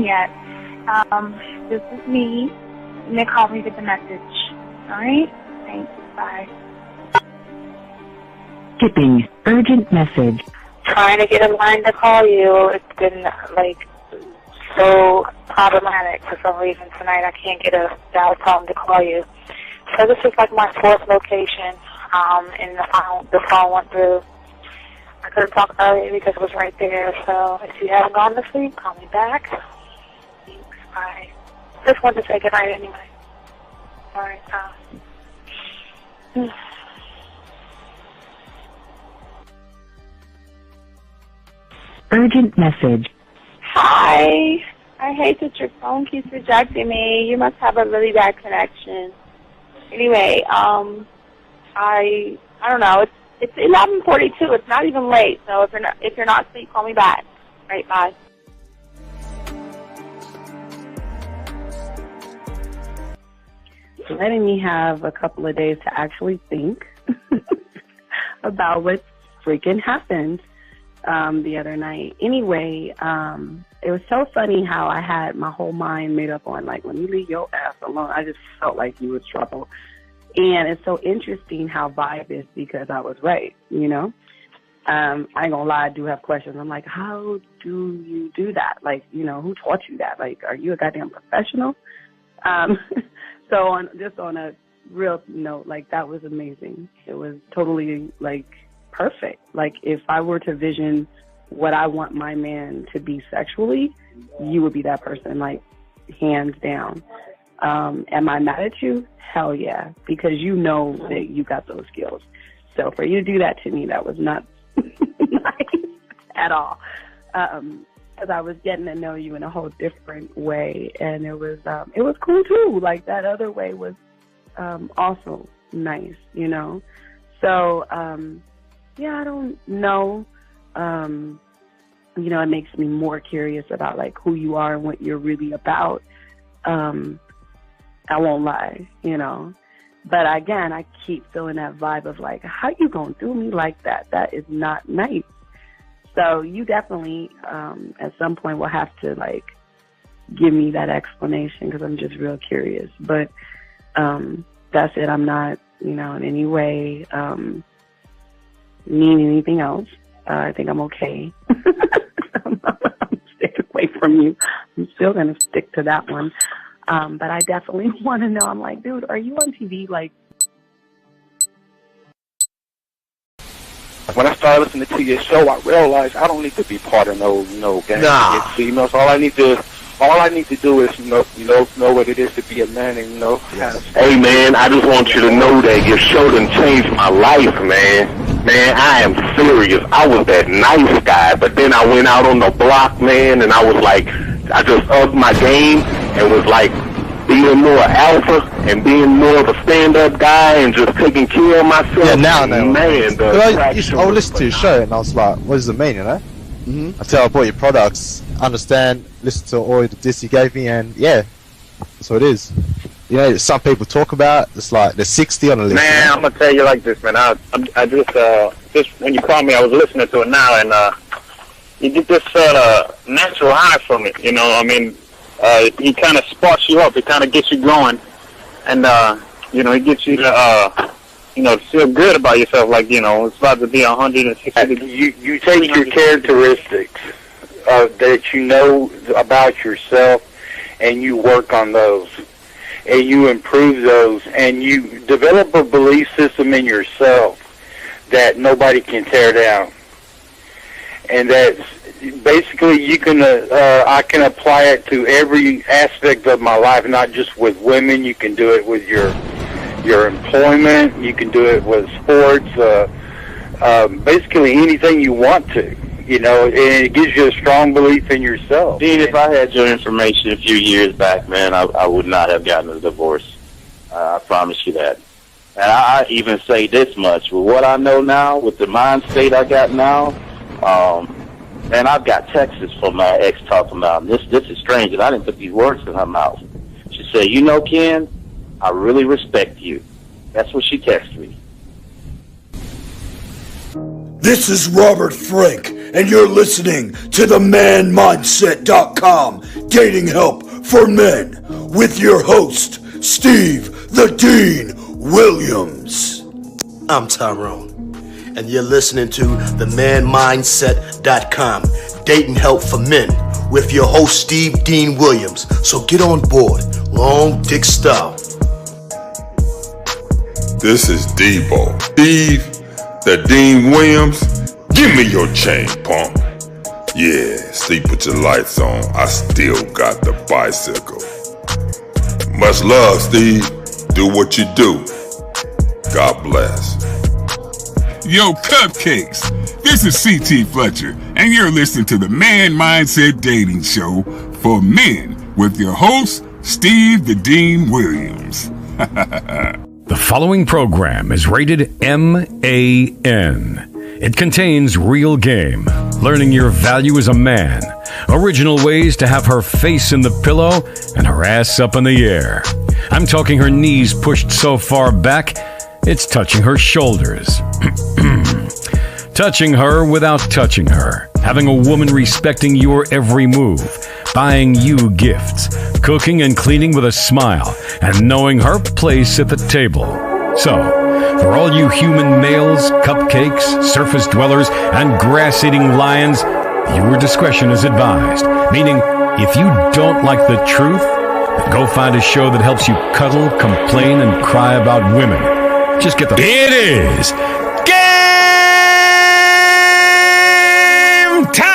phone yet. This is me. You may call me with the message. All right? Thanks. Bye. Skipping urgent message. Trying to get a line to call you. It's been, so problematic for some reason tonight. I can't get a dial tone to call you. So this is my fourth location, and the phone went through. I couldn't talk earlier because it was right there. So if you haven't gone to sleep, call me back. Thanks. Bye. Just wanted to say goodnight anyway. All right. Urgent message. Hi. I hate that your phone keeps rejecting me. You must have a really bad connection. Anyway, I don't know. It's 11:42. It's not even late. So if you're not asleep, call me back. All right, bye. Letting me have a couple of days to actually think about what freaking happened the other night. Anyway, it was so funny how I had my whole mind made up on, let me leave your ass alone. I just felt like you was trouble. And it's so interesting how vibe is because I was right, you know? I ain't gonna lie, I do have questions. I'm like, how do you do that? Who taught you that? Are you a goddamn professional? So on a real note, that was amazing. It was totally, perfect. If I were to vision what I want my man to be sexually, you would be that person, hands down. Am I mad at you? Hell yeah, because you know that you got those skills. So for you to do that to me, that was not nice at all. Because I was getting to know you in a whole different way, and it was cool too. That other way was also nice, you know. So yeah, I don't know. It makes me more curious about who you are and what you're really about. I won't lie, you know. But again, I keep feeling that vibe of how you gonna do me like that? That is not nice. So you definitely, at some point, will have to give me that explanation because I'm just real curious. But that's it. I'm not, in any way mean anything else. I think I'm okay. I'm sticking away from you. I'm still gonna stick to that one. But I definitely want to know. I'm like, dude, are you on TV? When I started listening to your show, I realized I don't need to be part of no gang against females. All I need to do is know what it is to be a man and Hey man, I just want you to know that your show done changed my life, man. Man, I am serious. I was that nice guy, but then I went out on the block, man, and I just upped my game and was being more alpha and being more of a stand-up guy and just taking care of myself. Yeah, now, man. I would listen to your show and I was like, what does it mean, you know? Mm-hmm. Until I bought your products, understand, listen to all the diss you gave me, and yeah, that's what it is. You know, some people talk about, it's they're 60 on the list. Man, I'm gonna tell you like this, man. I just when you called me, I was listening to it now, and you get this natural high from it. You know, I mean, he kind of sparks you up. It kind of gets you going, and it gets you to feel good about yourself. It's about to be 160. You take your characteristics that you know about yourself, and you work on those. And you improve those, and you develop a belief system in yourself that nobody can tear down. And that basically I can apply it to every aspect of my life, not just with women. You can do it with your employment. You can do it with sports. Basically anything you want to. And it gives you a strong belief in yourself. Dean, if I had your information a few years back, man, I would not have gotten a divorce. I promise you that. And I even say this much. With what I know now, with the mind state I got now, man, I've got texts from my ex talking about, this is strange, and I didn't put these words in her mouth. She said, Ken, I really respect you. That's what she texted me. This is Robert Frank, and you're listening to the manmindset.com Dating Help for Men with your host, Steve the Dean Williams. I'm Tyrone, and you're listening to the manmindset.com Dating Help for Men with your host, Steve Dean Williams. So get on board, long dick style. This is Debo. Steve the Dean Williams. Give me your chain, punk. Yeah, sleep with your lights on. I still got the bicycle. Much love, Steve. Do what you do. God bless. Yo, cupcakes. This is C.T. Fletcher, and you're listening to the Man Mindset Dating Show for Men with your host, Steve the Dean Williams. The following program is rated MAN. It contains real game, learning your value as a man, original ways to have her face in the pillow and her ass up in the air. I'm talking her knees pushed so far back, it's touching her shoulders. Touching her without touching her. Having a woman respecting your every move. Buying you gifts. Cooking and cleaning with a smile. And knowing her place at the table. So, for all you human males, cupcakes, surface dwellers, and grass-eating lions, your discretion is advised. Meaning, if you don't like the truth, then go find a show that helps you cuddle, complain, and cry about women. Just get the... It is game time!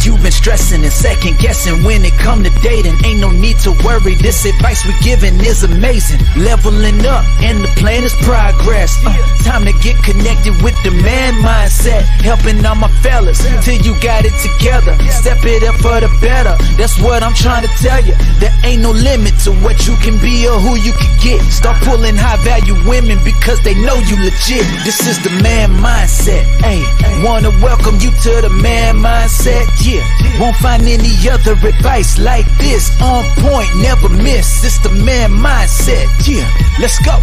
You've been stressing and second guessing when it come to dating. Ain't no need to worry, this advice we giving is amazing. Leveling up and the plan is progress. Time to get connected with the man mindset. Helping all my fellas till you got it together. Step it up for the better, that's what I'm trying to tell you. There ain't no limit to what you can be or who you can get. Start pulling high value women because they know you legit. This is the man mindset. Hey, wanna welcome you to the man mindset. Yeah, won't find any other advice like this. On point, never miss. It's the man mindset. Yeah, let's go.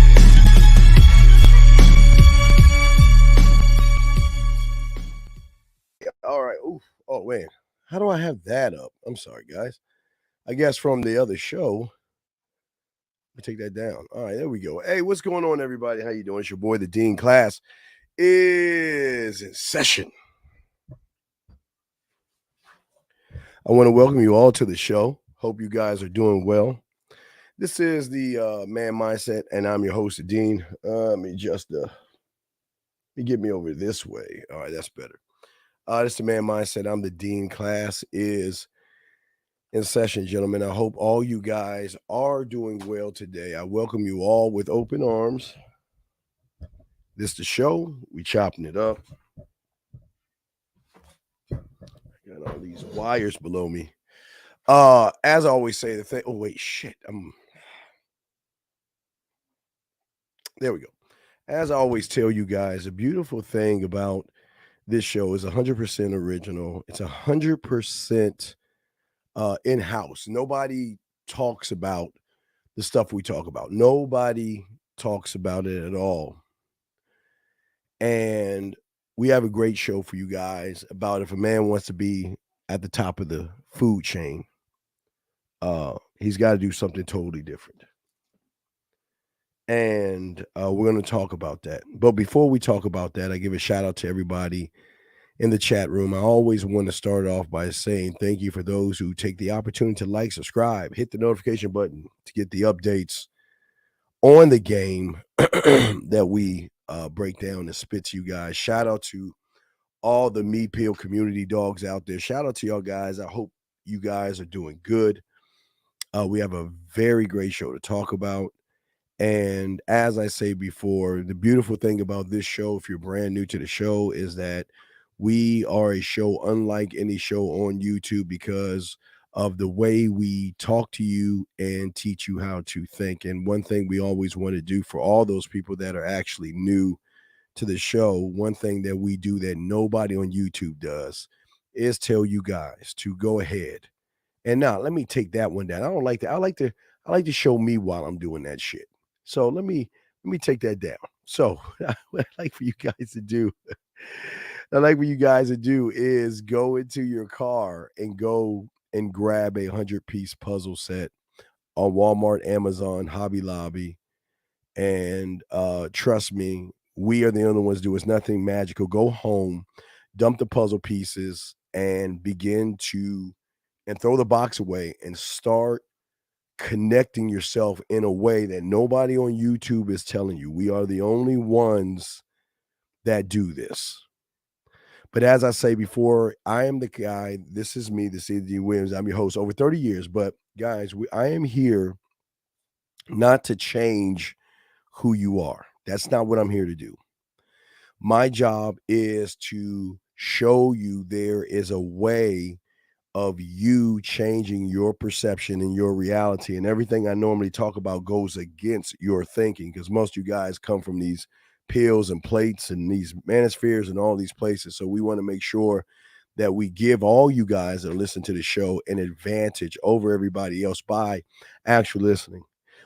All right. Oof. Oh, wait. How do I have that up? I'm sorry, guys. I guess from the other show. Let me take that down. All right, there we go. Hey, what's going on, everybody? How you doing? It's your boy, the Dean. Class is in session. I want to welcome you all to the show. Hope you guys are doing well. This is the Man Mindset, and I'm your host, the Dean. Let me get me over this way. All right, that's better. This is the Man Mindset. I'm the Dean. Class is in session, gentlemen. I hope all you guys are doing well today. I welcome you all with open arms. This is the show. We chopping it up. Got all these wires below me. As I always say, the thing. Oh wait, shit. There we go. As I always tell you guys, the beautiful thing about this show is 100% original. It's 100% in-house. Nobody talks about the stuff we talk about. Nobody talks about it at all. And we have a great show for you guys about if a man wants to be at the top of the food chain, he's got to do something totally different. And we're going to talk about that. But before we talk about that, I give a shout out to everybody in the chat room. I always want to start off by saying thank you for those who take the opportunity to like, subscribe, hit the notification button to get the updates on the game that we break down and spit to you guys. Shout out to all the Meat Peel community dogs out there. Shout out to y'all guys. I hope you guys are doing good. We have a very great show to talk about. And as I say before, the beautiful thing about this show, if you're brand new to the show, is that we are a show unlike any show on YouTube because of the way we talk to you and teach you how to think. And one thing we always want to do for all those people that are actually new to the show, one thing that we do that nobody on YouTube does is tell you guys to go ahead. And now let me take that one down. I don't like that. I like to show me while I'm doing that shit. So let me take that down. So what I'd like for you guys to do, I'd like for you guys to do is go into your car and go and grab a 100-piece puzzle set on Walmart, Amazon, Hobby Lobby, and trust me, we are the only ones do. It's nothing magical. Go home, dump the puzzle pieces, and begin to and throw the box away and start connecting yourself in a way that nobody on YouTube is telling you. We are the only ones that do this. But as I say before, I am the guy. This is me, the Steve D. Williams. I'm your host over 30 years. But guys, I am here not to change who you are. That's not what I'm here to do. My job is to show you there is a way of you changing your perception and your reality, and everything I normally talk about goes against your thinking, because most of you guys come from these pills and plates and these manospheres and all these places. So we want to make sure that we give all you guys that listen to the show an advantage over everybody else by actually listening.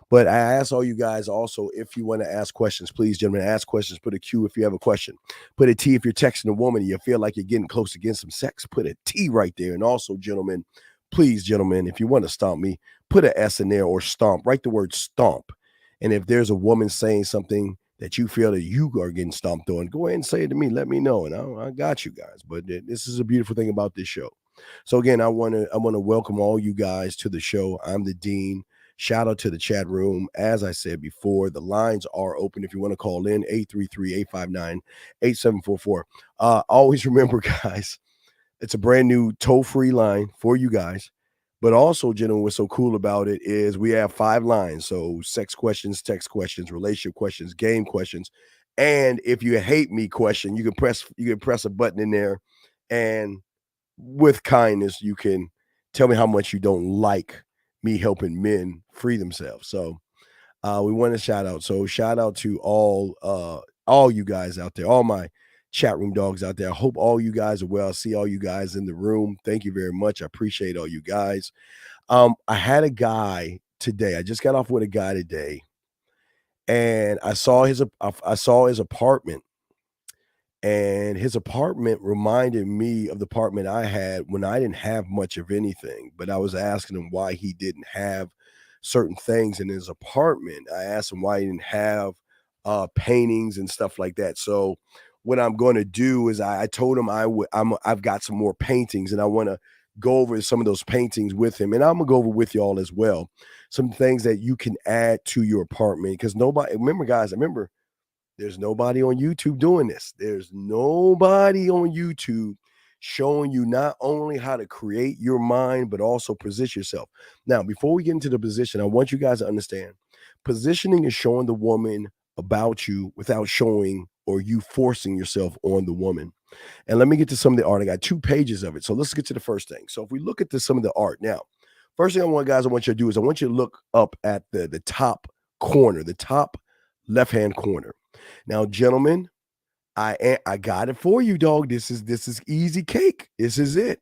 But I ask all you guys also, if you want to ask questions, please, gentlemen, ask questions. Put a Q if you have a question. Put a T if you're texting a woman and you feel like you're getting close to getting some sex. Put a T right there. And also, gentlemen, please, gentlemen, if you want to stomp me, put an S in there or stomp. Write the word stomp. And if there's a woman saying something that you feel that you are getting stomped on, go ahead and say it to me. Let me know. And I got you guys. But this is a beautiful thing about this show. So again, I want to welcome all you guys to the show. I'm the Dean. Shout out to the chat room. As I said before, the lines are open. If you want to call in, 833-859-8744. Always remember, guys, it's a brand new toll-free line for you guys. But also, gentlemen, what's so cool about it is we have 5 lines. So sex questions, text questions, relationship questions, game questions. And if you hate me question, you can press a button in there, and with kindness, you can tell me how much you don't like me helping men free themselves. So we want to shout out. So shout out to all you guys out there, all my chat room dogs out there. I hope all you guys are well. I see all you guys in the room. Thank you very much. I appreciate all you guys. I had a guy today. I just got off with a guy today, and I saw his apartment. And his apartment reminded me of the apartment I had when I didn't have much of anything, but I was asking him why he didn't have certain things in his apartment. I asked him why he didn't have paintings and stuff like that. So what I'm going to do is I told him I've got some more paintings, and I want to go over some of those paintings with him. And I'm going to go over with y'all as well some things that you can add to your apartment, because remember, there's nobody on YouTube doing this. There's nobody on YouTube showing you not only how to create your mind, but also position yourself. Now, before we get into the position, I want you guys to understand, positioning is showing the woman about you without showing or you forcing yourself on the woman. And let me get to some of the art. I got 2 pages of it. So let's get to the first thing. So if we look at some of the art now, first thing I want you to do is I want you to look up at the top corner, the top left-hand corner. Now, gentlemen, I got it for you, dog. This is easy cake. This is it.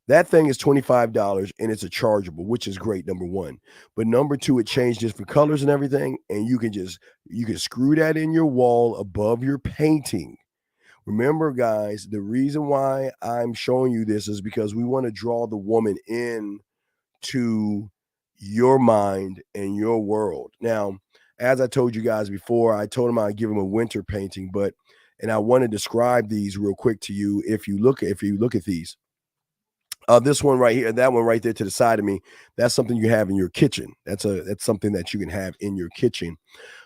That thing is $25 and it's a chargeable, which is great, number 1. But number 2, it changed different colors and everything, and you can screw that in your wall above your painting. Remember, guys, the reason why I'm showing you this is because we want to draw the woman in to your mind and your world. Now, as I told you guys before, I told him I'd give him a winter painting, and I want to describe these real quick to you. If you look at these, this one right here, that one right there to the side of me, that's something you have in your kitchen. That's something that you can have in your kitchen.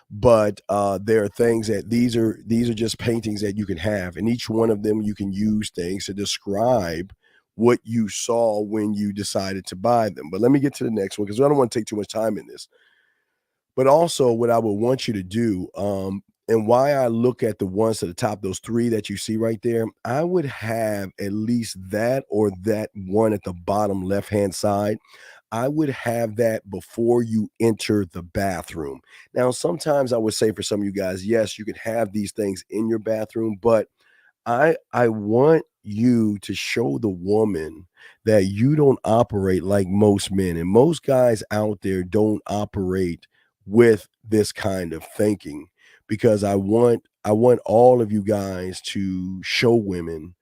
But there are things that these are just paintings that you can have, and each one of them you can use things to describe what you saw when you decided to buy them. But let me get to the next one, because I don't want to take too much time in this. But also what I would want you to do, and why I look at the ones at the top, those 3 that you see right there, I would have at least that or that one at the bottom left-hand side. I would have that before you enter the bathroom. Now, sometimes I would say for some of you guys, yes, you can have these things in your bathroom, but I want you to show the woman that you don't operate like most men. And most guys out there don't operate with this kind of thinking, because I want all of you guys to show women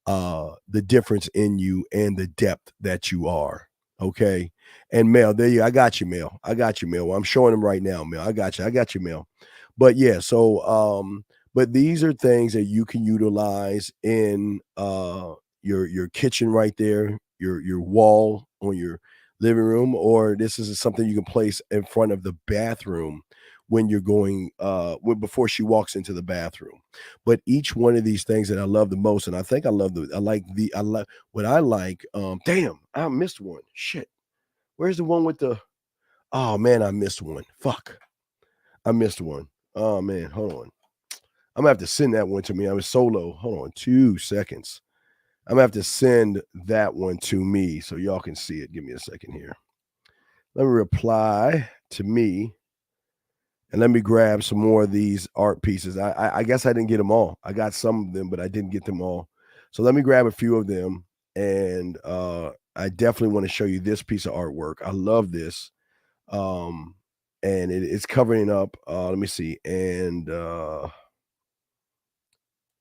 the difference in you and the depth that you are. Okay. And Mel, there you, I got you, Mel. Well, I'm showing them right now, Mel. I got you, Mel. But yeah, so but these are things that you can utilize in your kitchen right there, your wall on your living room, or this is something you can place in front of the bathroom when you're going before she walks into the bathroom. But each one of these things that I love the most, and I think I like what I like. Damn, I missed one. Shit. Where's the one with the, oh man, I missed one. Fuck. I missed one. Oh man, hold on. I'm gonna have to send that one to me. I was solo. Hold on 2 seconds. I'm gonna have to send that one to me so y'all can see it. Give me a second here. Let me reply to me. And let me grab some more of these art pieces. I guess I didn't get them all. I got some of them, but I didn't get them all. So let me grab a few of them. And I definitely want to show you this piece of artwork. I love this. And it's covering up. Let me see. And let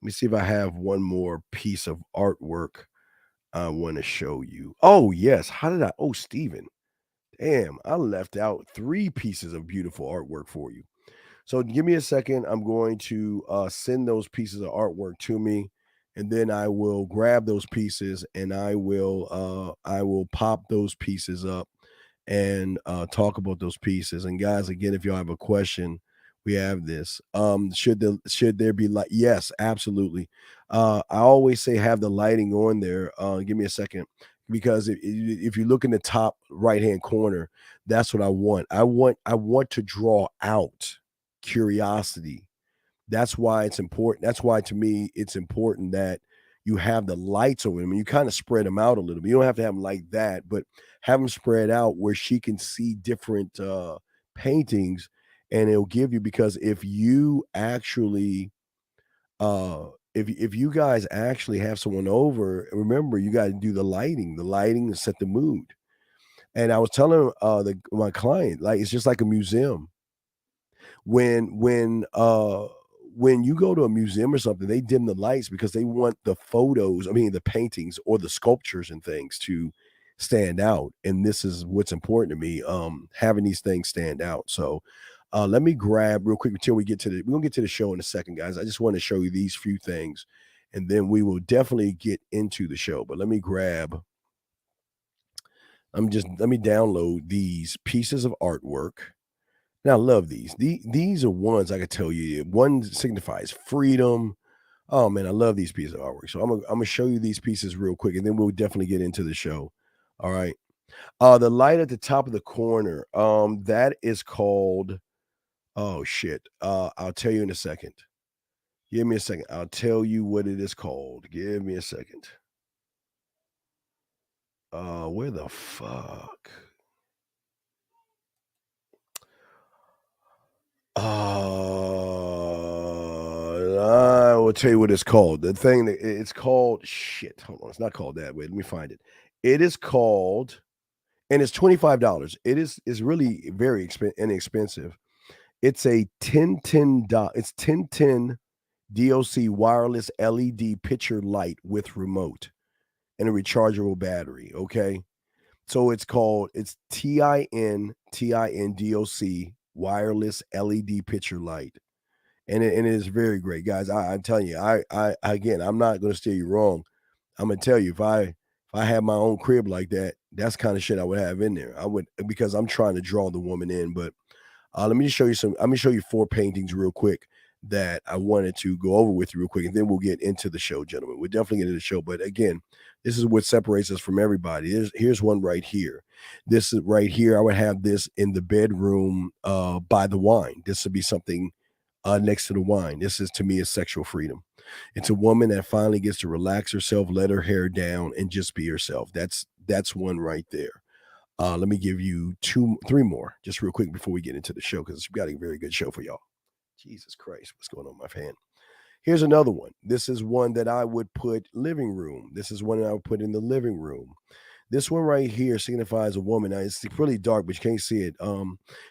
me see if I have one more piece of artwork I want to show you. Oh, yes. How did I? Oh, Steven. Damn, I left out 3 pieces of beautiful artwork for you. So give me a second. I'm going to send those pieces of artwork to me, and then I will grab those pieces and I will pop those pieces up and talk about those pieces. And guys, again, if y'all have a question, we have this. Should there be light? Yes, absolutely. I always say have the lighting on there. Give me a second. Because if you look in the top right-hand corner, that's what I want. I want to draw out curiosity. That's why it's important. That's why to me it's important that you have the lights over them and you kind of spread them out a little bit. You don't have to have them like that, but have them spread out where she can see different paintings, and it'll give you, because if you actually if you guys actually have someone over, remember you got to do the lighting and set the mood. And I was telling my client, like, it's just like a museum. When you go to a museum or something, they dim the lights because they want the paintings or the sculptures and things to stand out. And this is what's important to me, having these things stand out. So let me grab real quick until we're going to get to the show in a second, guys. I just want to show you these few things, and then we will definitely get into the show. But let me download these pieces of artwork. Now, I love these. These are ones I could tell you. One signifies freedom. Oh man, I love these pieces of artwork. So I'm gonna show you these pieces real quick, and then we'll definitely get into the show. All right. The light at the top of the corner. That is called. Oh shit. I'll tell you in a second. Give me a second. I'll tell you what it is called. Give me a second. Where the fuck? I will tell you what it's called. The thing that it's called, shit. Hold on. It's not called that. Wait, let me find it. It is called, and it's $25. It is really very inexpensive. It's a 1010 It's 1010 DOC wireless LED picture light with remote and a rechargeable battery. Okay. So it's TIN DOC wireless LED picture light. And it is very great, guys. I'm telling you, again, I'm not going to steer you wrong. I'm going to tell you, if I had my own crib like that, that's kind of shit I would have in there. I would, because I'm trying to draw the woman in. But let me just show you let me show you 4 paintings real quick that I wanted to go over with you real quick, and then we'll get into the show, gentlemen. We'll definitely get into the show. But again, this is what separates us from everybody. Here's one right here. This is right here. I would have this in the bedroom by the wine. This would be something next to the wine. This is, to me, is sexual freedom. It's a woman that finally gets to relax herself, let her hair down, and just be herself. That's one right there. Let me give you 3 more just real quick before we get into the show, because we've got a very good show for y'all. Jesus Christ, what's going on with my fan? Here's another one. This is one that I would put living room. This is one that I would put in the living room. This one right here signifies a woman. Now, it's really dark, but you can't see it.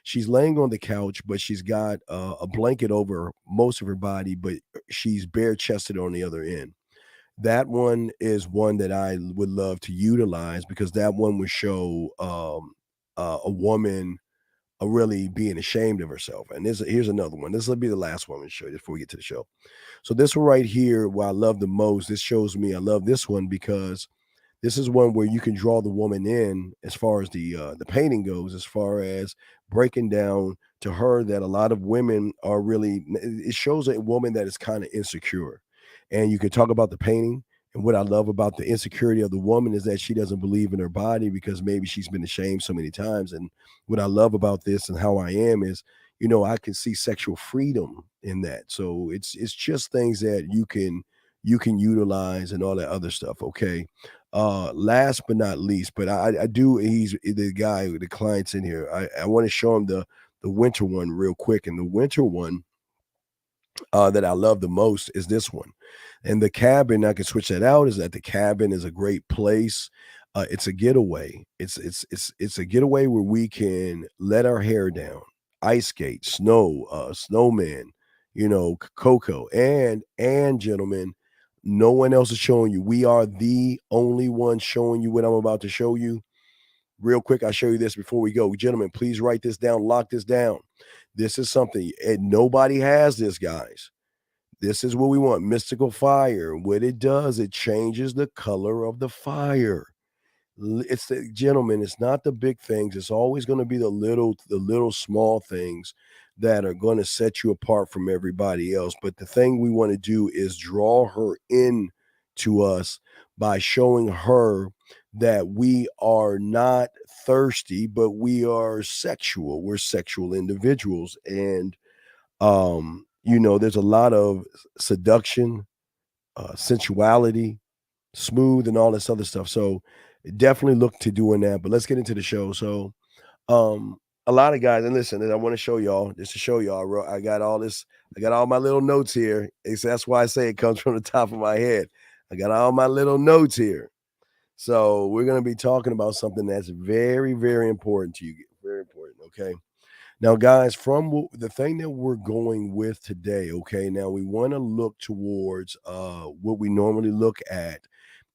She's laying on the couch, but she's got a blanket over most of her body, but she's bare chested on the other end. That one is one that I would love to utilize because that one would show a woman really being ashamed of herself. And here's another one. This will be the last one to show you before we get to the show. So this one right here, what I love the most, this shows me I love this one because this is one where you can draw the woman in as far as the painting goes, as far as breaking down to her that a lot of women are really. It shows a woman that is kind of insecure, and you can talk about the painting. And what I love about the insecurity of the woman is that she doesn't believe in her body because maybe she's been ashamed so many times. And what I love about this and how I am is, I can see sexual freedom in that. So it's just things that you can utilize and all that other stuff. Okay. Last but not least, but I do, he's the guy, the client's in here. I want to show him the winter one real quick. And the winter one that I love the most is this one. And the cabin, I can switch that out, is that the cabin is a great place. It's a getaway. It's a getaway where we can let our hair down, ice skate, snow, snowman, cocoa, and gentlemen, no one else is showing you. We are the only one showing you what I'm about to show you. Real quick, I'll show you this before we go. Gentlemen, please write this down, lock this down. This is something, and nobody has this, guys. This is what we want, mystical fire. What it does, it changes the color of the fire. It's the gentlemen, it's not the big things. It's always going to be the little small things that are going to set you apart from everybody else. But the thing we want to do is draw her in to us by showing her that we are not thirsty, but we are sexual. We're sexual individuals. And, there's a lot of seduction, sensuality, smooth, and all this other stuff. So definitely look to doing that. But let's get into the show. So, a lot of guys, and listen, I want to show y'all, just to show y'all, I got all my little notes here. That's why I say it comes from the top of my head. I got all my little notes here. So we're going to be talking about something that's very, very important to you. Very important. Okay. Now, guys, from the thing that we're going with today, okay, now we want to look towards what we normally look at.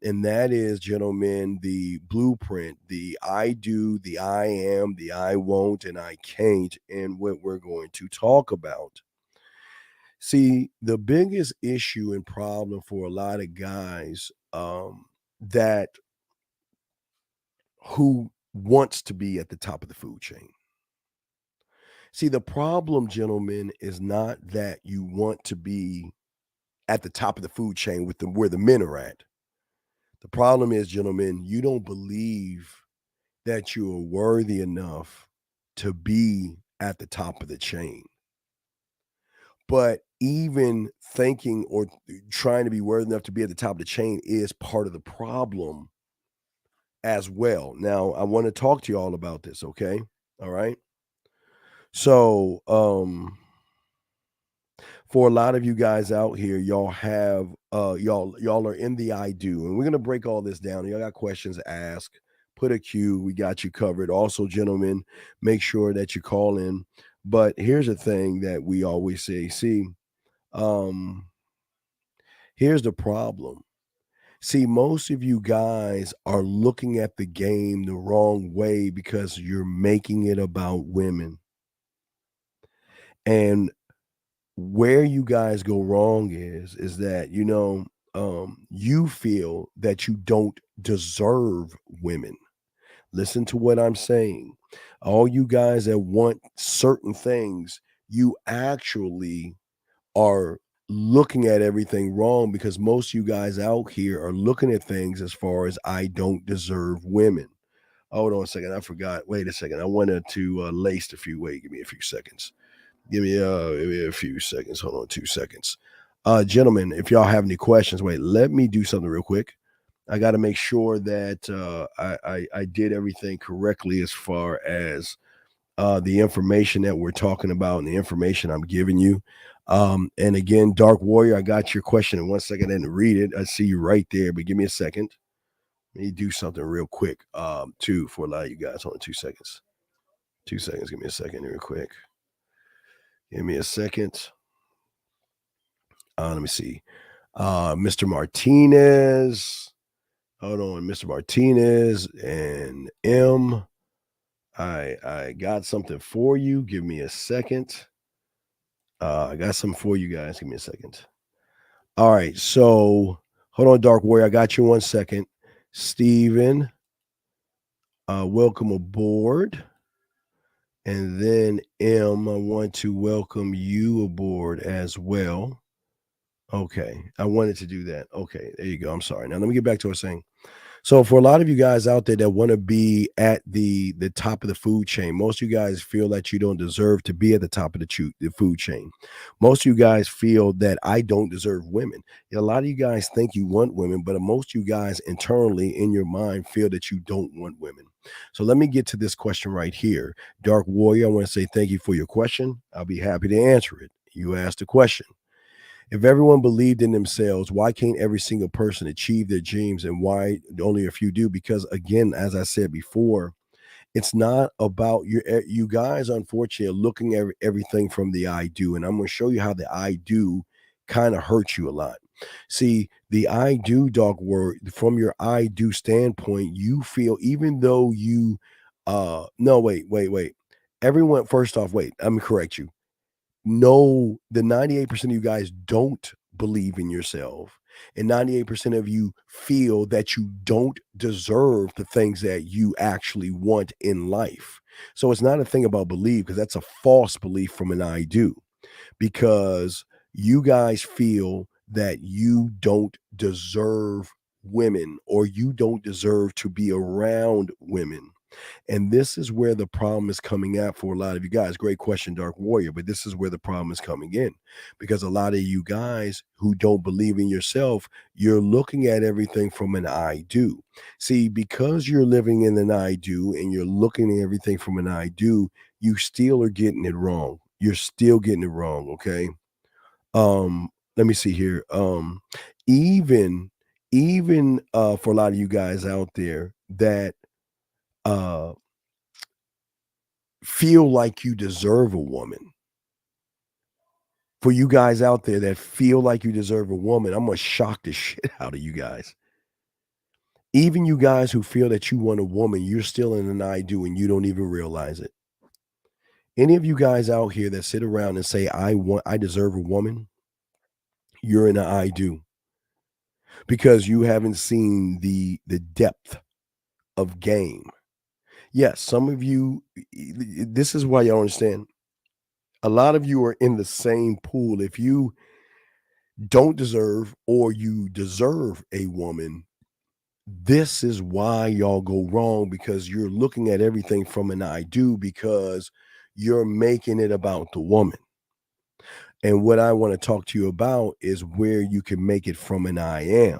And that is, gentlemen, the blueprint, the I do, the I am, the I won't, and I can't, and what we're going to talk about. See, the biggest issue and problem for a lot of guys that who wants to be at the top of the food chain. See, the problem, gentlemen, is not that you want to be at the top of the food chain with where the men are at. The problem is, gentlemen, you don't believe that you are worthy enough to be at the top of the chain. But even thinking or trying to be worthy enough to be at the top of the chain is part of the problem as well. Now, I want to talk to you all about this, okay? All right. So, for a lot of you guys out here, y'all have y'all are in the I do, and we're gonna break all this down. Y'all got questions, ask, put a Q, we got you covered. Also, gentlemen, make sure that you call in. But here's the thing that we always say. See, here's the problem. See, most of you guys are looking at the game the wrong way because you're making it about women. And where you guys go wrong is that, you feel that you don't deserve women. Listen to what I'm saying. All you guys that want certain things, you actually are looking at everything wrong because most of you guys out here are looking at things as far as I don't deserve women. Hold on a second. I forgot. Wait a second. I wanted to lace a few. Wait, give me a few seconds. Give me a few seconds. Hold on 2 seconds. Gentlemen, if y'all have any questions, wait, let me do something real quick. I got to make sure that I did everything correctly as far as the information that we're talking about and the information I'm giving you. And again, Dark Warrior, I got your question in 1 second. I didn't read it. I see you right there, but give me a second. Let me do something real quick. Too, for a lot of you guys. Only 2 seconds. 2 seconds. Give me a second, real quick. Give me a second. Let me see. Mr. Martinez. Hold on, Mr. Martinez and M. I got something for you. Give me a second. I got something for you guys. Give me a second. All right, so hold on, Dark Warrior. I got you 1 second. Steven, welcome aboard. And then M, I want to welcome you aboard as well. Okay, I wanted to do that. Okay, there you go. I'm sorry. Now let me get back to what I was saying. So for a lot of you guys out there that want to be at the top of the food chain, most of you guys feel that you don't deserve to be at the top of the food chain. Most of you guys feel that I don't deserve women. A lot of you guys think you want women, but most of you guys internally in your mind feel that you don't want women. So let me get to this question right here. Dark Warrior, I want to say thank you for your question. I'll be happy to answer it. You asked the question. If everyone believed in themselves, why can't every single person achieve their dreams, and why only a few do? Because again, as I said before, it's not about you guys, unfortunately, are looking at everything from the I do. And I'm going to show you how the I do kind of hurts you a lot. See, the I do, Dark Word, from your I do standpoint, you feel, even though you, no, wait. Everyone, first off, wait, I'm going to correct you. No, the 98% of you guys don't believe in yourself, and 98% of you feel that you don't deserve the things that you actually want in life. So it's not a thing about believe, because that's a false belief from an I do, because you guys feel that you don't deserve women, or you don't deserve to be around women. And this is where the problem is coming at for a lot of you guys. Great question, Dark Warrior. But this is where the problem is coming in, because a lot of you guys who don't believe in yourself, you're looking at everything from an I do. See, because you're living in an I do and you're looking at everything from an I do, you still are getting it wrong. You're still getting it wrong. Okay. Let me see here. Even for a lot of you guys out there that feel like you deserve a woman. For you guys out there that feel like you deserve a woman, I'm gonna shock the shit out of you guys. Even you guys who feel that you want a woman, you're still in an I do and you don't even realize it. Any of you guys out here that sit around and say, I deserve a woman, you're in an I do. Because you haven't seen the depth of game. Yes, some of you, this is why y'all understand. A lot of you are in the same pool. If you don't deserve, or you deserve a woman, this is why y'all go wrong, because you're looking at everything from an I do, because you're making it about the woman. And what I want to talk to you about is where you can make it from an I am.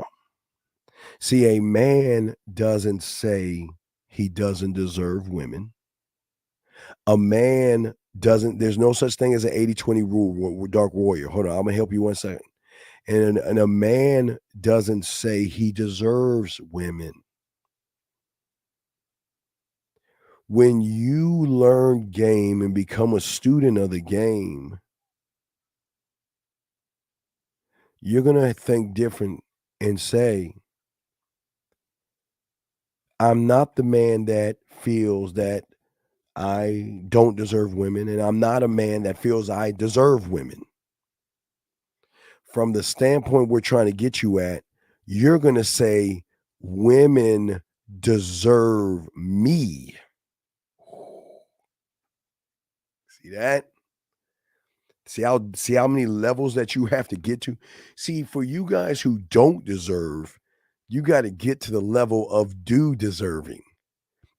See, a man doesn't say he doesn't deserve women. A man doesn't, there's no such thing as an 80-20 rule, Dark Warrior. Hold on, I'm going to help you 1 second. And a man doesn't say he deserves women. When you learn game and become a student of the game, you're going to think different and say, I'm not the man that feels that I don't deserve women, and I'm not a man that feels I deserve women. From the standpoint we're trying to get you at, you're going to say women deserve me. See that? See how many levels that you have to get to? See, for you guys who don't deserve, you got to get to the level of do deserving.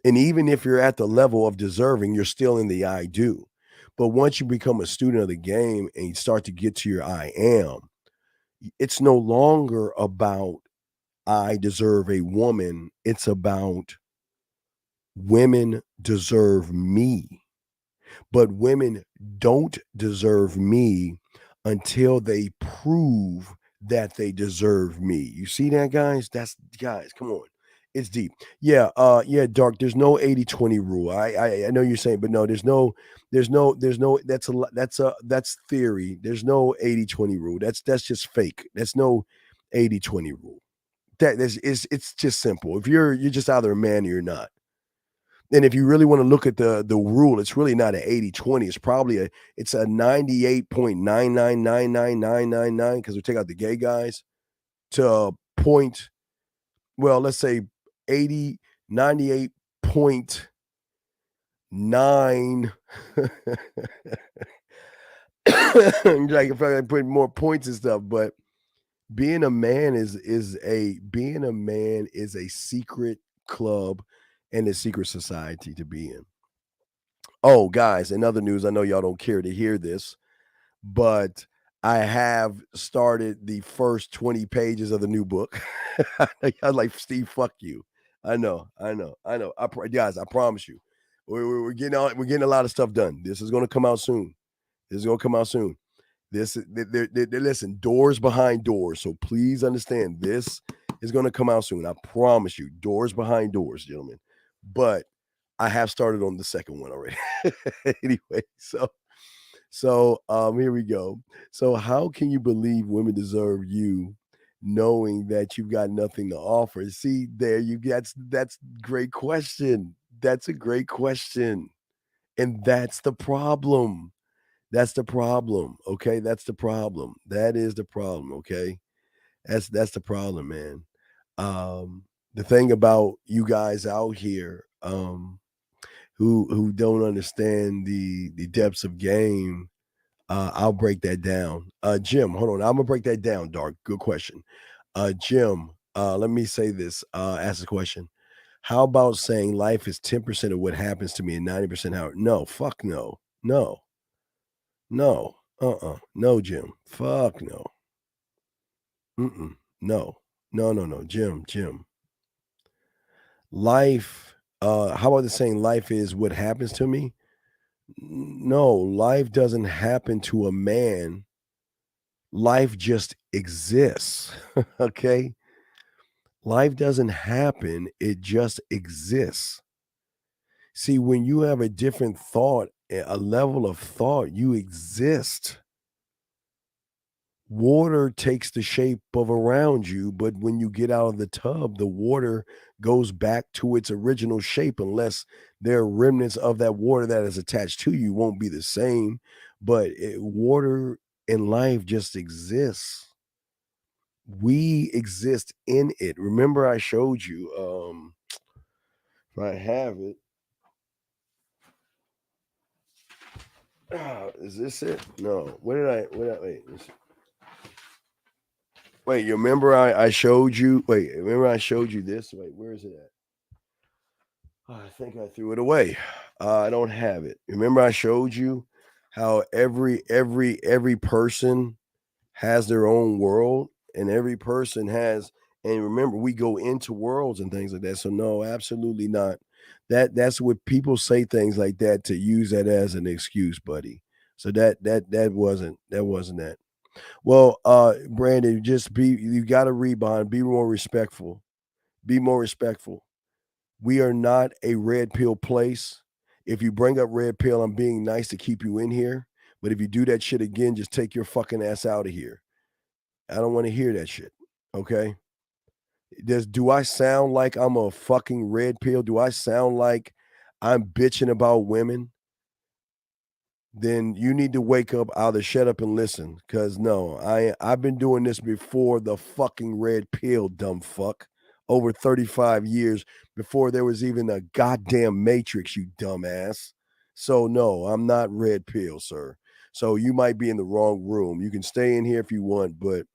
And even if you're at the level of deserving, you're still in the I do. But once you become a student of the game and you start to get to your I am, it's no longer about I deserve a woman. It's about women deserve me. But women don't deserve me until they prove that they deserve me. You see that, guys? Guys, come on. It's deep. Yeah, Dark. There's no 80-20 rule. I know you're saying, but no, there's no that's theory. There's no 80-20 rule. That's just fake. That's no 80-20 rule. It's just simple. If you're just either a man or you're not. And if you really want to look at the rule, it's really not an 80-20. It's probably a 98.9999999 because we take out the gay guys to point. Well, let's say 98.9. Like if I put more points and stuff, but being a man is a secret club and a secret society to be in. Oh, guys, in other news, I know y'all don't care to hear this, but I have started the first 20 pages of the new book. I'm like, Steve, fuck you. I know. Guys, I promise you, we're getting a lot of stuff done. This is going to come out soon. Listen, doors behind doors. So please understand, this is going to come out soon. I promise you, doors behind doors, gentlemen. But I have started on the second one already. Anyway, so here we go. So how can you believe women deserve you knowing that you've got nothing to offer? See, there you get that's great question. That's a great question. And that's the problem. That's the problem. Okay. That's the problem. That is the problem. Okay. That's the problem, man. The thing about you guys out here, who don't understand the depths of game, I'll break that down. Jim, hold on. I'm gonna break that down, Dark. Good question. Jim, let me say this. Ask a question. How about saying life is 10% of what happens to me and 90% how? No, fuck no. No. No. No, Jim. Fuck no. No. No. Jim. Life, how about the saying life is what happens to me? No, life doesn't happen to a man. Life just exists. Okay? Life doesn't happen, it just exists. See, when you have a different thought, a level of thought, you exist. Water takes the shape of around you, but when you get out of the tub, the water goes back to its original shape unless there are remnants of that water that is attached to you. Won't be the same, but water in life just exists. We exist in it. Remember, I showed you. If I have it, is this it? No. Wait. Wait, you remember I showed you? Wait, remember I showed you this? Wait, where is it at? Oh, I think I threw it away. I don't have it. Remember I showed you how every person has their own world, and every person has. And remember, we go into worlds and things like that. So no, absolutely not. That's what people say things like that to use that as an excuse, buddy. So that wasn't that. Well, Brandon, you got to rebound. Be more respectful. Be more respectful. We are not a red pill place. If you bring up red pill, I'm being nice to keep you in here. But if you do that shit again, just take your fucking ass out of here. I don't want to hear that shit. Okay? Do I sound like I'm a fucking red pill? Do I sound like I'm bitching about women? Then you need to wake up, either shut up and listen. Because no, I've been doing this before the fucking red pill, dumb fuck. Over 35 years before there was even a goddamn Matrix, you dumbass. So no, I'm not red pill, sir. So you might be in the wrong room. You can stay in here if you want, but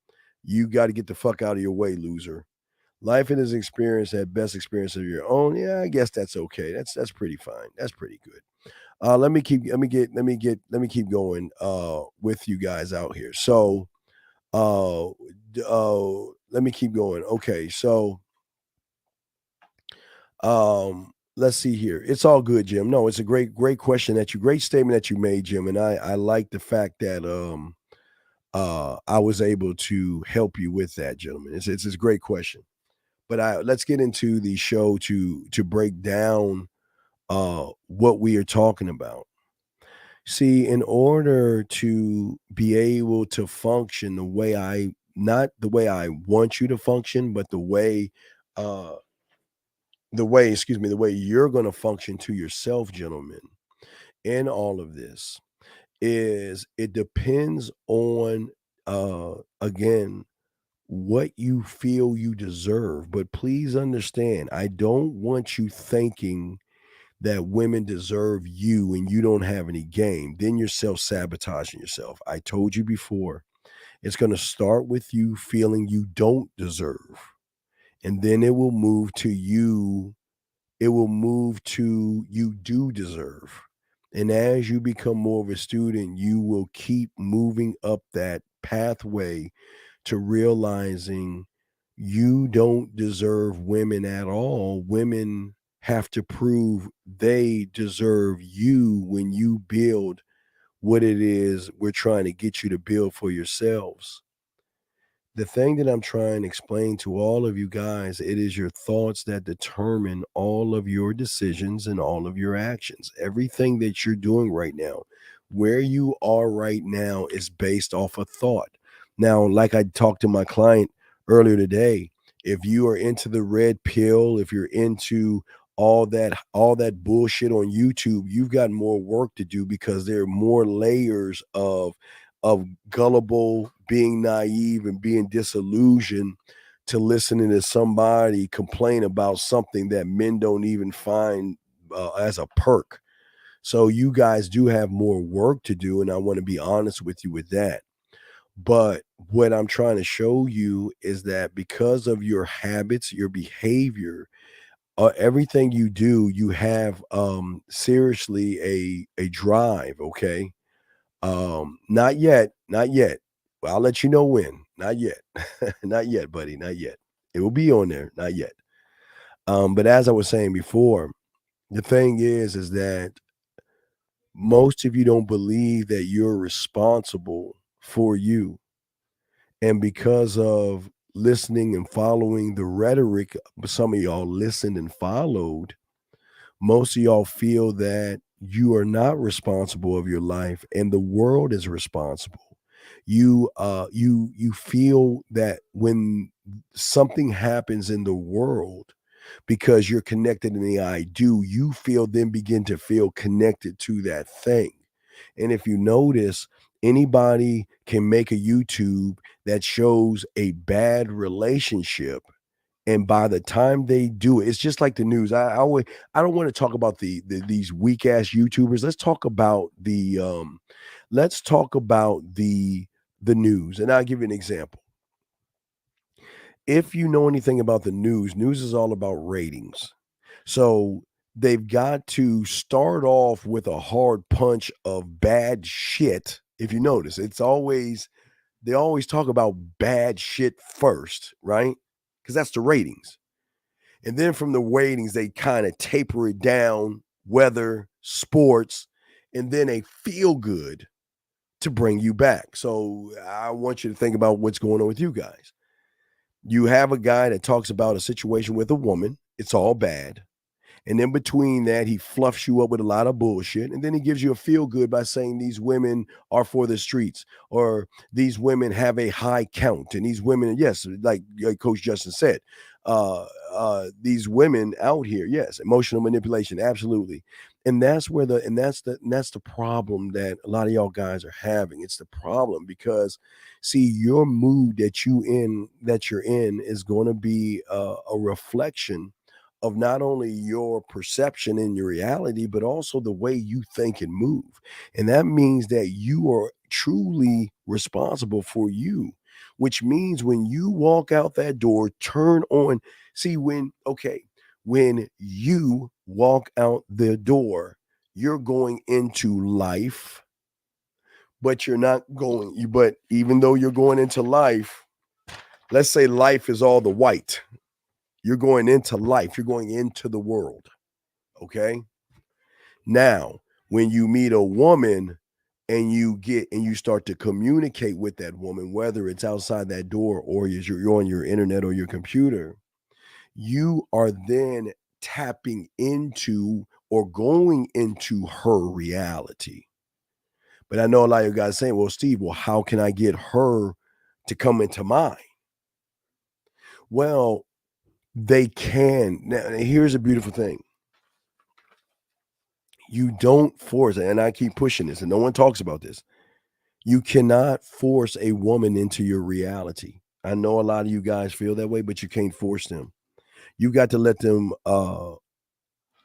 you got to get the fuck out of your way, loser. Life and his experience, that best experience of your own. Yeah, I guess that's okay. That's pretty fine. That's pretty good. Let me keep going with you guys out here. So let me keep going. Okay, so let's see here. It's all good, Jim. No, it's a great question great statement that you made, Jim. And I like the fact that I was able to help you with that, gentlemen. It's a great question. But let's get into the show to break down what we are talking about. See, in order to be able to function the way not the way I want you to function, but uh the way you're going to function to yourself, gentlemen, in all of this is it depends on again what you feel you deserve. But please understand, I don't want you thinking that women deserve you and you don't have any game. Then you're self-sabotaging yourself. I told you before, it's going to start with you feeling you don't deserve. And then it will move to you you do deserve. And as you become more of a student, you will keep moving up that pathway to realizing you don't deserve women at all. Women have to prove they deserve you when you build what it is we're trying to get you to build for yourselves. The thing that I'm trying to explain to all of you guys, it is your thoughts that determine all of your decisions and all of your actions. Everything that you're doing right now, where you are right now, is based off a thought. Now, like I talked to my client earlier today, if you are into the red pill, if you're into all that bullshit on YouTube, you've got more work to do because there are more layers of gullible, being naive, and being disillusioned to listening to somebody complain about something that men don't even find as a perk. So you guys do have more work to do, and I want to be honest with you with that. But what I'm trying to show you is that because of your habits, your behavior, everything you do, you have seriously a drive, okay? Not yet, not yet. Well, I'll let you know when. Not yet. Not yet, buddy, not yet. It will be on there, not yet. But as I was saying before, the thing is that most of you don't believe that you're responsible for you. And because of listening and following the rhetoric, some of y'all listened and followed, most of y'all feel that you are not responsible of your life and the world is responsible. You feel that when something happens in the world, because you're connected in the I do, you begin to feel connected to that thing. And if you notice, anybody can make a YouTube that shows a bad relationship, and by the time they do it, it's just like the news. I don't want to talk about these weak ass YouTubers. Let's talk about the news. And I'll give you an example. If you know anything about the news is all about ratings. So they've got to start off with a hard punch of bad shit. If you notice, they always talk about bad shit first, right? Because that's the ratings. And then from the ratings, they kind of taper it down, weather, sports, and then a feel good to bring you back. So I want you to think about what's going on with you guys. You have a guy that talks about a situation with a woman. It's all bad. And in between that, he fluffs you up with a lot of bullshit. And then he gives you a feel good by saying these women are for the streets, or these women have a high count. And these women, yes, like Coach Justin said, these women out here, yes, emotional manipulation, absolutely. And that's where that's the problem that a lot of y'all guys are having. It's the problem because, see, your mood that you're in is going to be a reflection of not only your perception and your reality, but also the way you think and move. And that means that you are truly responsible for you, which means when you walk out that door, turn on. See, when you walk out the door, you're going into life, but but even though you're going into life, let's say life is all the white. You're going into life. You're going into the world. Okay. Now, when you meet a woman and you start to communicate with that woman, whether it's outside that door or you're on your internet or your computer, you are then tapping into or going into her reality. But I know a lot of you guys saying, well, Steve, well, how can I get her to come into mine? Well, they can. Now, here's a beautiful thing. You don't force it, and I keep pushing this, and no one talks about this. You cannot force a woman into your reality. I know a lot of you guys feel that way, but you can't force them. You got to let them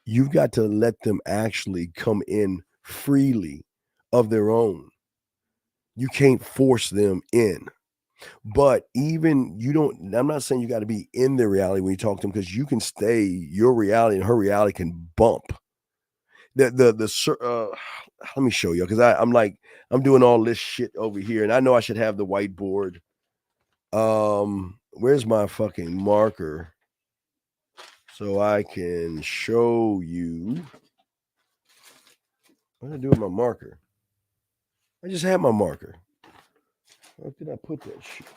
you've got to let them actually come in freely of their own. You can't force them in. But even I'm not saying you got to be in their reality when you talk to them, because you can stay your reality and her reality can bump. Let me show you, because I'm doing all this shit over here, and I know I should have the whiteboard. Where's my fucking marker so I can show you? What did I do with my marker? I just had my marker. Where did I put that shit?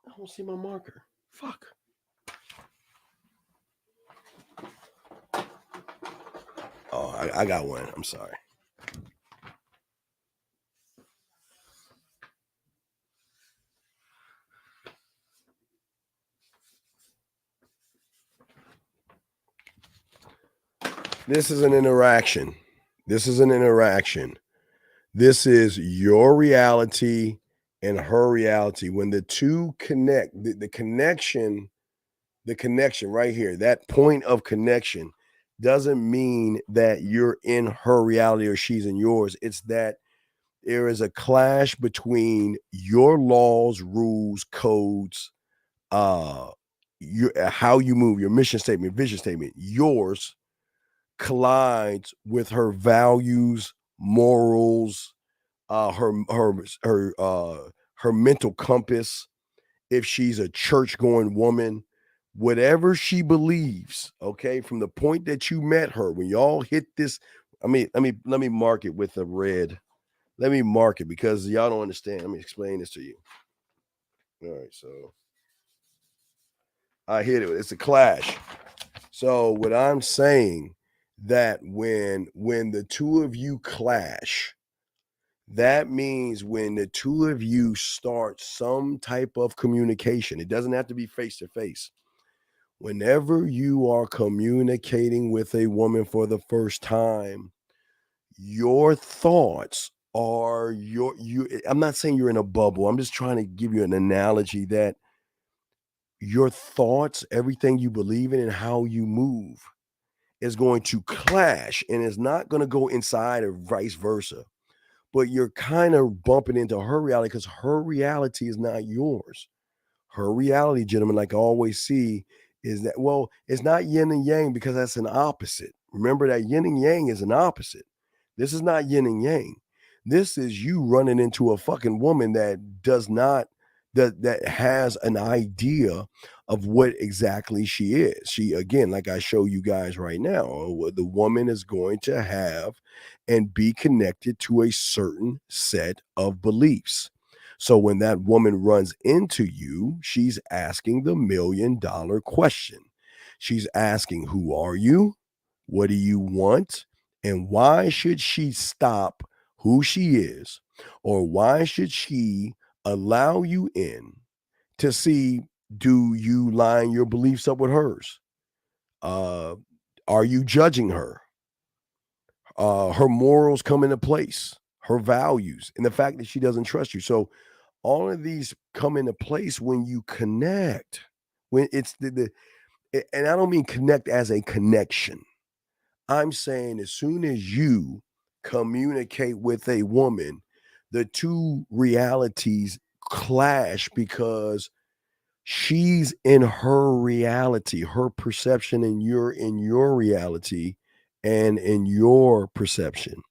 I don't see my marker. Fuck. Oh, I got one. I'm sorry. This is an interaction. This is your reality and her reality. When the two connect, the connection right here, that point of connection doesn't mean that you're in her reality or she's in yours. It's that there is a clash between your laws, rules, codes, how you move, your mission statement, vision statement, yours collides with her values, morals, her mental compass. If she's a church-going woman, whatever she believes, okay, from the point that you met her, when y'all hit this, let me mark it with a red. Let me mark it because y'all don't understand. Let me explain this to you. All right, so I hit it. It's a clash. So what I'm saying, that when the two of you clash, that means when the two of you start some type of communication, it doesn't have to be face to face. Whenever you are communicating with a woman for the first time, your thoughts are I'm not saying you're in a bubble. I'm just trying to give you an analogy that your thoughts, everything you believe in and how you move is going to clash, and it's not going to go inside or vice versa. But you're kind of bumping into her reality because her reality is not yours. Her reality, gentlemen, like I always see, is that, well, it's not yin and yang because that's an opposite. Remember that yin and yang is an opposite. This is not yin and yang. This is you running into a fucking woman that does not, that has an idea of what exactly she is. She, again, like I show you guys right now, the woman is going to have and be connected to a certain set of beliefs. So when that woman runs into you, she's asking the $1 million question. She's asking, who are you? What do you want? And why should she stop who she is? Or why should she allow you in to see, do you line your beliefs up with hers? Are you judging her? Her morals come into place, her values, and the fact that she doesn't trust you. So all of these come into place when you connect, when it's and I don't mean connect as a connection. I'm saying as soon as you communicate with a woman, the two realities clash because she's in her reality, her perception, and you're in your reality and in your perception.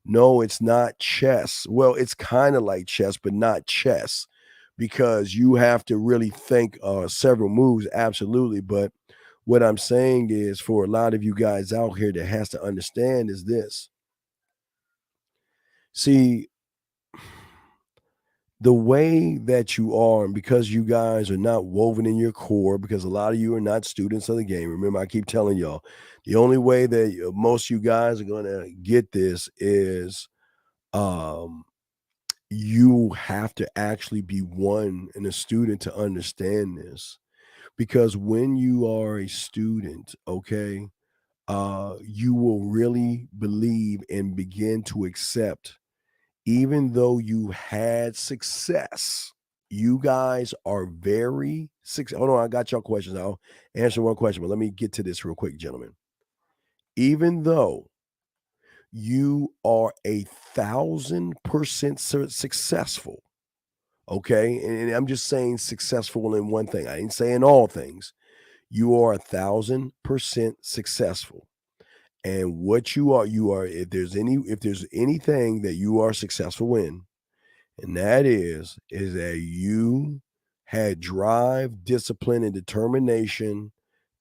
No, it's not chess. Well, it's kind of like chess, but not chess, because you have to really think several moves, absolutely. But what I'm saying is, for a lot of you guys out here that has to understand is this. See, the way that you are, and because you guys are not woven in your core, because a lot of you are not students of the game. Remember, I keep telling y'all, the only way that most of you guys are going to get this is um, you have to actually be one and a student to understand this. Because when you are a student, okay, you will really believe and begin to accept, even though you had success. You guys are very successful. Hold on, I got y'all questions. I'll answer one question, but let me get to this real quick, gentlemen. Even though you are 1,000% successful, okay, and I'm just saying successful in one thing. I ain't saying all things. You are 1,000% successful. And what you are, if there's anything that you are successful in, and that is that you had drive, discipline, and determination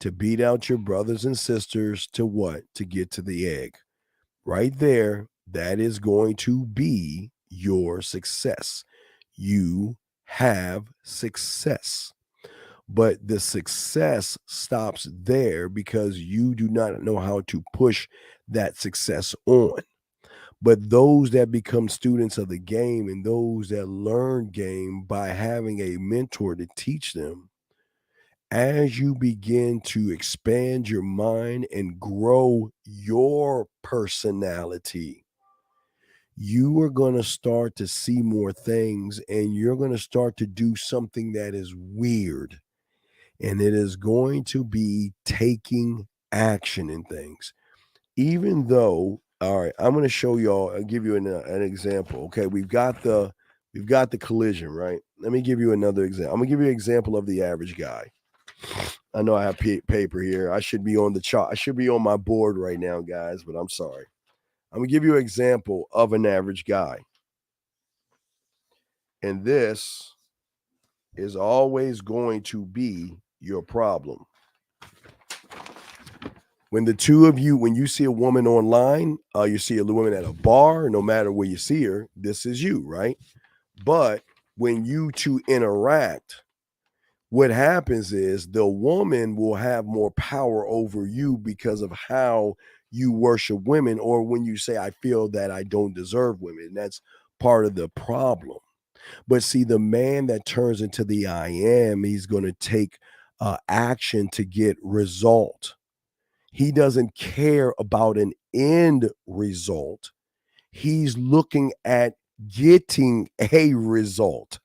to beat out your brothers and sisters to what? To get to the egg. Right there, that is going to be your success. You have success. But the success stops there because you do not know how to push that success on. But those that become students of the game and those that learn game by having a mentor to teach them, as you begin to expand your mind and grow your personality, you are going to start to see more things and you're going to start to do something that is weird. And it is going to be taking action in things. Even though, all right, I'm going to show y'all. I'll give you an example. Okay, we've got the collision, right? Let me give you another example. I'm going to give you an example of the average guy. I know I have paper here. I should be on the chart. I should be on my board right now, guys, but I'm sorry. I'm going to give you an example of an average guy. And this is always going to be your problem. When the two of you, when you see a woman online, you see a woman at a bar, no matter where you see her, this is you, right? But when you two interact, what happens is the woman will have more power over you because of how you worship women, or when you say, I feel that I don't deserve women. That's part of the problem. But see, the man that turns into the I am, he's going to take action to get result. He doesn't care about an end result. He's looking at getting a result,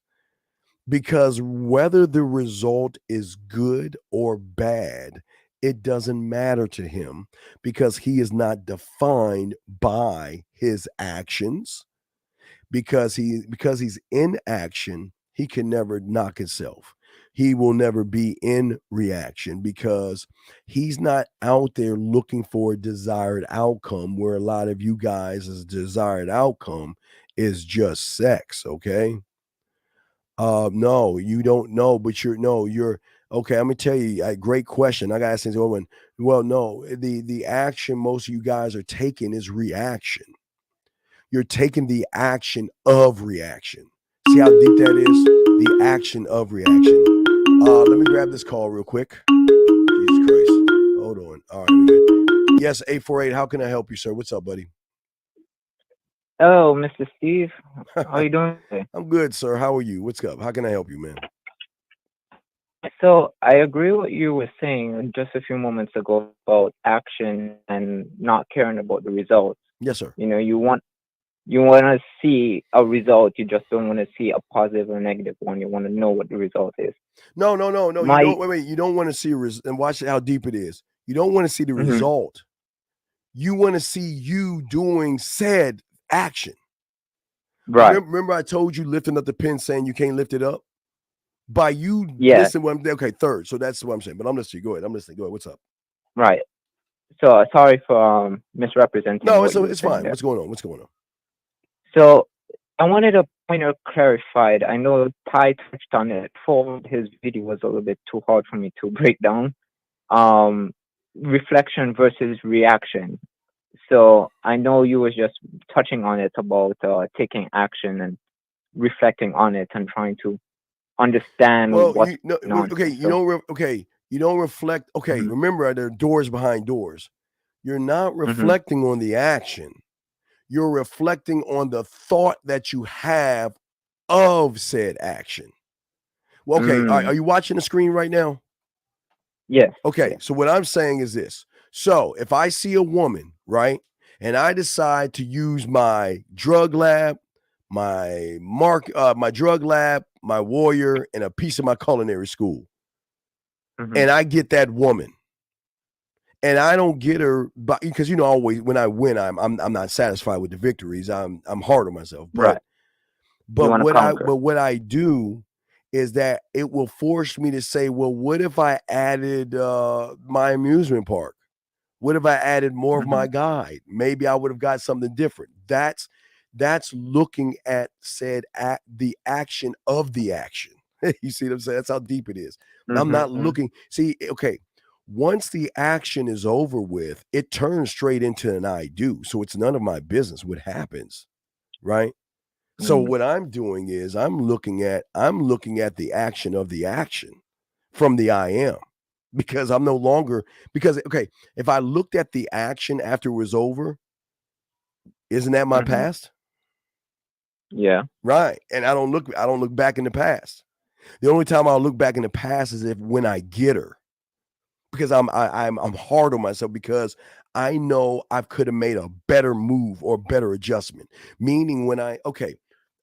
because whether the result is good or bad, it doesn't matter to him, because he is not defined by his actions. Because he's in action, he can never knock himself. He will never be in reaction because he's not out there looking for a desired outcome, where a lot of you guys' desired outcome is just sex. Okay. No, you don't know, but you're okay. I'm gonna tell you a great question. I got to ask this woman. Well, no, the action most of you guys are taking is reaction. You're taking the action of reaction. See how deep that is? The action of reaction. Let me grab this call real quick. Jesus Christ. Hold on. All right. Yes, 848. How can I help you, sir? What's up, buddy? Hello, Mr. Steve. How are you doing today? I'm good, sir. How are you? What's up? How can I help you, man? So I agree with what you were saying just a few moments ago about action and not caring about the results. Yes, sir. You know, you want to see a result. You just don't want to see a positive or negative one. You want to know what the result is. No. You don't, wait. You don't want to see and watch how deep it is. You don't want to see the result. You want to see you doing said action. Right. Remember I told you lifting up the pen saying you can't lift it up? By you listen what I'm okay, third. So that's what I'm saying. But I'm listening. Go ahead. I'm listening. Go ahead. What's up? Right. So sorry for misrepresenting. No, it's fine. What's going on? So I wanted a pointer clarified. I know Ty touched on it. For his video was a little bit too hard for me to break down. Reflection versus reaction. So I know you was just touching on it about taking action and reflecting on it and trying to understand Well, what's you know, going on. okay, you don't you don't reflect. Okay, remember there are doors behind doors. You're not reflecting on the action. You're reflecting on the thought that you have of said action. Well, okay, are you watching the screen right now? Yes. Okay, so what I'm saying is this. So if I see a woman, right, and I decide to use my drug lab, my drug lab, my warrior, and a piece of my culinary school, and I get that woman, and I don't get her, because always when I win, I'm not satisfied with the victories. I'm hard on myself, but what I do is that it will force me to say, well, what if I added my amusement park? What if I added more of my guide? Maybe I would have got something different. That's looking at the action of the action. You see what I'm saying? That's how deep it is. I'm not looking. See, okay. Once the action is over with, it turns straight into an I do. So it's none of my business what happens, right? So what I'm doing is I'm looking at the action of the action from the I am, because I'm no longer, because okay, if I looked at the action after it was over, isn't that my past? Yeah. Right. And I don't look back in the past. The only time I'll look back in the past is when I get her. Because I'm hard on myself, because I know I could have made a better move or better adjustment. Meaning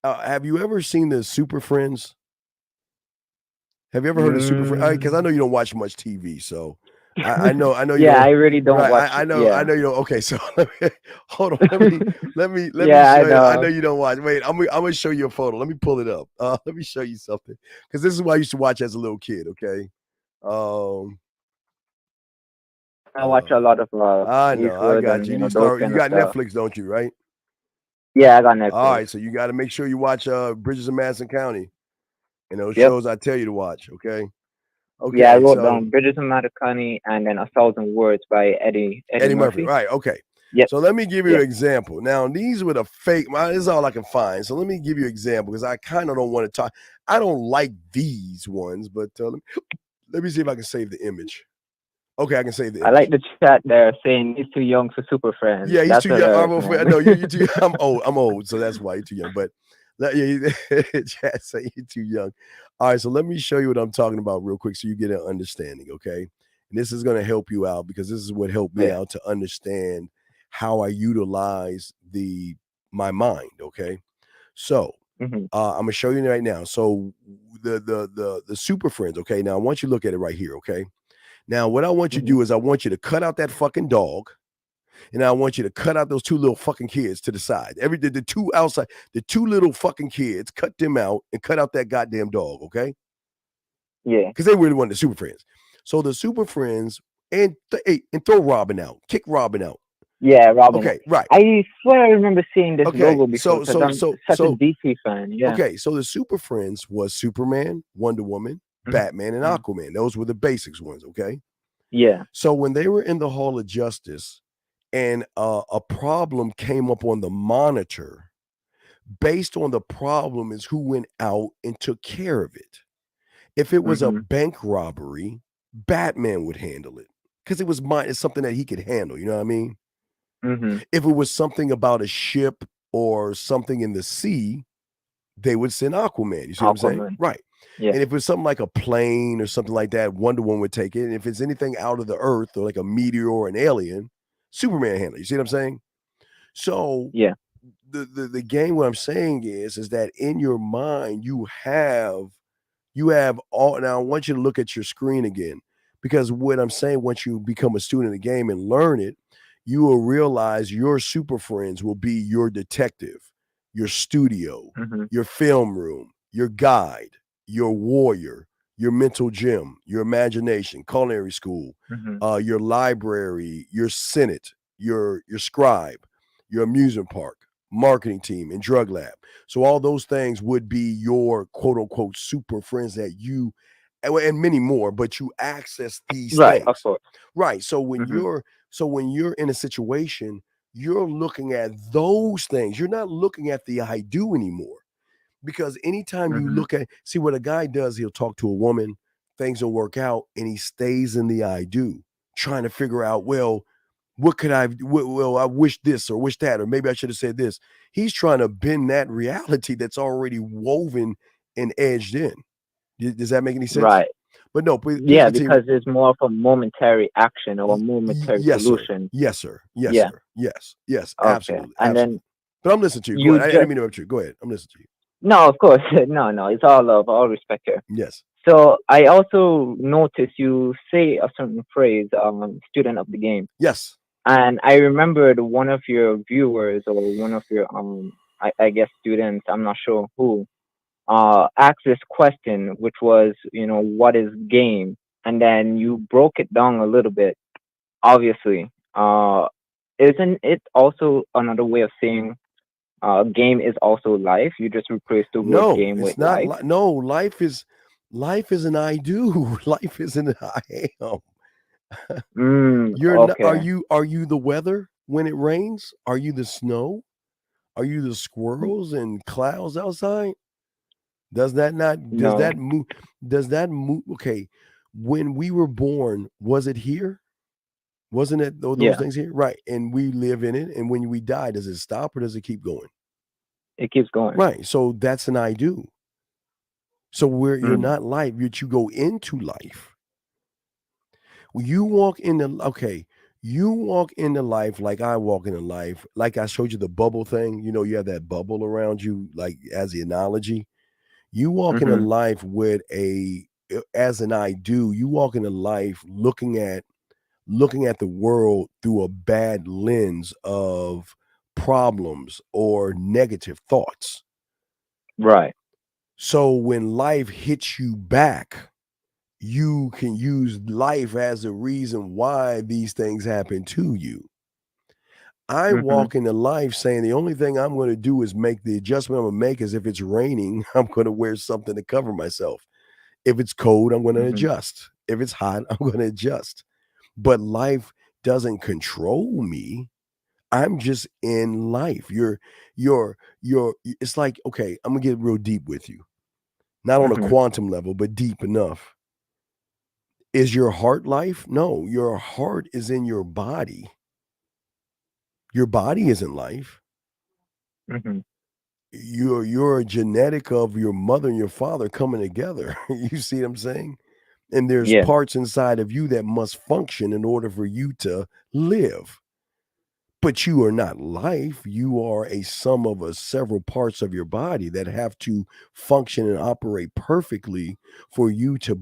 have you ever seen the Super Friends? Have you ever heard of Super Friends? Because I know you don't watch much TV, so I know. Yeah, I really don't watch. I know. Yeah. I know you don't. Okay, so hold on. Let me show Yeah, you. I know you don't watch. Wait, I'm gonna show you a photo. Let me pull it up. Let me show you something, because this is what I used to watch as a little kid. Okay. I watch a lot of I know. I got and, you. know, You those kind of got stuff. Netflix, don't you? Right. Yeah, I got Netflix. All right, so you got to make sure you watch Bridges of Madison County and those Yep. shows I tell you to watch. Okay. Okay. Yeah, I wrote down Bridges of Madison County and then 1,000 Words by Eddie Murphy. Right. Okay. Yep. So let me give you an example. Now, these were the fake. This is all I can find. So let me give you an example, because I kind of don't want to talk. I don't like these ones, but let me see if I can save the image. Okay, I can save the image. I like the chat there saying he's too young for Super Friends. Yeah, he's That's too young. No, you're too young. I'm old. I'm old, so that's why you're too young. But chat say you're too young. All right, so let me show you what I'm talking about real quick, so you get an understanding. Okay, and this is going to help you out, because this is what helped me out to understand how I utilize my mind. Okay, so I'm gonna show you right now. So the Super Friends. Okay, now I want you to look at it right here. Okay. Now, what I want you to do is I want you to cut out that fucking dog, and I want you to cut out those two little fucking kids to the side. The two outside, the two little fucking kids, cut them out and cut out that goddamn dog, okay? Yeah. Because they were the one, the Super Friends. So the Super Friends, and throw Robin out. Kick Robin out. Yeah, Robin. Okay, right. I swear I remember seeing this logo before. So I'm such a DC fan. Yeah. Okay, so the Super Friends was Superman, Wonder Woman, Batman, and Aquaman. Those were the basics ones, okay? Yeah. So when they were in the Hall of Justice and a problem came up on the monitor, based on the problem is who went out and took care of it. If it was a bank robbery, Batman would handle it, because it's something that he could handle. You know what I mean? If it was something about a ship or something in the sea, they would send Aquaman. You see what I'm saying? Right. Yeah. And if it's something like a plane or something like that, Wonder Woman would take it. And if it's anything out of the earth or like a meteor or an alien, Superman handle it. You see what I'm saying? So yeah, the game, what I'm saying is that in your mind, you have all. Now I want you to look at your screen again, because what I'm saying, once you become a student of the game and learn it, you will realize your Super Friends will be your detective, your studio, your film room, your guide, your warrior, your mental gym, your imagination, culinary school, your library, your senate, your scribe, your amusement park, marketing team, and drug lab. So all those things would be your quote unquote Super Friends that you, and many more, but you access these right, things. Of course. Right. So when you're in a situation, you're looking at those things. You're not looking at the I do anymore. Because anytime you look at, see what a guy does, he'll talk to a woman, things will work out, and he stays in the I do, trying to figure out, well, what could I, well, I wish this or wish that, or maybe I should have said this. He's trying to bend that reality that's already woven and edged in. Does that make any sense? Right. But no, please Yeah, continue. because it's more of a momentary action or a momentary Yes, solution. sir. Yes, sir. Yes, Yeah. sir. Yes, Okay. absolutely. And then absolutely. But I'm listening to you. you Go ahead. I didn't just mean to interrupt you. Go ahead. I'm listening to you. no, of course, no, it's all love, all respect here. Yes. So I also noticed you say a certain phrase, student of the game. Yes. And I remembered one of your viewers or one of your I guess students, I'm not sure who, asked this question, which was, what is game? And then you broke it down a little bit. Obviously, isn't it also another way of saying game is also life? You just replaced the word No, game it's with not. life. No, life is an I do. Life is an I am. You're not, Okay. are you the weather when it rains? Are you the snow? Are you the squirrels and clouds outside? Does that No. move? Okay. When we were born, was it here? Wasn't it those Yeah, things here? Right. And we live in it. And when we die, does it stop or does it keep going? it keeps going. Right. So that's an I do. So you're Mm. not life, you go into life. You walk into life like I walk into life. Like I showed you the bubble thing. You have that bubble around you, like as the analogy. You walk into Mm-hmm. life with as an I do, you walk into life looking at the world through a bad lens of problems or negative thoughts. Right. So when life hits you back, you can use life as a reason why these things happen to you. I Mm-hmm. walk into life saying the only thing I'm going to do is make the adjustment I'm going to make is if it's raining, I'm going to wear something to cover myself. If it's cold, I'm going to Mm-hmm. adjust. If it's hot, I'm going to adjust. But life doesn't control me. I'm just in life. It's like, okay, I'm going to get real deep with you. Not on a Mm-hmm. quantum level, but deep enough. Is your heart life? No, your heart is in your body. Your body isn't life. Mm-hmm. You're a genetic of your mother and your father coming together. You see what I'm saying? And there's Yeah. parts inside of you that must function in order for you to live. But you are not life. You are a sum of several parts of your body that have to function and operate perfectly for you to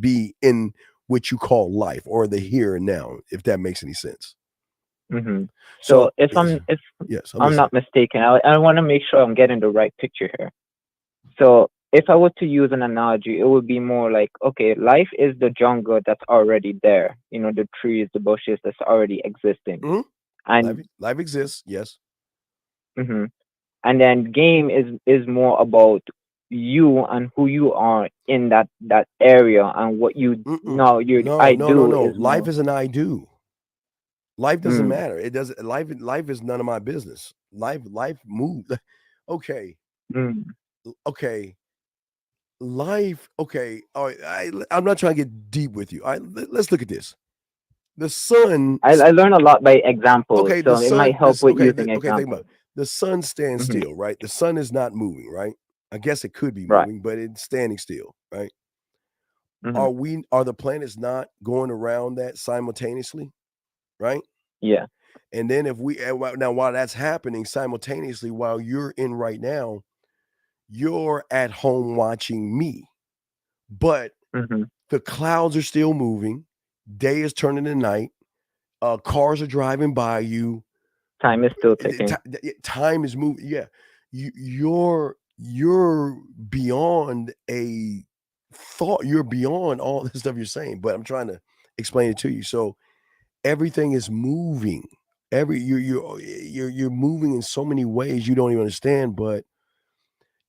be in what you call life or the here and now, if that makes any sense. Mm-hmm. So So if I'm listening. not mistaken, I want to make sure I'm getting the right picture here. So if I were to use an analogy, it would be more like, okay, life is the jungle that's already there. The trees, the bushes that's already existing. Mhm. And Life exists, yes. hmm and then game is more about you and who you are in that area and what you your I do No. is Life more. is an I do. Life doesn't Mm. matter. It doesn't. Life is none of my business. Life moves. Okay. Mm. Okay. Life. Okay. All right. I'm not trying to get deep with you. All right. Let's look at this. The sun. I learn a lot by examples, Okay. so The it sun. might help with using Think about examples. it. The sun stands Mhm. still, right? The sun is not moving, right? I guess it could be Right. moving, but it's standing still, right? Mhm. Are the planets not going around that simultaneously, right? Yeah. And then while that's happening simultaneously, while you're in right now, you're at home watching me, but Mhm. the clouds are still moving. Day is turning to night. Cars are driving by you. Time is still ticking. Time is moving. Yeah, you're beyond a thought. You're beyond all this stuff you're saying. But I'm trying to explain it to you. So everything is moving. You're moving in so many ways you don't even understand. But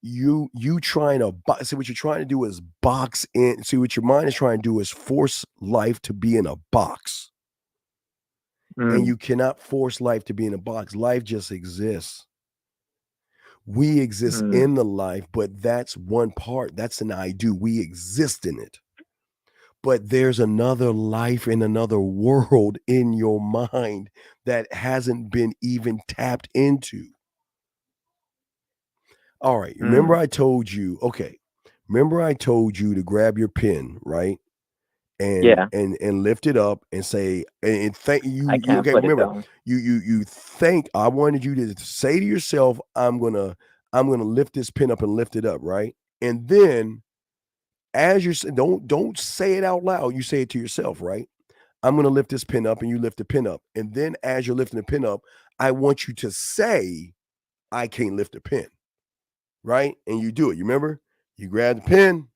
you trying to see what you're trying to do is box in. See what your mind is trying to do is force life to be in a box. And Mm. you cannot force life to be in a box. Life just exists. We exist in the life, but that's one part. That's an I do. We exist in it. But there's another life in another world in your mind that hasn't been even tapped into. All right. Remember I told you, remember I told you to grab your pen, right? And lift it up and say, and thank you. I can't put it down. You think I wanted you to say to yourself, I'm gonna lift this pen up and lift it up, right? And then as you're don't say it out loud, you say it to yourself, right? I'm gonna lift this pen up, and you lift the pen up. And then as you're lifting the pen up, I want you to say, I can't lift the pen. Right? And you do it. You remember? You grab the pen,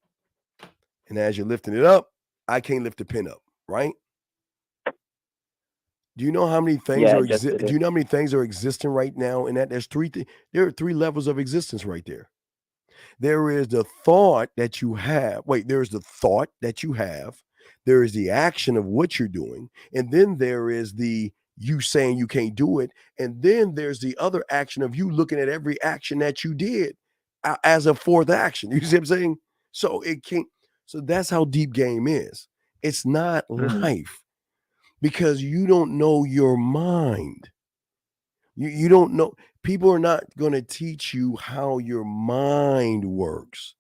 and as you're lifting it up, I can't lift the pen up, right? Do you know how many things do you know how many things are existing right now? And that there are three levels of existence right there. There is the thought that you have. Wait, there's the thought that you have. There is the action of what you're doing, and then there is the you saying you can't do it, and then there's the other action of you looking at every action that you did as a fourth action. You see what I'm saying? So so that's how deep game is. It's not life, because you don't know your mind. You don't know. People are not going to teach you how your mind works.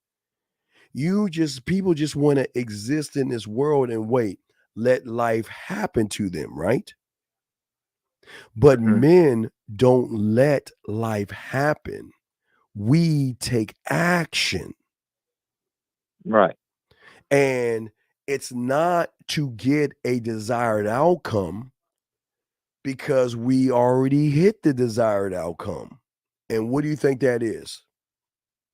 People just want to exist in this world and let life happen to them, right? But men don't let life happen. We take action. Right. And it's not to get a desired outcome, because we already hit the desired outcome. And what do you think that is?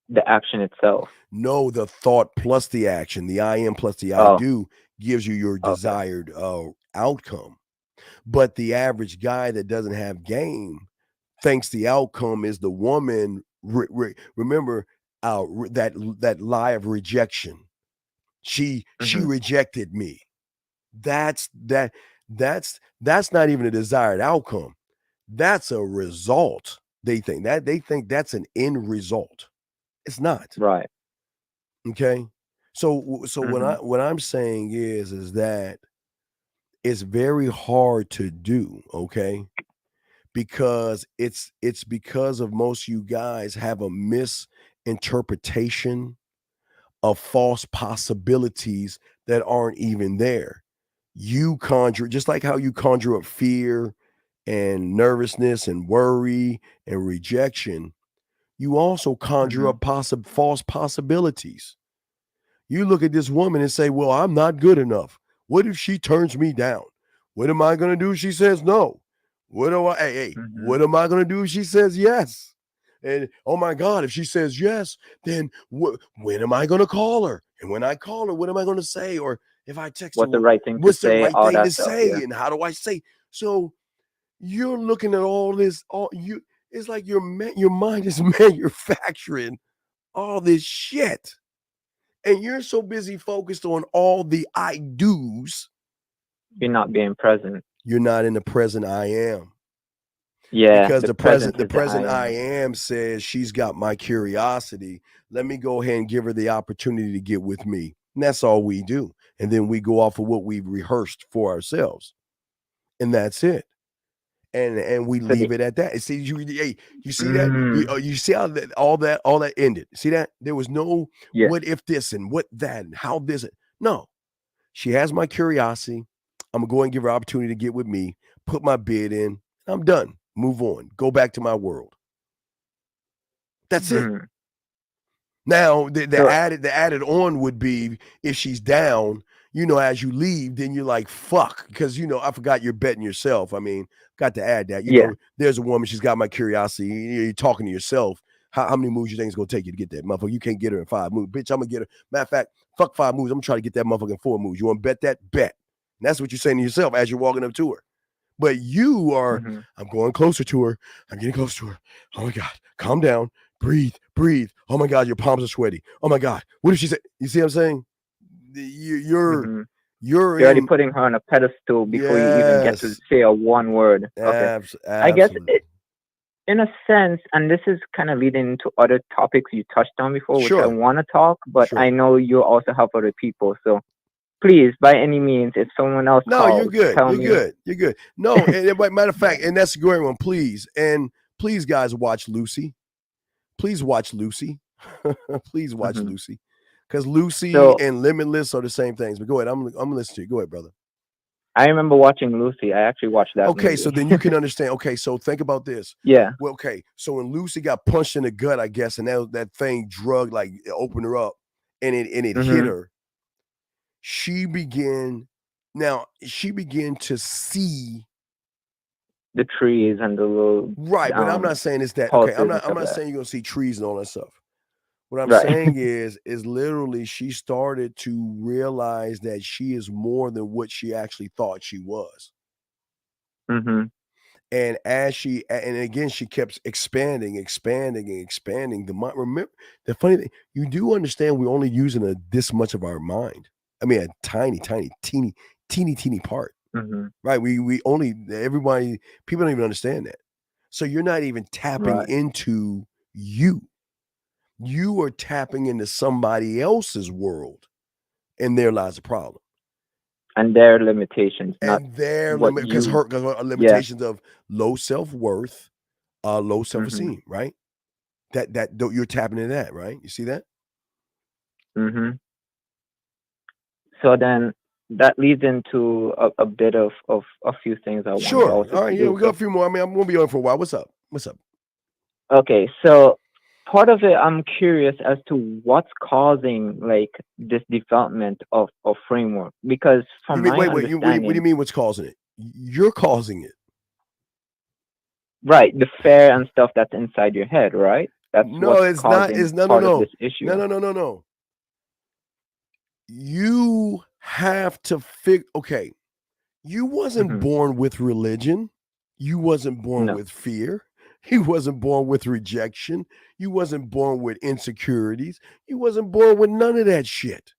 The action itself. No, the thought plus the action. The I am plus the I do gives you your desired outcome. But the average guy that doesn't have game thinks the outcome is the woman. Remember that lie of rejection. She rejected me. That's not even a desired outcome. That's a result. They think that's an end result. It's not. Right. Okay. So what I'm saying is that it's very hard to do, okay? Because it's because of most of you guys have a misinterpretation of false possibilities that aren't even there. You conjure, just like how you conjure up fear and nervousness and worry and rejection, you also conjure up false possibilities. You look at this woman and say, well, I'm not good enough. What if she turns me down? What am I going to do if she says no? What am I going to do if she says yes? And oh my God, if she says yes, then when am I going to call her? And when I call her, what am I going to say? Or if I text her, what's the right thing to say? What's the right thing to say? And how do I say? So you're looking at all this. It's like your mind is manufacturing all this shit, and you're so busy focused on all the I do's. You're not being present. You're not in the present I am. Yeah, because the present I am says she's got my curiosity. Let me go ahead and give her the opportunity to get with me. And that's all we do. And then we go off of what we've rehearsed for ourselves. And that's it. And we leave it at that. See, you see that? You see how all that ended. See that? There was no what if this and what that and how this. No. She has my curiosity. I'm going to go and give her opportunity to get with me, put my bid in. I'm done. Move on. Go back to my world. That's it. Now, the added on would be if she's down, as you leave, then you're like, fuck, because, I forgot you're betting yourself. I mean, got to add that. You know, there's a woman, she's got my curiosity. You're talking to yourself. How many moves you think it's going to take you to get that motherfucker? You can't get her in 5 moves. Bitch, I'm going to get her. Matter of fact, fuck 5 moves. I'm going to try to get that motherfucker in 4 moves. You want to bet that? Bet. And that's what you're saying to yourself as you're walking up to her. But you are, I'm going closer to her. I'm getting close to her. Oh my God. Calm down. Breathe. Oh my God. Your palms are sweaty. Oh my God. What if she said? You see what I'm saying? You're already putting her on a pedestal before you even get to say a one word. Okay. I guess in a sense, and this is kind of leading to other topics you touched on before, which I want to talk, but I know you also help other people. So please, by any means, if someone else calls, you're good. tell You're me. good. You're good. No, and matter of fact, and that's a great one. Please, and please, guys, watch Lucy. Please watch Lucy. Please watch Lucy, because Lucy and Limitless are the same things. But go ahead. I'm gonna listen to you. Go ahead, brother. I remember watching Lucy. I actually watched that. Okay, so then you can understand. Okay, so think about this. Yeah. Well, okay, so when Lucy got punched in the gut, I guess, and that thing drug like it opened her up, and it hit her. She began to see the trees and the little right. But I'm not saying it's that. Okay, I'm not saying you're gonna see trees and all that stuff. What I'm saying is literally she started to realize that she is more than what she actually thought she was. And as she, and again, she kept expanding. Remember, the funny thing, you do understand we're only using this much of our mind. I mean, a teeny part, right? We only, people don't even understand that. So you're not even tapping into you. You are tapping into somebody else's world, and there lies a problem. And their limitations, and their because limitations of low self-worth, low self-esteem, right? That you're tapping into that, right? You see that? So then that leads into a bit of a few things I want to also all right, yeah, we got a few more. I mean, I'm gonna be on for a while. What's up? Okay, so part of it, I'm curious as to what's causing like this development of framework, because from my understanding, what do you mean what's causing it? You're causing it, right? The fear and stuff that's inside your head, right? That's it's not. It's no. This issue. No. You have to figure. Okay, you wasn't born with religion. You wasn't born with fear. He wasn't born with rejection. You wasn't born with insecurities. You wasn't born with none of that shit.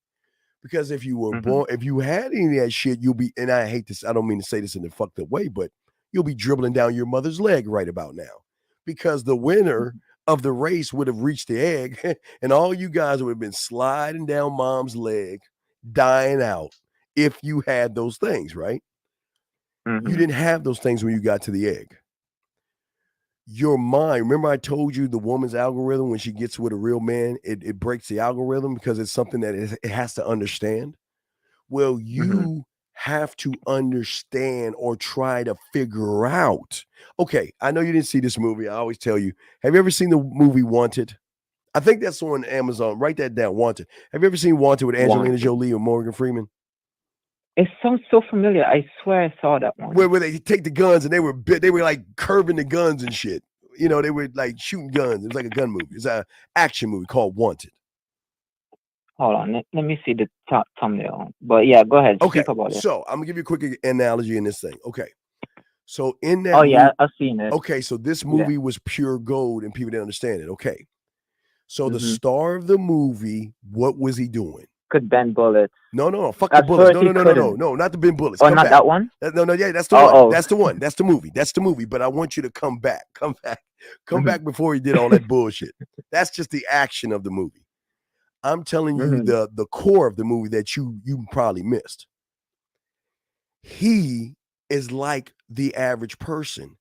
Because if you were born, if you had any of that shit, you'll be, and I hate this, I don't mean to say this in a fucked up way, but you'll be dribbling down your mother's leg right about now. Because the winner of the race would have reached the egg, and all you guys would have been sliding down mom's leg, dying out, if you had those things, right? You didn't have those things when you got to the egg. Your mind, remember I told you the woman's algorithm, when she gets with a real man, it breaks the algorithm because it's something that it has to understand. Well, you have to understand or try to figure out. Okay, I know you didn't see this movie. I always tell you, have you ever seen the movie Wanted? I think that's on Amazon. Write that down, Wanted. Have you ever seen Wanted with Angelina Jolie or Morgan Freeman? It sounds so familiar. I swear I saw that one. Where they take the guns and they were like curving the guns and shit. You know, they were like shooting guns. It was like a gun movie. It's an action movie called Wanted. Hold on, let me see the thumbnail. But yeah, go ahead. Okay, speak about it. So I'm gonna give you a quick analogy in this thing. Okay, so in that, I've seen it. Okay, so this movie was pure gold, and people didn't understand it. Okay, so the star of the movie, what was he doing? Could bend bullets. No, fuck the bullets. No, not the bend bullets. Oh, not that one? Yeah, that's the one. That's the one. That's the movie. But I want you to come back back before he did all that bullshit. That's just the action of the movie. I'm telling you the core of the movie that you probably missed. He is like the average person.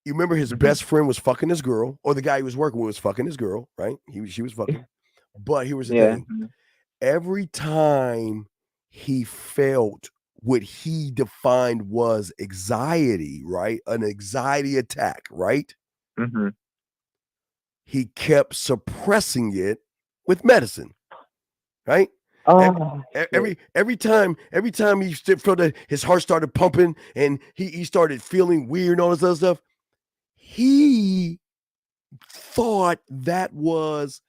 You remember his best friend was fucking his girl, or the guy he was working with was fucking his girl, right? She was fucking. But here was the thing. Every time he felt what he defined was anxiety, right? An anxiety attack, right? He kept suppressing it with medicine, right? Every time he felt that his heart started pumping and he started feeling weird and all this other stuff, he thought that was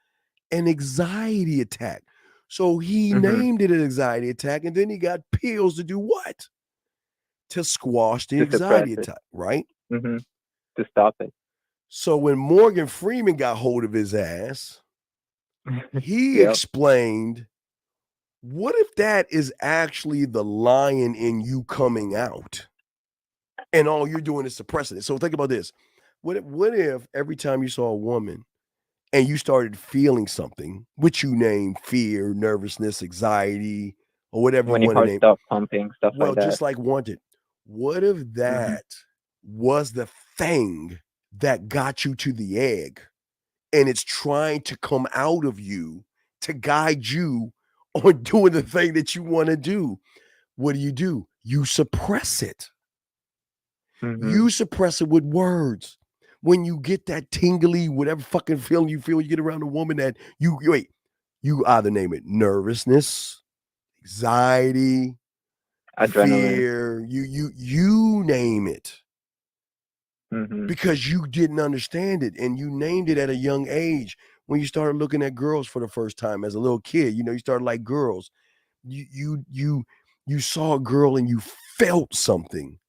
an anxiety attack. So he named it an anxiety attack, and then he got pills to do what? To squash the anxiety attack, right? To stop it. So when Morgan Freeman got hold of his ass, he explained, what if that is actually the lion in you coming out? And all you're doing is suppressing it. So think about this. What if every time you saw a woman and you started feeling something, which you named fear, nervousness, anxiety, or whatever you When your want to heart name, stopped pumping, stuff well, like that. just like wanted. What if Mhm. that was the thing that got you to the egg and it's trying to come out of you to guide you on doing the thing that you want to do? What do? You suppress it. Mhm. You suppress it with words. When you get that tingly, whatever fucking feeling you feel, you get around a woman that you either name it nervousness, anxiety, Adrenaline. fear, you name it. Mhm. Because you didn't understand it and you named it at a young age when you started looking at girls for the first time as a little kid. You started like girls. You saw a girl and you felt something,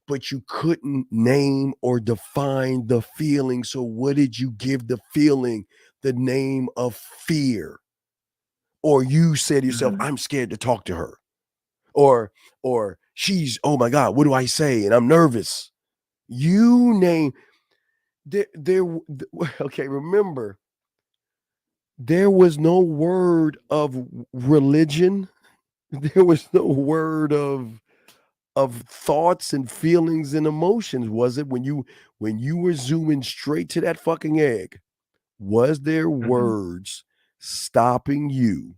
but you couldn't name or define the feeling. So what did you give the feeling? The name of fear. Or you said to yourself, I'm scared to talk to her. Or she's, oh my God, what do I say? And I'm nervous. You name okay, remember, there was no word of religion. There was no word of thoughts and feelings and emotions, was it? When you were zooming straight to that fucking egg, was there words stopping you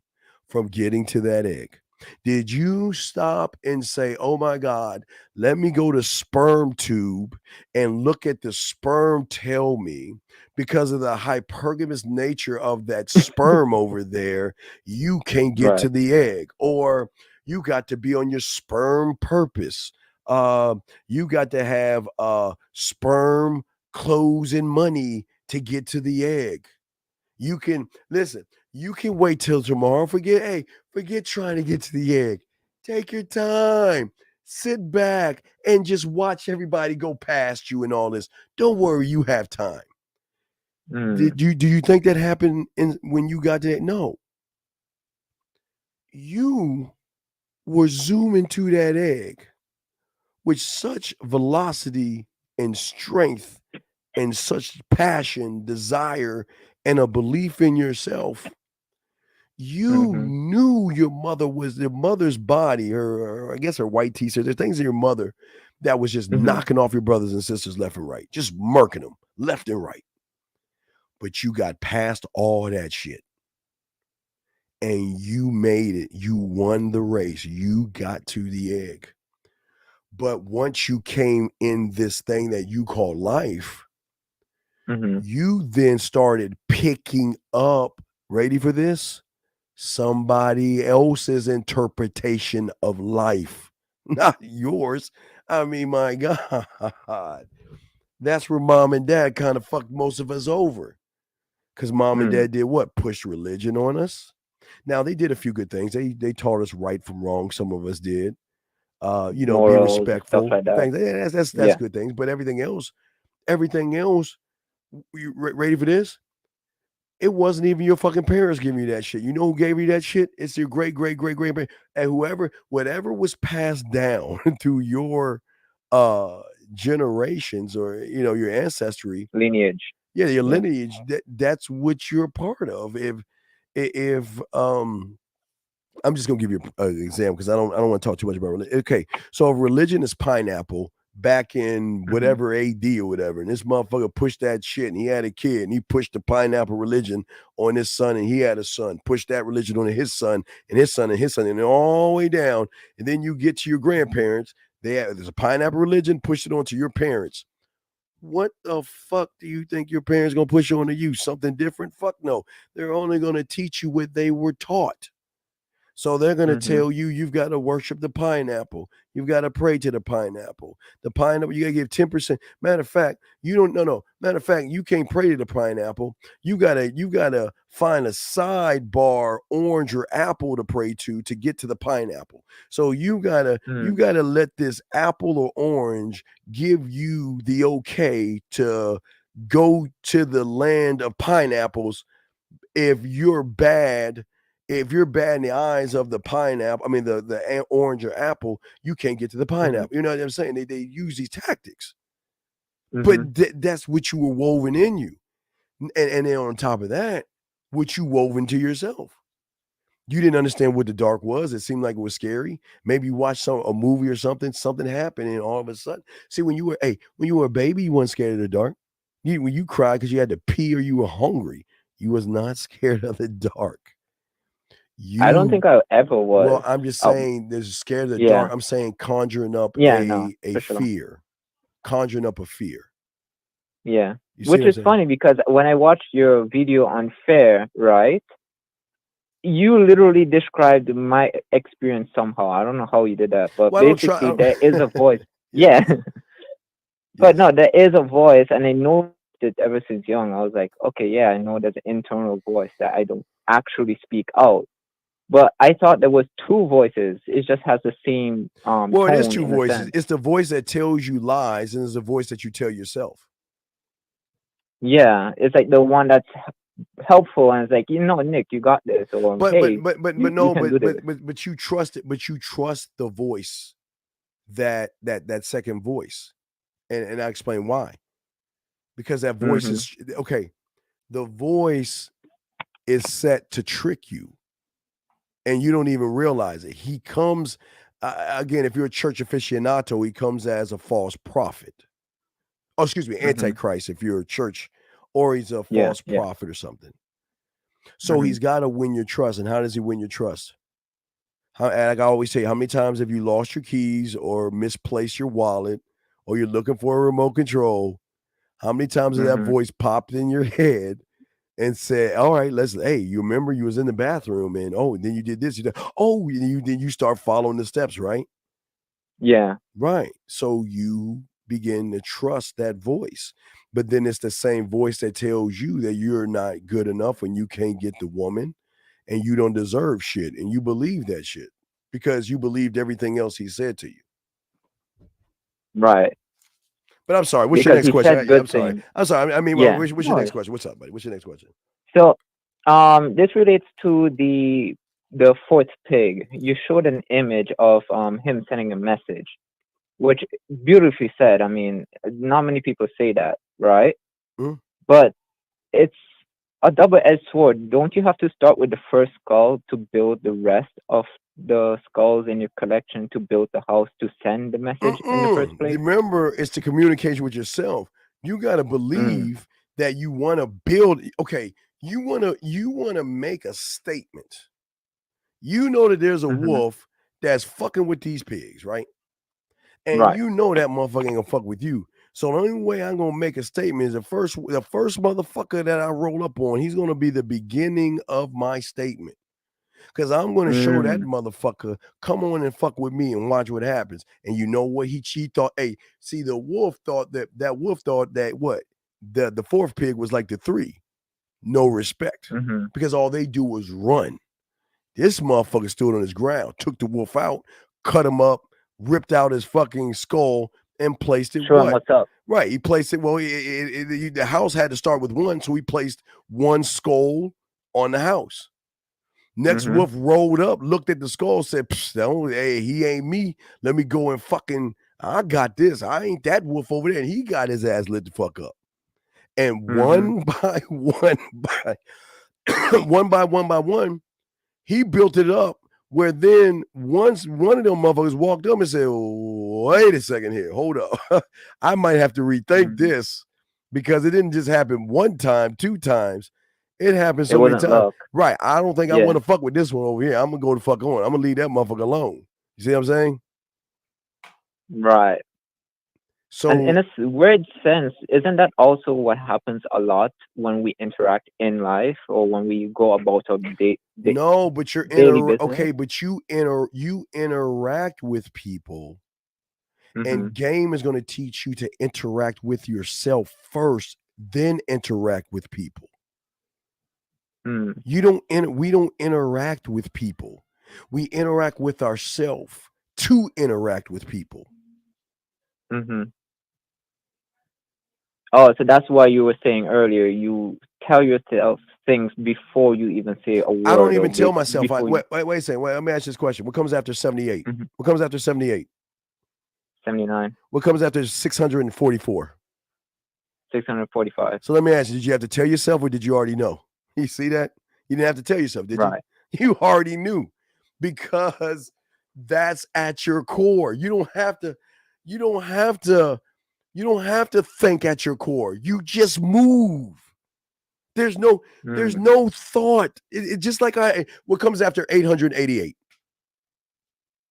from getting to that egg? Did you stop and say, oh my God, let me go to sperm tube and look at the sperm tell me, because of the hypergamous nature of that sperm over there, you can't get to Right. the egg, or you got to be on your sperm purpose. You got to have sperm, clothes, and money to get to the egg. You can listen, you can wait till tomorrow. Forget trying to get to the egg. Take your time. Sit back and just watch everybody go past you and all this. Don't worry, you have time. Mm. Do you think that happened when you got to that? No. You were zooming to that egg with such velocity and strength and such passion, desire, and a belief in yourself. You knew your mother's body, her I guess her white t-shirt. There's things in your mother that was just knocking off your brothers and sisters left and right, just murking them left and right. But you got past all that shit and you made it. You won the race. You got to the egg. But once you came in this thing that you call life, you then started picking up, ready for this? Somebody else's interpretation of life, not yours. I mean, my God, that's where mom and dad kind of fucked most of us over. Because mom and dad did what? Push religion on us. Now, they did a few good things. They taught us right from wrong. Some of us did. Be Morals, respectful. stuff like that. Things. Yeah, that's Yeah. good things. But everything else, you ready for this? It wasn't even your fucking parents giving you that shit. You know who gave you that shit? It's your great and whatever was passed down through your generations, or your ancestry lineage. Yeah, your Yeah. lineage. That's what you're a part of. If I'm just gonna give you an example because I don't want to talk too much about religion. Okay, so if religion is pineapple back in whatever AD or whatever, and this motherfucker pushed that shit, and he had a kid, and he pushed the pineapple religion on his son, and he had a son, pushed that religion on his son, and his son, and his son, and all the way down, and then you get to your grandparents. There's a pineapple religion, push it onto your parents. What the fuck do you think your parents gonna push onto you? Something different? Fuck no. They're only gonna teach you what they were taught. So they're going to tell you you've got to worship the pineapple. You've got to pray to the pineapple. The pineapple, you got to give 10%. Matter of fact, you don't no. Matter of fact, you can't pray to the pineapple. You gotta find a sidebar orange or apple to pray to get to the pineapple. So you gotta let this apple or orange give you the okay to go to the land of pineapples. If you're bad in the eyes of the pineapple, I mean the orange or apple, you can't get to the pineapple. You know what I'm saying? They use these tactics. But that's what you were woven in you. And then on top of that, what you wove into yourself. You didn't understand what the dark was. It seemed like it was scary. Maybe you watched a movie or something happened, and all of a sudden, see, when you were a baby, you weren't scared of the dark. When you cried because you had to pee or you were hungry, you was not scared of the dark. I don't think I ever was. Well, I'm just saying, there's scared of the Yeah. dark. I'm saying conjuring up a for sure. fear, conjuring up a fear. Yeah. You see Which what I'm is saying? funny because when I watched your video on Fair, right? You literally described my experience somehow. I don't know how you did that, but Well, I don't try- basically there is a voice. Yeah. But no, there is a voice, and I noticed it ever since young. I was like, okay, yeah, I know there's an internal voice that I don't actually speak out. But I thought there was two voices. It just has the same Well, it is tone two in a voices. sense. It's the voice that tells you lies, and it's the voice that you tell yourself. Yeah, it's like the one that's helpful, and it's like, Nick, you got this, or But hey, but you no, can do this. but you trust it. But you trust the voice, that second voice, and I explain why. Because that voice is okay. The voice is set to trick you, and you don't even realize it. He comes again. If you're a church aficionado, he comes as a false prophet. Oh, excuse me, Antichrist. If you're a church, or he's a false prophet or something. So he's got to win your trust. And how does he win your trust? Like I always say, how many times have you lost your keys or misplaced your wallet, or you're looking for a remote control? How many times has that voice popped in your head and said, all right, hey, you remember you was in the bathroom and then you did this, then you start following the steps, right? Yeah. Right. So you begin to trust that voice. But then it's the same voice that tells you that you're not good enough and you can't get the woman and you don't deserve shit. And you believe that shit because you believed everything else he said to you. Right. But I'm sorry. What's your next question? I'm sorry. things. I'm sorry. I mean, Yeah. what's your next question? What's up, buddy? What's your next question? So, this relates to the fourth pig. You showed an image of him sending a message, which beautifully said. I mean, not many people say that, right? But it's a double-edged sword. Don't you have to start with the first skull to build the rest of the skulls in your collection to build the house to send the message in the first place? Remember, it's the communication with yourself. You got to believe that you want to build. Okay, you want to make a statement. You know that there's a wolf that's fucking with these pigs, right? And you know that motherfucker ain't gonna fuck with you. So the only way I'm gonna make a statement is the first motherfucker that I roll up on, he's gonna be the beginning of my statement. Because I'm gonna show that motherfucker, come on and fuck with me and watch what happens. And you know what he thought? Hey, see, the wolf thought that what? The fourth pig was like the three. No respect. Because all they do was run. This motherfucker stood on his ground, took the wolf out, cut him up, ripped out his fucking skull, and placed it. Show him what's up. Right. He placed it. Well, the house had to start with one, so he placed one skull on the house. Next wolf rolled up, looked at the skull, said, hey, he ain't me. Let me go and I got this. I ain't that wolf over there. And he got his ass lit the fuck up. And one by one, he built it up where then once one of them motherfuckers walked up and said, wait a second here, hold up. I might have to rethink this because it didn't just happen one time, two times. It happened so many times. Right. I don't think I want to fuck with this one over here. I'm going to go the fuck on. I'm going to leave that motherfucker alone. You see what I'm saying? Right. So, and in a weird sense, isn't that also what happens a lot when we interact in life or when we go about our no, but you're okay, but you interact with people, and game is going to teach you to interact with yourself first, then interact with people. We don't interact with people. We interact with ourselves to interact with people. Oh, so that's why you were saying earlier, you tell yourself things before you even say a word. I don't even tell myself. Wait a second. Let me ask you this question. What comes after 78? What comes after 78? 79. What comes after 644? 645. So let me ask you, did you have to tell yourself or did you already know? You see that? You didn't have to tell yourself, did Right. you? You already knew because that's at your core. You don't have to think at your core. You just move. There's no thought. It just like what comes after 888?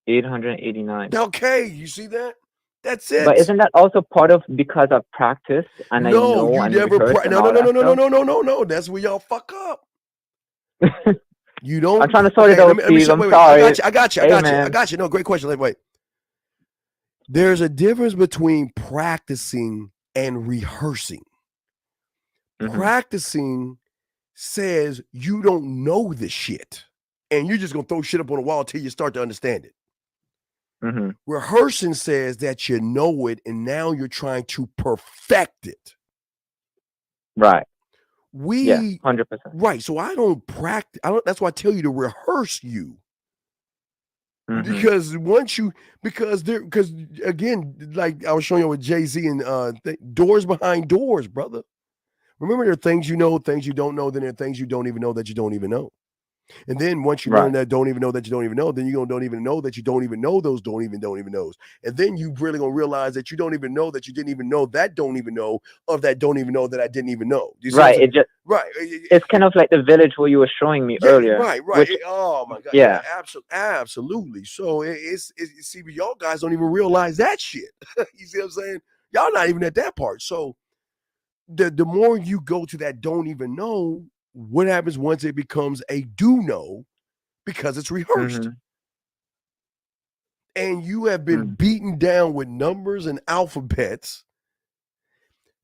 889. Okay, you see that? That's it. But isn't that also part of because of practice? And No, you never No. That's where y'all fuck up. You don't. I'm trying to sort it out, Steve. I'm sorry. I got you. Hey, I got you. No, great question. Wait. There's a difference between practicing and rehearsing. Practicing says you don't know the shit, and you're just gonna throw shit up on the wall till you start to understand it. Rehearsing says that you know it, and now you're trying to perfect it. Right. 100%. Right. So I don't practice. That's why I tell you to rehearse you. Because because again, like I was showing you with Jay-Z and doors behind doors, brother. Remember, there are things you know, things you don't know, then there are things you don't even know that you don't even know. And then once you learn that don't even know that you don't even know, then you're gonna don't even know that you don't even know those don't even knows. And then you really gonna realize that you don't even know that you didn't even know that don't even know of that don't even know that I didn't even know. Right. It's kind of like the village where you were showing me earlier. Right. Oh my God. Yeah. Absolutely. So it's see, y'all guys don't even realize that shit. You see what I'm saying? Y'all not even at that part. So the more you go to that don't even know, what happens once it becomes a do know because it's rehearsed. And you have been beaten down with numbers and alphabets.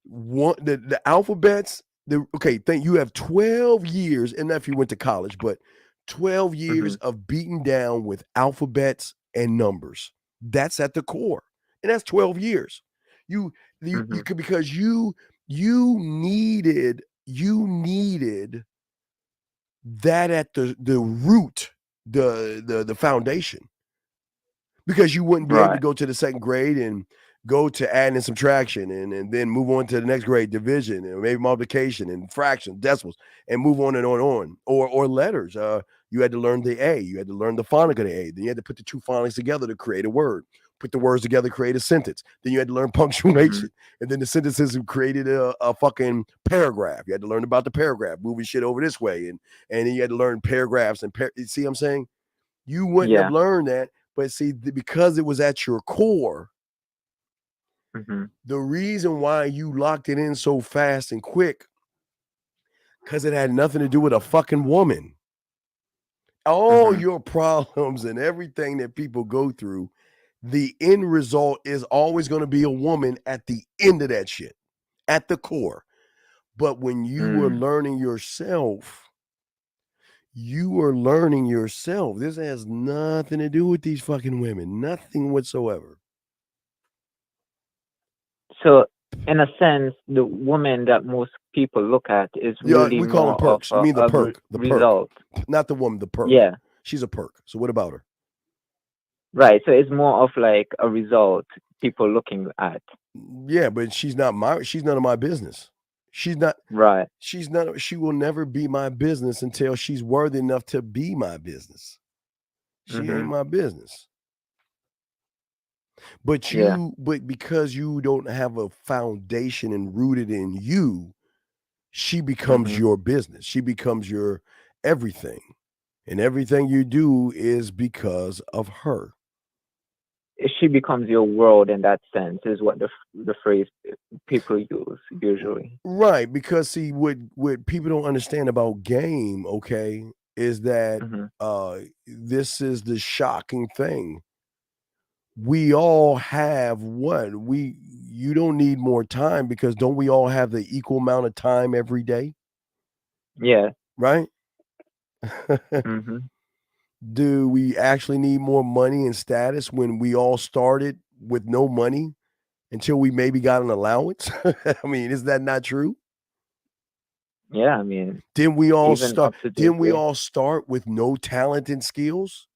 The alphabets, think you have 12 years, and not if you went to college, but 12 years of beaten down with alphabets and numbers. That's at the core. And that's 12 years. You could, because you needed that at the root, the foundation, because you wouldn't be able to go to the second grade and go to add and subtraction and then move on to the next grade, division and maybe multiplication and fraction, decimals, and move on and on. Or letters. You had to learn the A. You had to learn the phonics of the A. Then you had to put the two phonics together to create a word. Put the words together, create a sentence. Then you had to learn punctuation. And then the sentences created a fucking paragraph. You had to learn about the paragraph, moving shit over this way. And then you had to learn paragraphs and you see what I'm saying? You wouldn't have learned that. But see, because it was at your core, the reason why you locked it in so fast and quick, because it had nothing to do with a fucking woman. All your problems and everything that people go through, the end result is always going to be a woman at the end of that shit, at the core. But when you were learning yourself, this has nothing to do with these fucking women, nothing whatsoever. So, in a sense, the woman that most people look at is really we call them perks. You mean the perk, result, not the woman, the perk. Yeah, she's a perk. So what about her? Right. So it's more of like a result people looking at. Yeah, but she's none of my business. She's not right. She will never be my business until she's worthy enough to be my business. She ain't my business. But but because you don't have a foundation and rooted in you, she becomes your business. She becomes your everything. And everything you do is because of her. She becomes your world in that sense, is what the phrase people use usually. Right, because see, what people don't understand about game, okay, is that this is the shocking thing. We all have you don't need more time, because don't we all have the equal amount of time every day? Yeah. Right? Do we actually need more money and status when we all started with no money until we maybe got an allowance? I mean, is that not true? Yeah, I mean, didn't we all start with no talent and skills?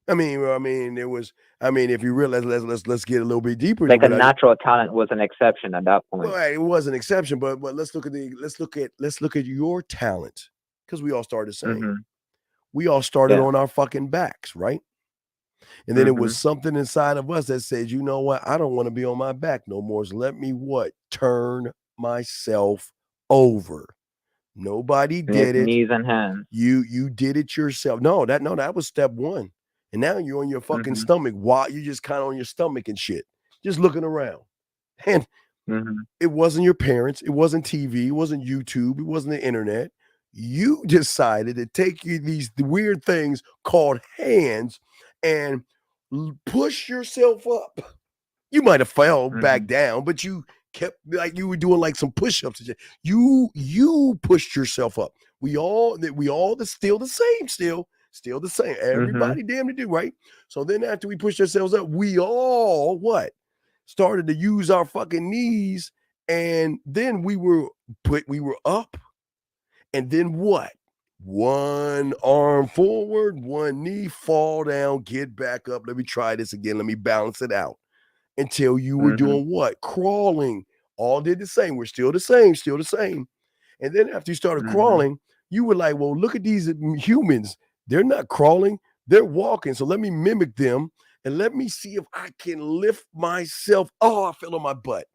I mean, it was. I mean, if you realize, let's get a little bit deeper. Like a natural talent was an exception at that point. Well, it was an exception, but let's look at your talent, because we all started the same. Mm-hmm. We all started on our fucking backs, right? And then it was Mm-hmm. something inside of us that said, you know what? I don't want to be on my back no more. So let me turn myself over. Nobody did it. Knees and hands. You did it yourself. No, that was step one. And now you're on your fucking Mm-hmm. stomach. Why you just kind of on your stomach and shit, just looking around. And Mm-hmm. it wasn't your parents, it wasn't TV, it wasn't YouTube, it wasn't the internet. You decided to take these weird things called hands and push yourself up. You might have fell back down, but you kept like you were doing like some push-ups. You pushed yourself up. We all still the same, still the same. Everybody damn to do, right? So then after we pushed ourselves up, we all started to use our fucking knees, and then we were up, and then what? One arm forward, one knee, fall down, get back up. Let me try this again. Let me balance it out until you were doing what? Crawling. All did the same. We're still the same. And then after you started crawling, you were like, well, look at these humans. They're not crawling, they're walking. So let me mimic them and let me see if I can lift myself. Oh, I fell on my butt.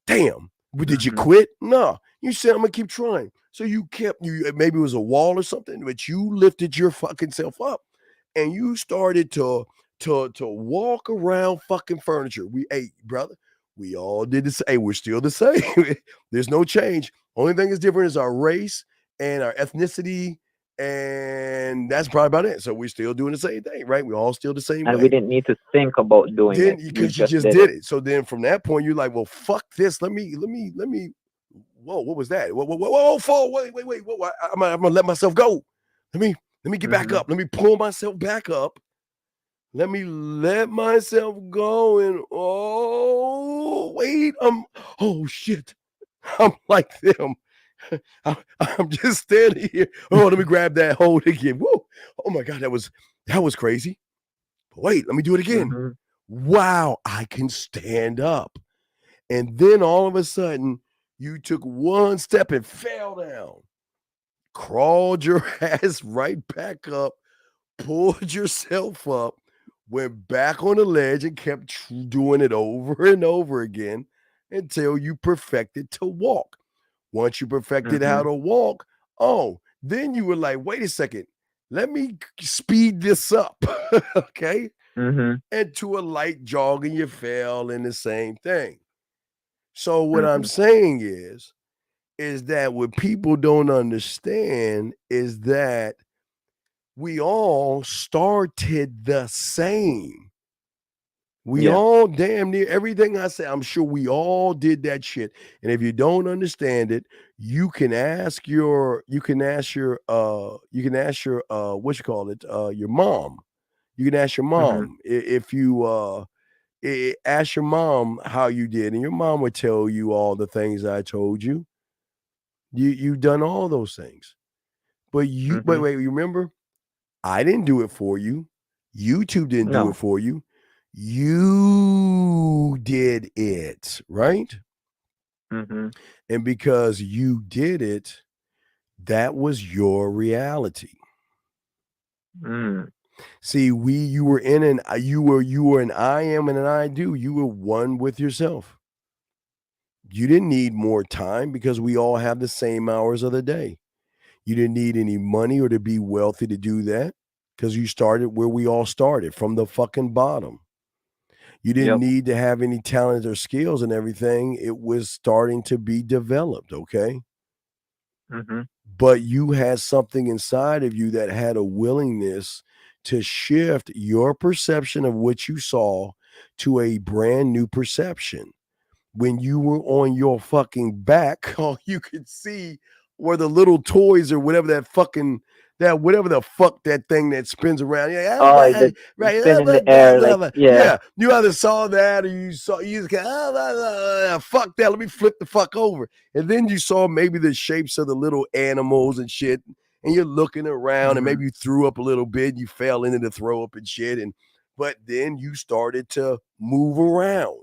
Damn. But did you quit? No. You said, I'm gonna keep trying. So you maybe it was a wall or something, but you lifted your fucking self up and you started to walk around fucking furniture. Brother, we all did the same. Hey, we're still the same. There's no change. Only thing is different is our race and our ethnicity, and that's probably about it. So we're still doing the same thing, right? We're all still the same And way. we didn't need to think about doing it. Because you just did it. So then from that point, you're like, well, fuck this. Let me. Whoa, what was that? Whoa, fall. Wait. Whoa, I'm gonna let myself go. Let me get back up. Let me pull myself back up. Let me let myself go. And wait, oh shit. I'm like them. I'm just standing here. Oh, let me grab that hold again. Whoa. Oh my God, that was crazy. But wait, let me do it again. Wow, I can stand up. And then all of a sudden, you took one step and fell down. Crawled your ass right back up, pulled yourself up, went back on the ledge and kept doing it over and over again until you perfected to walk. Once you perfected how to walk, then you were like, wait a second, let me speed this up, okay? And to a light jogging, you fell in the same thing. So what I'm saying is that what people don't understand is that we all started the same. We all damn near everything I say. I'm sure we all did that shit. And if you don't understand it, you can ask your what you call it, your mom. You can ask your mom if you ask your mom how you did, and your mom would tell you all the things I told you. You've done all those things, but wait, you remember? I didn't do it for you. YouTube didn't do it for you. You did it, right? And because you did it, that was your reality. See, you were an I am and an I do. You were one with yourself. You didn't need more time because we all have the same hours of the day. You didn't need any money or to be wealthy to do that because you started where we all started, from the fucking bottom. You didn't need to have any talent or skills and everything. It was starting to be developed, okay? But you had something inside of you that had a willingness to shift your perception of what you saw to a brand new perception. When you were on your fucking back, all you could see were the little toys or whatever whatever the fuck that thing that spins around. Right. Spin in the air. You either saw that or you just go, fuck that. Let me flip the fuck over. And then you saw maybe the shapes of the little animals and shit. and you're looking around, and maybe you threw up a little bit, you fell into the throw up and shit, but then you started to move around.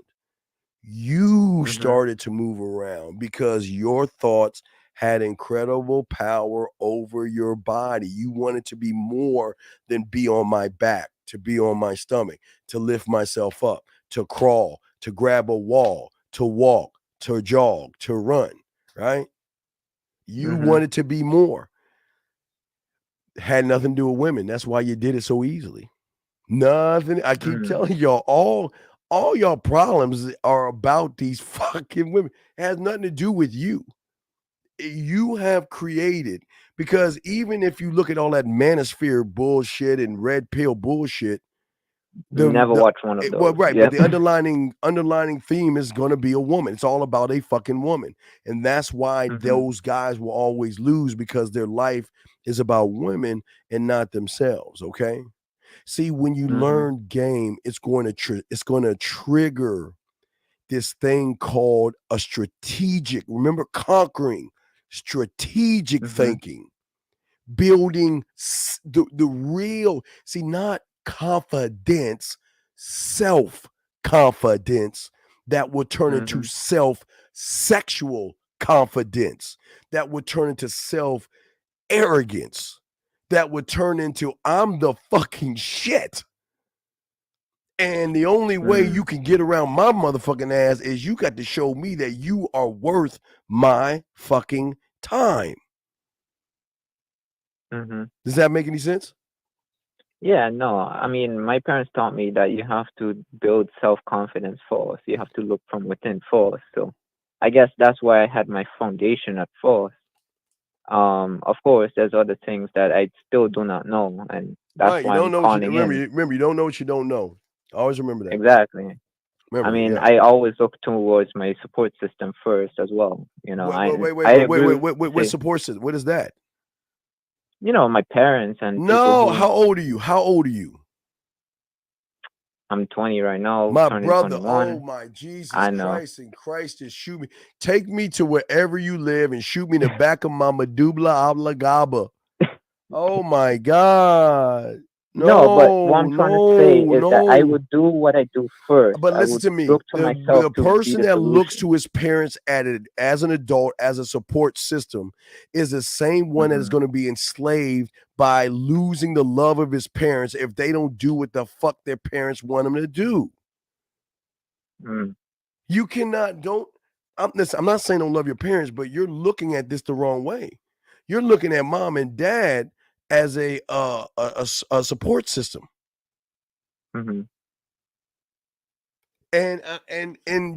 You started to move around because your thoughts had incredible power over your body. You wanted to be more than be on my back, to be on my stomach, to lift myself up, to crawl, to grab a wall, to walk, to jog, to run, right? You wanted to be more. Had nothing to do with women. That's why you did it so easily. Nothing. I keep telling y'all, all y'all problems are about these fucking women. It has nothing to do with you. You have created, because even if you look at all that manosphere bullshit and red pill bullshit, never watch one of those. Well, right, but the underlining theme is going to be a woman. It's all about a fucking woman, and that's why those guys will always lose, because their life is about women and not themselves. Okay, see, when you learn game, it's going to trigger this thing called a strategic. Remember, conquering, strategic thinking, building the real. See, not confidence, self-confidence that will turn into self-sexual confidence, that would turn into self-arrogance, that would turn into I'm the fucking shit. And the only way you can get around my motherfucking ass is you got to show me that you are worth my fucking time. Does that make any sense? Yeah, no. I mean, my parents taught me that you have to build self-confidence first. You have to look from within first. So I guess that's why I had my foundation at first. Of course, there's other things that I still do not know, and that's why I'm calling in. Remember, you don't know what you don't know. Always remember that. Exactly. Remember, I mean, I always look towards my support system first as well. You know, wait. What support system? What is that? You know, my parents and no. How old are you? How old are you? I'm 20 right now. My brother. 21. Oh my Jesus Christ! And Christ, just shoot me. Take me to wherever you live and shoot me in the back of my medulla oblongata. Oh my God. No, but what I'm trying to say is that I would do what I do first. But listen to me. The person that looks to his parents as an adult, as a support system, is the same one that is going to be enslaved by losing the love of his parents if they don't do what the fuck their parents want them to do. You cannot, I'm not saying don't love your parents, but you're looking at this the wrong way. You're looking at mom and dad as a support system, and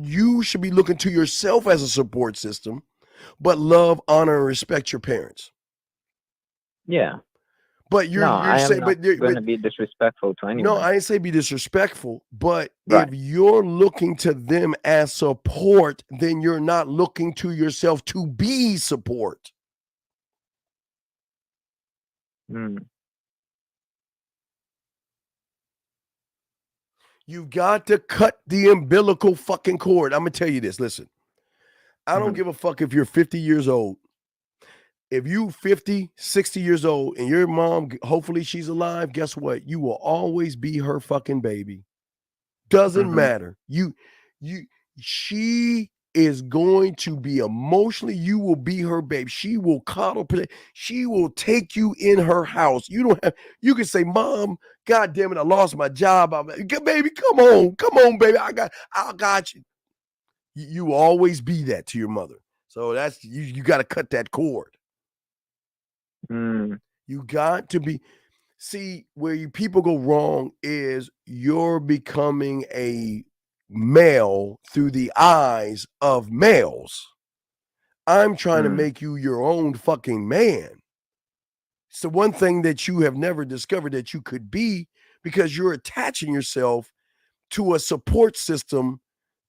you should be looking to yourself as a support system, but love, honor, and respect your parents. Yeah, but you're saying, but you're going to be disrespectful to anyone. No, I didn't say be disrespectful, but if you're looking to them as support, then you're not looking to yourself to be support. You've got to cut the umbilical fucking cord. I'm gonna tell you this. Listen, I don't give a fuck if you're 50 years old. If you 50, 60 years old and your mom, hopefully she's alive, guess what? You will always be her fucking baby. Doesn't matter. She is going to be emotionally, you will be her babe. She will coddle, she will take you in her house. You can say, Mom, God damn it, I lost my job. Baby, come on, baby. I got you. You will always be that to your mother. So that's, you got to cut that cord. You got to be, see, where people go wrong is you're becoming a male through the eyes of males. I'm trying to make you your own fucking man. It's the one thing that you have never discovered that you could be, because you're attaching yourself to a support system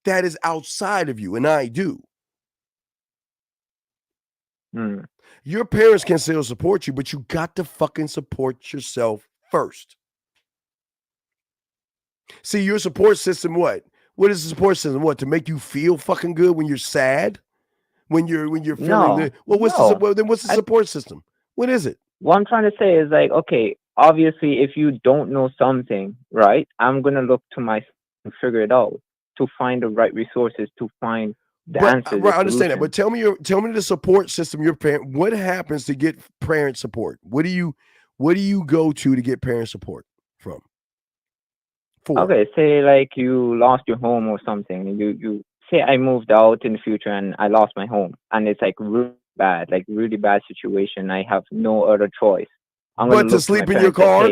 that is outside of you, and I do. Your parents can still support you, but you got to fucking support yourself first. See, your support system, what? What is the support system? What, to make you feel fucking good when you're sad? When you're feeling good? Well, what's the support system? What is it? what I'm trying to say is like, okay, obviously, if you don't know something, right, I'm gonna look to myself and figure it out to find the right resources to find the answer. Right, I understand that. But tell me the support system your parent. What happens to get parent support? What do you go to get parent support from? Okay, say like you lost your home or something. You say I moved out in the future and I lost my home, and it's like really bad situation. I have no other choice. But to sleep in your car?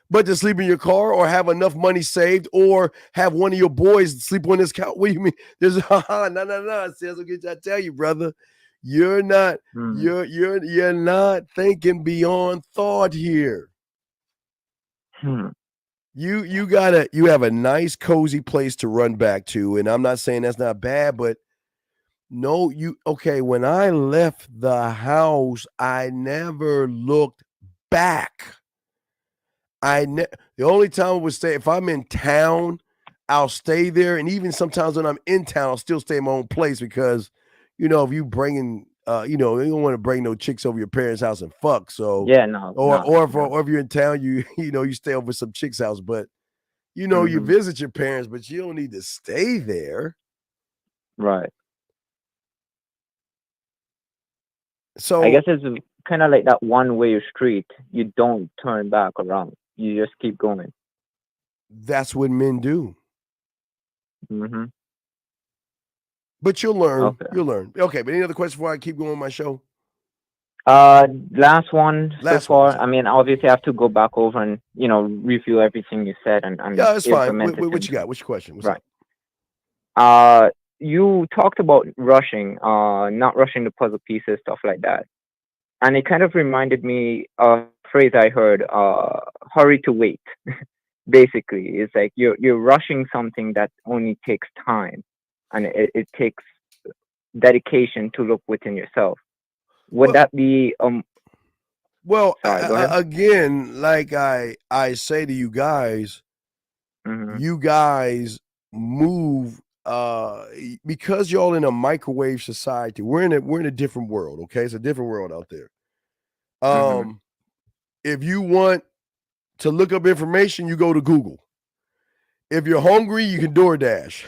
But to sleep in your car, or have enough money saved, or have one of your boys sleep on this couch? What do you mean? There's no. I tell you, brother, you're not you're not thinking beyond thought here. You have a nice cozy place to run back to, and I'm not saying that's not bad, but no, when I left the house, I never looked back. The only time I would stay, if I'm in town, I'll stay there, and even sometimes when I'm in town, I'll still stay in my own place because, if you bringing, you don't want to bring no chicks over your parents' house and fuck. So yeah, no. Or if you're in town, you stay over some chick's house, but you visit your parents, but you don't need to stay there. Right. So I guess it's kind of like that one-way street. You don't turn back around. You just keep going. That's what men do. Mm-hmm. But you'll learn. Okay. You'll learn. Okay, but any other questions before I keep going on my show? Last one so far. I mean, obviously, I have to go back over and review everything you said and yeah, that's fine. implement it. What you got? What's your question? What's right. You talked about rushing, not rushing the puzzle pieces, stuff like that, and it kind of reminded me of a phrase I heard: "Hurry to wait." Basically, it's like you're rushing something that only takes time, and it takes dedication to look within yourself. Would that be Well, sorry, go ahead. again, like I say to you guys, you guys move because y'all in a microwave society. We're in a different world, okay? It's a different world out there. If you want to look up information, you go to Google. If you're hungry, you can DoorDash.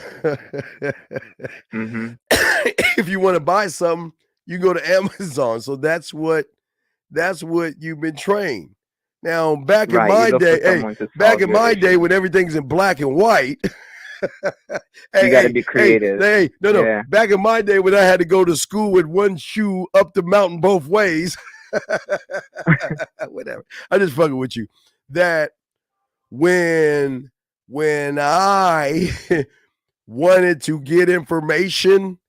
If you want to buy something, you go to Amazon. So that's what you've been trained. Now, back in my day, when everything's in black and white, you got to be creative. No. Yeah. Back in my day, when I had to go to school with one shoe up the mountain both ways, whatever. I'm just fucking with you. That when I wanted to get information,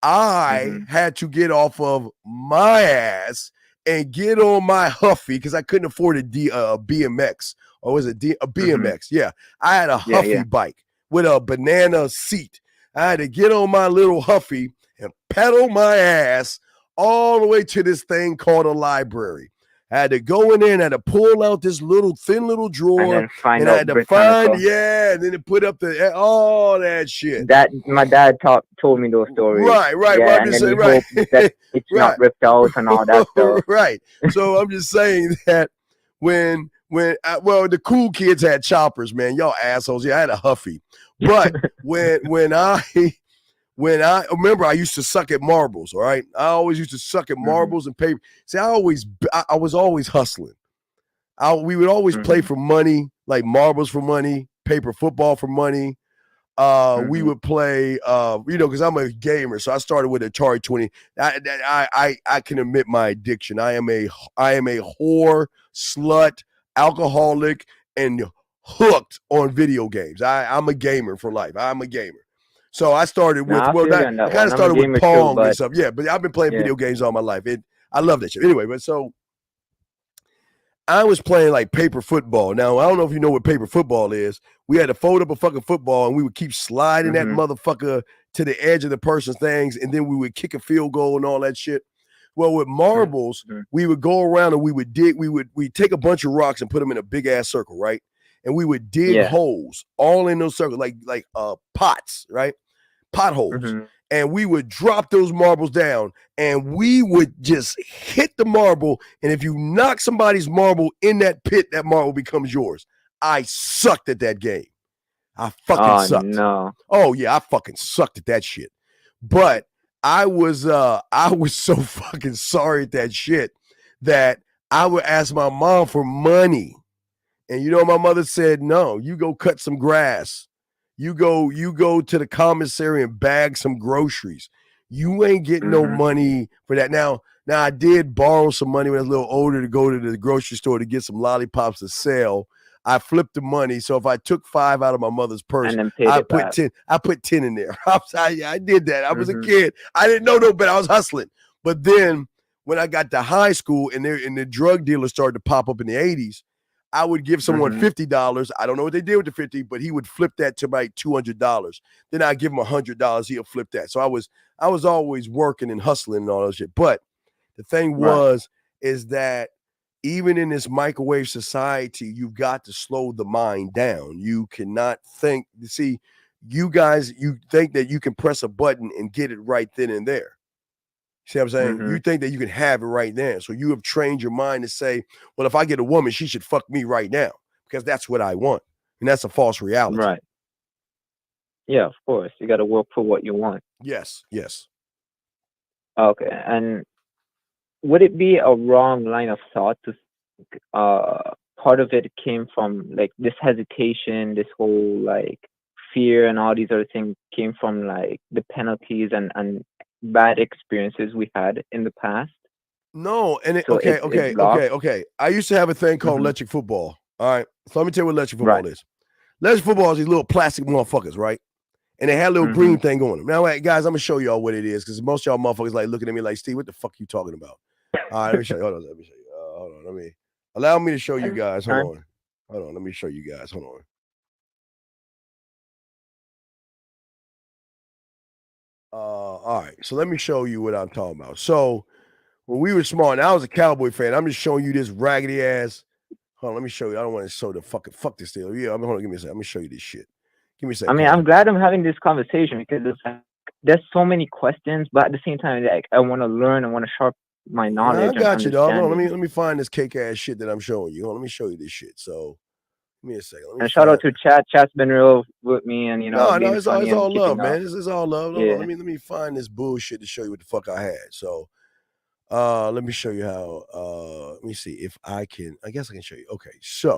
I had to get off of my ass and get on my Huffy because I couldn't afford a BMX. Or was it a BMX? Yeah. I had a Huffy bike with a banana seat. I had to get on my little Huffy and pedal my ass all the way to this thing called a library. I had to go in there and I had to pull out this thin little drawer and I had to find, and then it put up all that shit. That my dad told me those stories. Right. Yeah, Well, I'm just saying, right. That it's not ripped out and all that stuff. Right. So I'm just saying that when the cool kids had choppers, man, y'all assholes. Yeah, I had a Huffy, but when I remember, I used to suck at marbles. All right, I always used to suck at marbles and paper. See, I was always hustling. We would always play for money, like marbles for money, paper football for money. We would play, because I'm a gamer, so I started with Atari 20. I can admit my addiction. I am a whore, slut, alcoholic, and hooked on video games. I'm a gamer for life. I'm a gamer. So I started with I kind of started with Pong and stuff. Yeah, but I've been playing video games all my life. I love that shit. Anyway, but so I was playing like paper football. Now I don't know if you know what paper football is. We had to fold up a fucking football and we would keep sliding that motherfucker to the edge of the person's things, and then we would kick a field goal and all that shit. Well, with marbles, we would go around and we would dig. We'd take a bunch of rocks and put them in a big ass circle, right? And we would dig holes all in those circles, like pots, right? Potholes. and we would drop those marbles down, and we would just hit the marble, and if you knock somebody's marble in that pit, that marble becomes yours. I sucked at that game. I fucking sucked. No. Oh yeah, I fucking sucked at that shit. But I was so fucking sorry at that shit that I would ask my mom for money. And you know my mother said, no, you go cut some grass. You go to the commissary and bag some groceries. You ain't getting no money for that. Now I did borrow some money when I was a little older to go to the grocery store to get some lollipops to sell. I flipped the money, so if I took $5 out of my mother's purse, I put 10. I put 10 in there. I did that. I was a kid. I didn't know no better. I was hustling. But then when I got to high school and the drug dealers started to pop up in the 80s, I would give someone $50. I don't know what they did with the 50, but he would flip that to like $200. Then I'd give him $100. He'll flip that. So I was always working and hustling and all that shit. But the thing is that even in this microwave society, you've got to slow the mind down. You cannot think. See, you guys, you think that you can press a button and get it right then and there. See what I'm saying? You think that you can have it right there. So you have trained your mind to say, well, if I get a woman, she should fuck me right now because that's what I want. And that's a false reality. Right. Yeah, of course. You got to work for what you want. Yes. Okay. And would it be a wrong line of thought to part of it came from like this hesitation, this whole like fear and all these other things came from like the penalties and bad experiences we had in the past? No, and okay. I used to have a thing called electric football. All right. So let me tell you what electric football is. Electric football is these little plastic motherfuckers, right? And they had a little green thing on them. Now, guys, I'm gonna show y'all what it is because most of y'all motherfuckers like looking at me like, Steve, what the fuck you talking about? All right, let me show you. Hold on, let me show you. Hold on, let me allow me to show you guys. Hold on, let me show you guys. Hold on. All right, so let me show you what I'm talking about. So when we were small, and I was a Cowboy fan, I'm just showing you this raggedy ass. Hold on, let me show you. I don't want to show the fuck this deal. Yeah, hold on, give me a second. Let me show you this shit. Give me a second. I mean, I'm glad I'm having this conversation because there's so many questions, but at the same time, like I want to learn, I want to sharpen my knowledge. I got you, dog. Hold on, let me find this cake ass shit that I'm showing you. Hold on, let me show you this shit. So give me a second. And shout out to Chat. Chat's been real with me, and no, it's all love, man. This is all love. Yeah. Let me find this bullshit to show you what the fuck I had. So let me show you how. Let me see if I can. I guess I can show you. Okay, so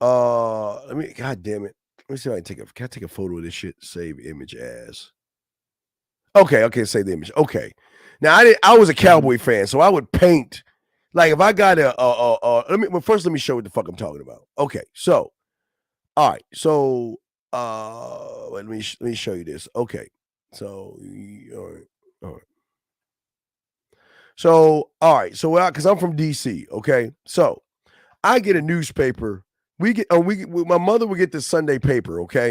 let me. God damn it. Let me see if I can take a photo of this shit. Save image as. Okay, save the image. Okay. Now I was a Cowboy fan, so I would paint. Like if I got first let me show you what the fuck I'm talking about. Okay, so all right, so let me show you this. Okay, so all right. So all right, so because I'm from DC, okay, so I get a newspaper. My mother would get the Sunday paper, okay,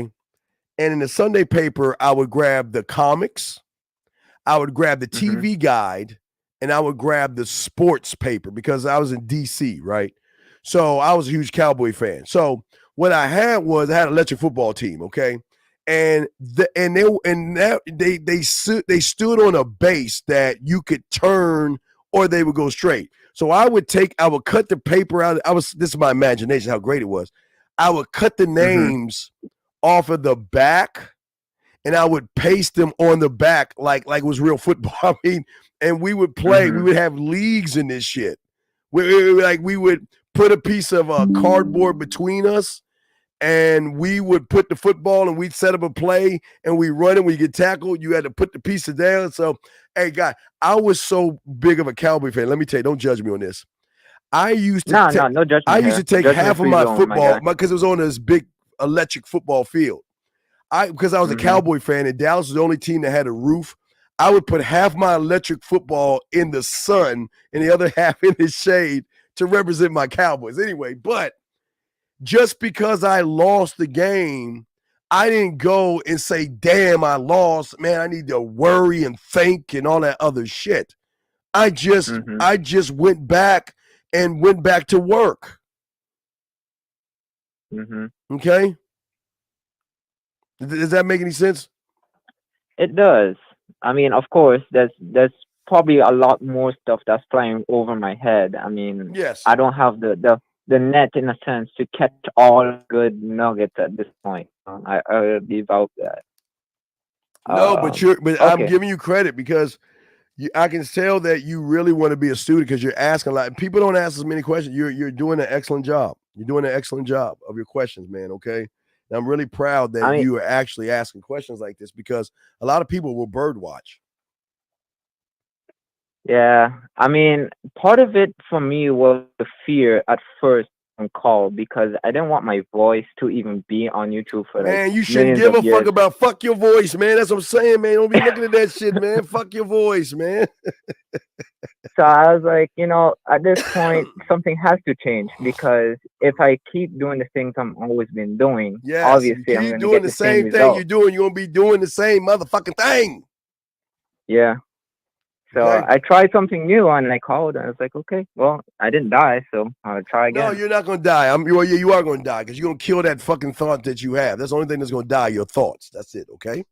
and in the Sunday paper I would grab the comics, I would grab the TV guide. And I would grab the sports paper because I was in DC, right? So I was a huge Cowboy fan. So what I had was I had an electric football team, okay? And they stood on a base that you could turn or they would go straight. So I would cut the paper out. This is my imagination, how great it was. I would cut the names off of the back and I would paste them on the back like it was real football. I mean, and we would play. We would have leagues in this shit. We would put a piece of cardboard between us, and we would put the football, and we'd set up a play, and we run it. When you get tackled, you had to put the pieces down. So, hey, God, I was so big of a Cowboy fan. Let me tell you, don't judge me on this. I used to no judgment. I used to take half of my football because it was on this big electric football field. Because I was a Cowboy fan, and Dallas was the only team that had a roof. I would put half my electric football in the sun and the other half in the shade to represent my Cowboys. Anyway, but just because I lost the game, I didn't go and say, damn, I lost. Man, I need to worry and think and all that other shit. I just went back to work. Okay? Does that make any sense? It does. I mean, of course, there's probably a lot more stuff that's flying over my head. I mean, Yes. I don't have the net in a sense to catch all good nuggets at this point. I leave out that. No, but I'm Okay. giving you credit because I can tell that you really want to be a student because you're asking a lot. People don't ask as many questions. You're doing an excellent job. You're doing an excellent job of your questions, man. Okay. And I'm really proud that you are actually asking questions like this because a lot of people will bird watch. Yeah, I mean, part of it for me was the fear at first on call because I didn't want my voice to even be on YouTube for like Man, you shouldn't millions give of a fuck years. about fuck your voice, man. That's what I'm saying, man. Don't be looking at that shit, man. Fuck your voice, man. So I was like, at this point, something has to change because if I keep doing the things I'm always been doing, Yes, obviously you I'm keep going to doing get the the same same thing result. you're doing. You're gonna be doing the same motherfucking thing. Yeah. So Okay. I tried something new and I called and I was like, okay, well, I didn't die, so I'll try again. No, you're not gonna die. You are gonna die because you're gonna kill that fucking thought that you have. That's the only thing that's gonna die. Your thoughts. That's it. Okay.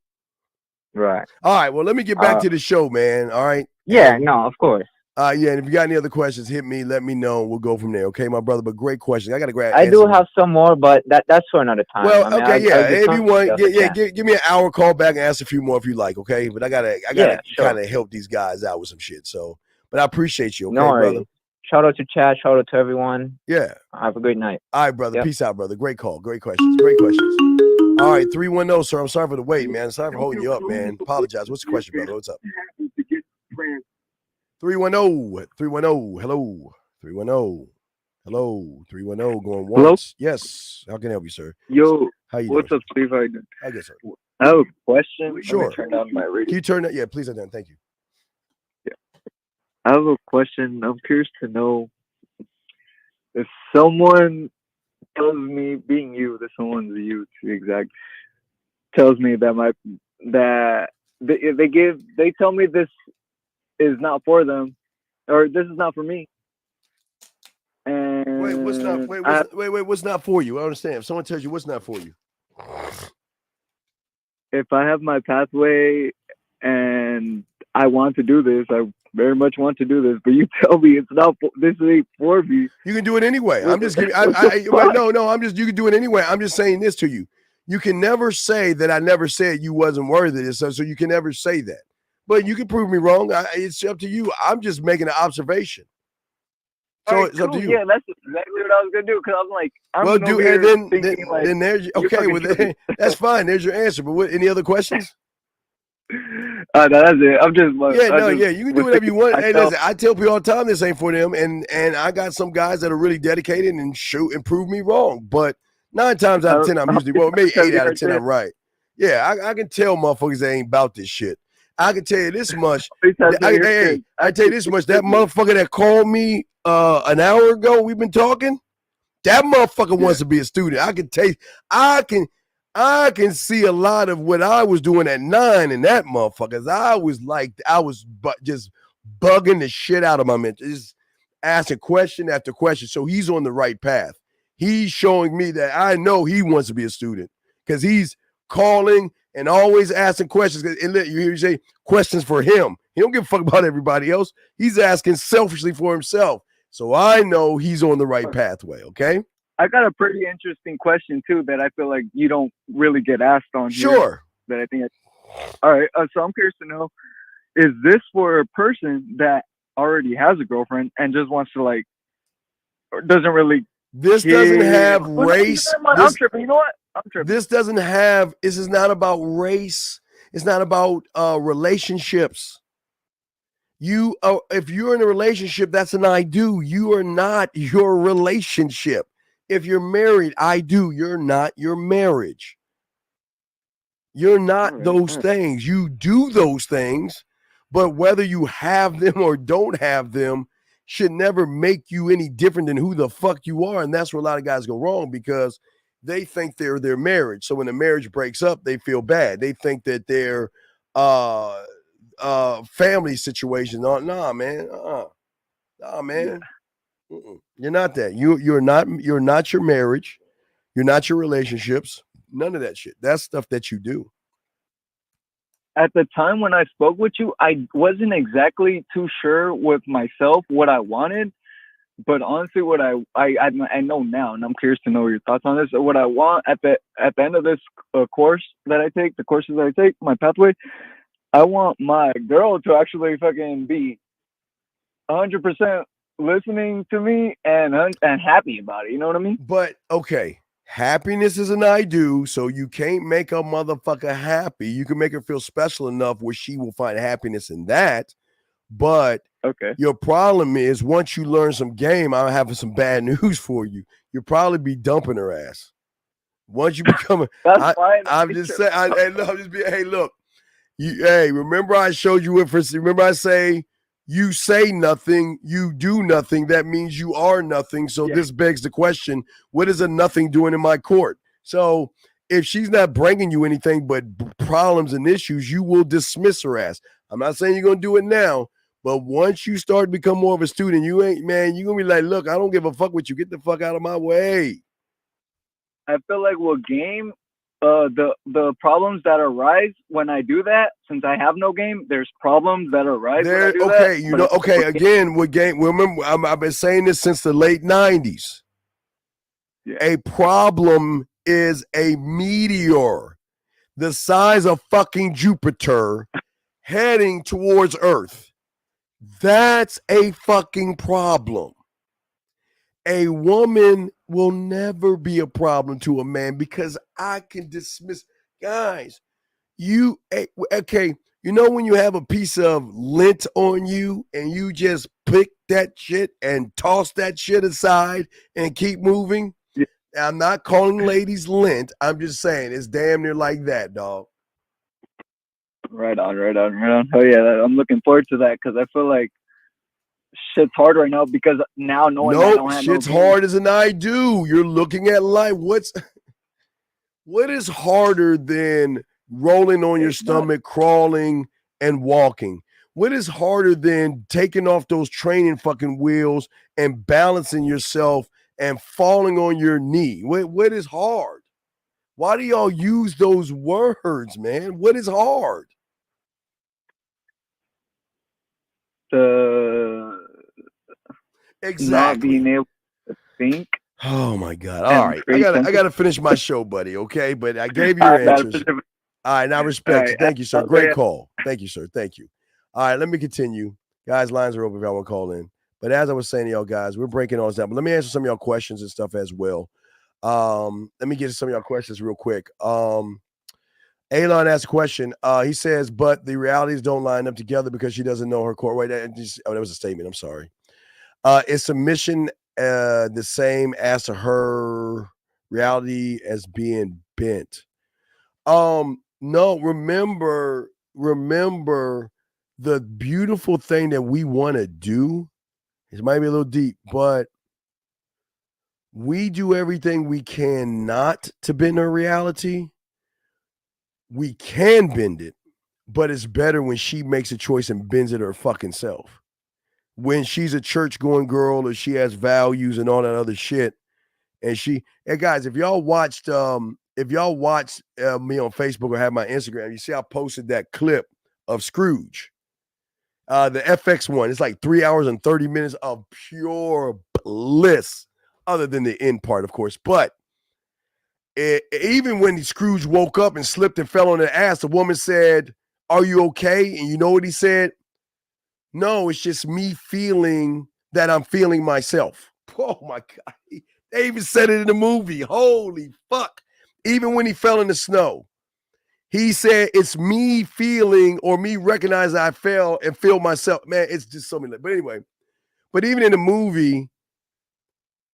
Right. All right. Well, let me get back to the show, man. All right. Yeah. No, of course. Yeah. And if you got any other questions, hit me. Let me know. We'll go from there. Okay, my brother. But great question. I gotta grab. I do have some more, but that's for another time. Well, I mean, okay, I'll yeah. get If some you want, stuff if I can. give me an hour call back and ask a few more if you like. Okay. But I gotta Yeah, sure. kind of help these guys out with some shit. So, but I appreciate you. Okay, No worries. brother. Shout out to Chad. Shout out to everyone. Yeah. Have a great night. All right, brother. Yep. Peace out, brother. Great call. Great questions. Great questions. All right, 310, sir. I'm sorry for the wait, man. Sorry for holding you up, man. Apologize. What's the question, brother? What's up? 310. 310. Hello. 310. Hello. 310. Going once. Yes. How can I help you, sir? Yo, How you what's doing? up, Steve? How you doing? I guess, sir. I have a question. Let me Sure. turn down my radio. Can you turn that? Yeah, please. Turn. Thank you. I have a question. I'm curious to know if someone tells me, being you, that someone's you to be exact, tells me that they tell me this is not for them, or this is not for me. And Wait, what's not? What's not for you? I don't understand. If someone tells you what's not for you, if I have my pathway and I want to do this, I very much want to do this, but you tell me it's not. This ain't for me. you can do it anyway. I'm just giving. No. I'm just. You can do it anyway. I'm just saying this to you. You can never say that I never said you wasn't worthy of this, so you can never say that. But you can prove me wrong. It's up to you. I'm just making an observation. So All right, it's up to cool. you. Yeah, that's exactly what I was gonna do. Because I'm like, I'm Well, over here thinking, then there's you're okay. fucking Well, tripping. that's fine. There's your answer. But any other questions? No, that's it. I'm just. You can do whatever you want. Hey, listen, I tell people all the time this ain't for them, and I got some guys that are really dedicated and shoot and prove me wrong. But 9 times out of 10, I'm usually maybe 8 out of 10, I'm right. Yeah, I can tell motherfuckers they ain't about this shit. I can tell you this much. I tell you this much. That motherfucker that called me an hour ago, we've been talking. That motherfucker wants to be a student. I can tell you, I can see a lot of what I was doing at 9 in that motherfuckers. I was just bugging the shit out of my mentor, just asking question after question. So he's on the right path. He's showing me that I know he wants to be a student because he's calling and always asking questions. And you hear you say questions for him. He don't give a fuck about everybody else. He's asking selfishly for himself. So I know he's on the right pathway. Okay. I got a pretty interesting question too that I feel like you don't really get asked on here. Sure. That I think. All right. So I'm curious to know: is this for a person that already has a girlfriend and just wants to or doesn't really? This doesn't have race. I'm tripping. You know what? I'm tripping. This doesn't have. This is not about race. It's not about relationships. If you're in a relationship, that's an I do. You are not your relationship. If you're married, I do. You're not your marriage. You're not those things. You do those things, but whether you have them or don't have them should never make you any different than who the fuck you are. And that's where a lot of guys go wrong because they think they're their marriage. So when the marriage breaks up, they feel bad. They think that they're family situation. Nah, man. Nah, man. You're not that. You're not your marriage. You're not your relationships. None of that shit. That's stuff that you do. at the time when I spoke with you, I wasn't exactly too sure with myself what I wanted. But honestly, what I know now, and I'm curious to know your thoughts on this. What I want at the end of this course that I take, the courses that I take, my pathway, I want my girl to actually fucking be 100% listening to me and happy about it. You know what I mean? But okay, happiness is an I do, so you can't make a motherfucker happy. You can make her feel special enough where she will find happiness in that. But okay, your problem is once you learn some game, I'm having some bad news for you. You'll probably be dumping her ass. Once you become a, I'm just saying. Hey, look, remember I showed you it for. Remember I say you say nothing, you do nothing. That means you are nothing. So this begs the question: what is a nothing doing in my court? So if she's not bringing you anything but problems and issues, you will dismiss her ass. I'm not saying you're gonna do it now. But once you start to become more of a student, you're going to be like, look, I don't give a fuck with you. Get the fuck out of my way. I feel like with game, the problems that arise when I do that, since I have no game, there's problems that arise when I do that. Again, with game, remember, I've been saying this since the late 90s. Yeah. A problem is a meteor the size of fucking Jupiter heading towards Earth. That's a fucking problem. A woman will never be a problem to a man because I can dismiss. Guys, you know when you have a piece of lint on you and you just pick that shit and toss that shit aside and keep moving? Yeah. I'm not calling ladies lint. I'm just saying it's damn near like that, dog. Right on. Oh yeah, I'm looking forward to that because I feel like shit's hard right now because now knowing I don't have shit's hard as an I do. You're looking at life. What is harder than rolling on your stomach, crawling, and walking? What is harder than taking off those training fucking wheels and balancing yourself and falling on your knee? What is hard? Why do y'all use those words, man? What is hard? Exactly. Not being able to think. Oh my God! All right, I gotta finish my show, buddy. Okay, but I gave you your answers. All right, now respect you. Thank you, sir. Great call. Thank you, sir. Thank you. All right, let me continue, guys. Lines are open if y'all want to call in. But as I was saying to y'all guys, we're breaking all this down. But let me answer some of y'all questions and stuff as well. Let me get to some of y'all questions real quick. Alon asked a question. He says, but the realities don't line up together because she doesn't know her court. Wait, that was a statement. I'm sorry. Is submission the same as to her reality as being bent? No, remember the beautiful thing that we want to do. It might be a little deep, but we do everything we can not to bend her reality. We can bend it, but it's better when she makes a choice and bends it her fucking self. When she's a church-going girl or she has values and all that other shit, and guys, if y'all watched me on Facebook or have my Instagram, you see I posted that clip of Scrooge, the FX one. It's like 3 hours and 30 minutes of pure bliss, other than the end part, of course, but. Even when Scrooge woke up and slipped and fell on the ass, the woman said, "Are you okay?" And you know what he said? No, it's just me feeling that I'm feeling myself. Oh my God. They even said it in the movie. Holy fuck. Even when he fell in the snow, he said, it's me feeling or me recognizing I fell and feel myself. Man, it's just so many. But anyway, but even in the movie,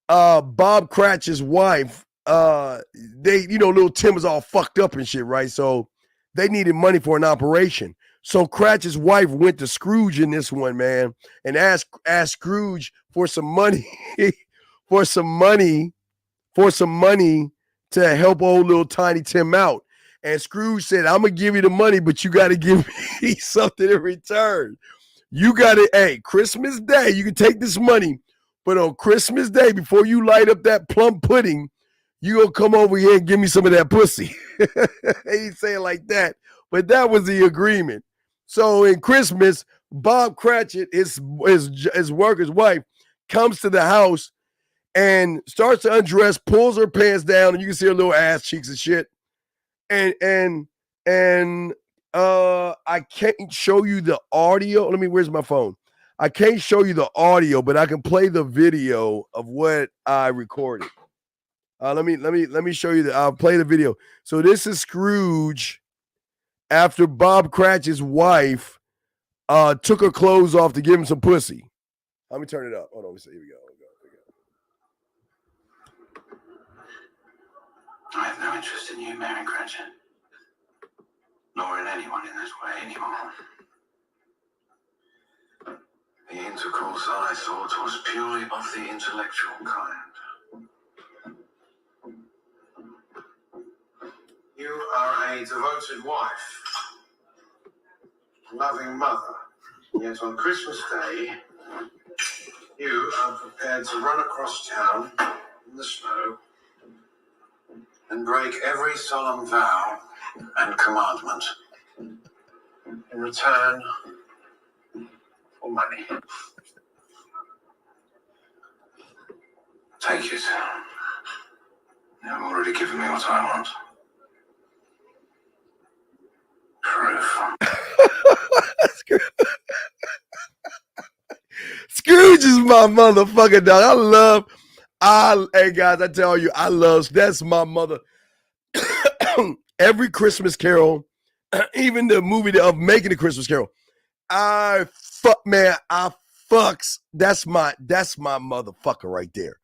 Bob Cratchit's wife, little Tim was all fucked up and shit, right? So they needed money for an operation. So Cratchit's wife went to Scrooge in this one, man, and asked Scrooge for some money, for some money to help old little tiny Tim out. And Scrooge said, I'm going to give you the money, but you got to give me something in return. You got to, Christmas Day, you can take this money, but on Christmas Day, before you light up that plum pudding, you gonna come over here and give me some of that pussy. He didn't say it like that, but that was the agreement. So in Christmas, Bob Cratchit, his worker's wife, comes to the house and starts to undress, pulls her pants down, and you can see her little ass cheeks and shit. And I can't show you the audio. Where's my phone? I can't show you the audio, but I can play the video of what I recorded. Let me show you I'll play the video. So this is Scrooge after Bob Cratchit's wife took her clothes off to give him some pussy. Let me turn it up. Hold on, here we go. I have no interest in you, Mary Cratchit, nor in anyone in this way anymore. The intercourse I thought was purely of the intellectual kind. You are a devoted wife, loving mother, yet on Christmas Day, you are prepared to run across town in the snow and break every solemn vow and commandment in return for money. Take it. You've already given me what I want. Proof. Scrooge is my motherfucking dog. Hey guys, I tell you, that's my mother. Every Christmas Carol, even the movie of Making a Christmas Carol, that's my motherfucker right there.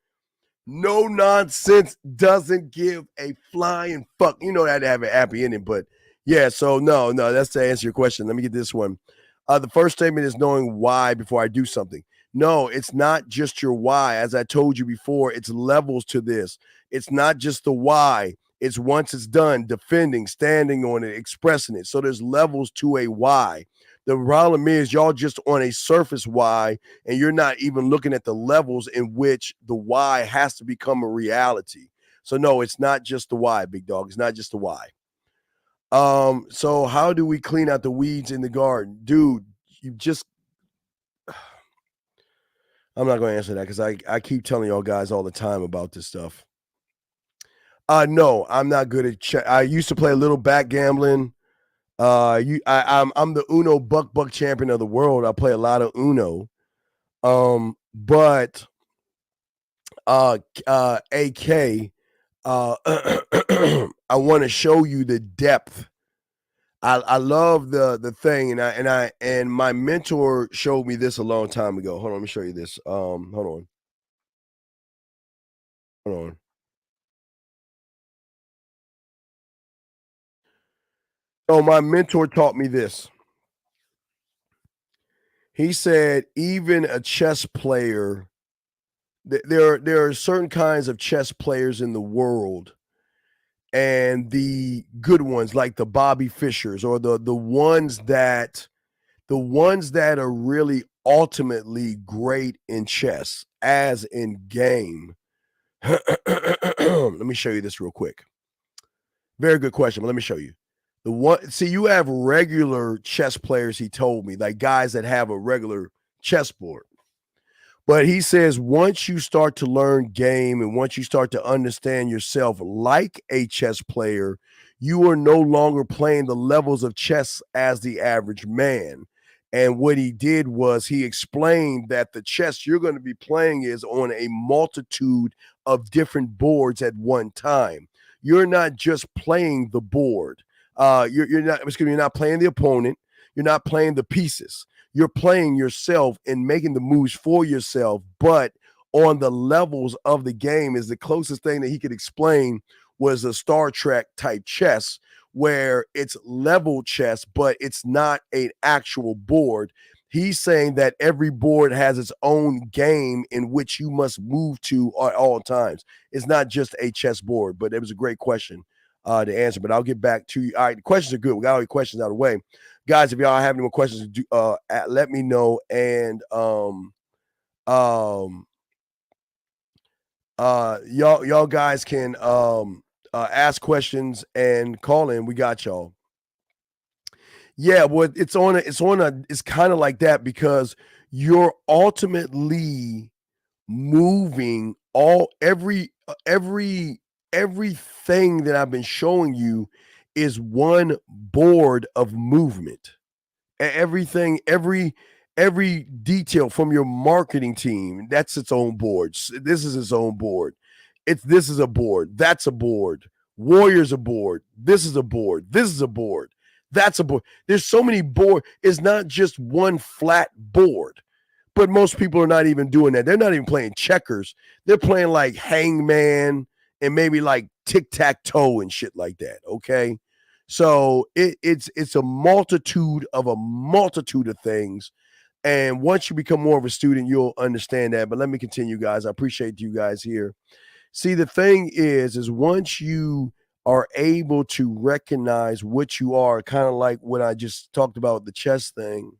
No nonsense, doesn't give a flying fuck. You know that to have an happy ending, but yeah, so no, that's to answer your question. Let me get this one. The first statement is knowing why before I do something. No, it's not just your why. As I told you before, it's levels to this. It's not just the why. It's once it's done, defending, standing on it, expressing it. So there's levels to a why. The problem is y'all just on a surface why, and you're not even looking at the levels in which the why has to become a reality. So no, it's not just the why, big dog. It's not just the why. So how do we clean out the weeds in the garden? Dude, I'm not going to answer that because I keep telling y'all guys all the time about this stuff. No, I'm not good at I used to play a little backgammon. I'm the Uno buck champion of the world. I play a lot of Uno. But AK, I want to show you the depth. I love the thing, and my mentor showed me this a long time ago. Hold on, let me show you this. Hold on. So my mentor taught me this. He said, even a chess player, there are certain kinds of chess players in the world, and the good ones like the Bobby Fishers, or the ones that are really ultimately great in chess as in game. Let me show you this real quick. Very good question, but let me show you. You have regular chess players, he told me, like guys that have a regular chessboard. But he says once you start to learn game and once you start to understand yourself like a chess player, you are no longer playing the levels of chess as the average man. And what he did was he explained that the chess you're going to be playing is on a multitude of different boards at one time. You're not just playing the board. You're not playing the opponent. You're not playing the pieces. You're playing yourself and making the moves for yourself, but on the levels of the game is the closest thing that he could explain was a Star Trek type chess where it's level chess, but it's not an actual board. He's saying that every board has its own game in which you must move to at all times. It's not just a chess board, but it was a great question to answer, but I'll get back to you. All right, the questions are good. We got all the questions out of the way. Guys, if y'all have any more questions, let me know. And Y'all guys can ask questions and call in. We got y'all. Yeah, well, it's kind of like that because you're ultimately moving everything that I've been showing you is one board of movement. Everything, every detail from your marketing team, that's its own board. This is its own board. This is a board. That's a board. Warriors a board. This is a board. This is a board. That's a board. There's so many board. It's not just one flat board. But most people are not even doing that. They're not even playing checkers. They're playing like hangman and maybe like tic-tac-toe and shit like that. Okay. So it's a multitude of things. And once you become more of a student, you'll understand that. But let me continue, guys. I appreciate you guys here. See, the thing is once you are able to recognize what you are, kind of like what I just talked about, the chess thing,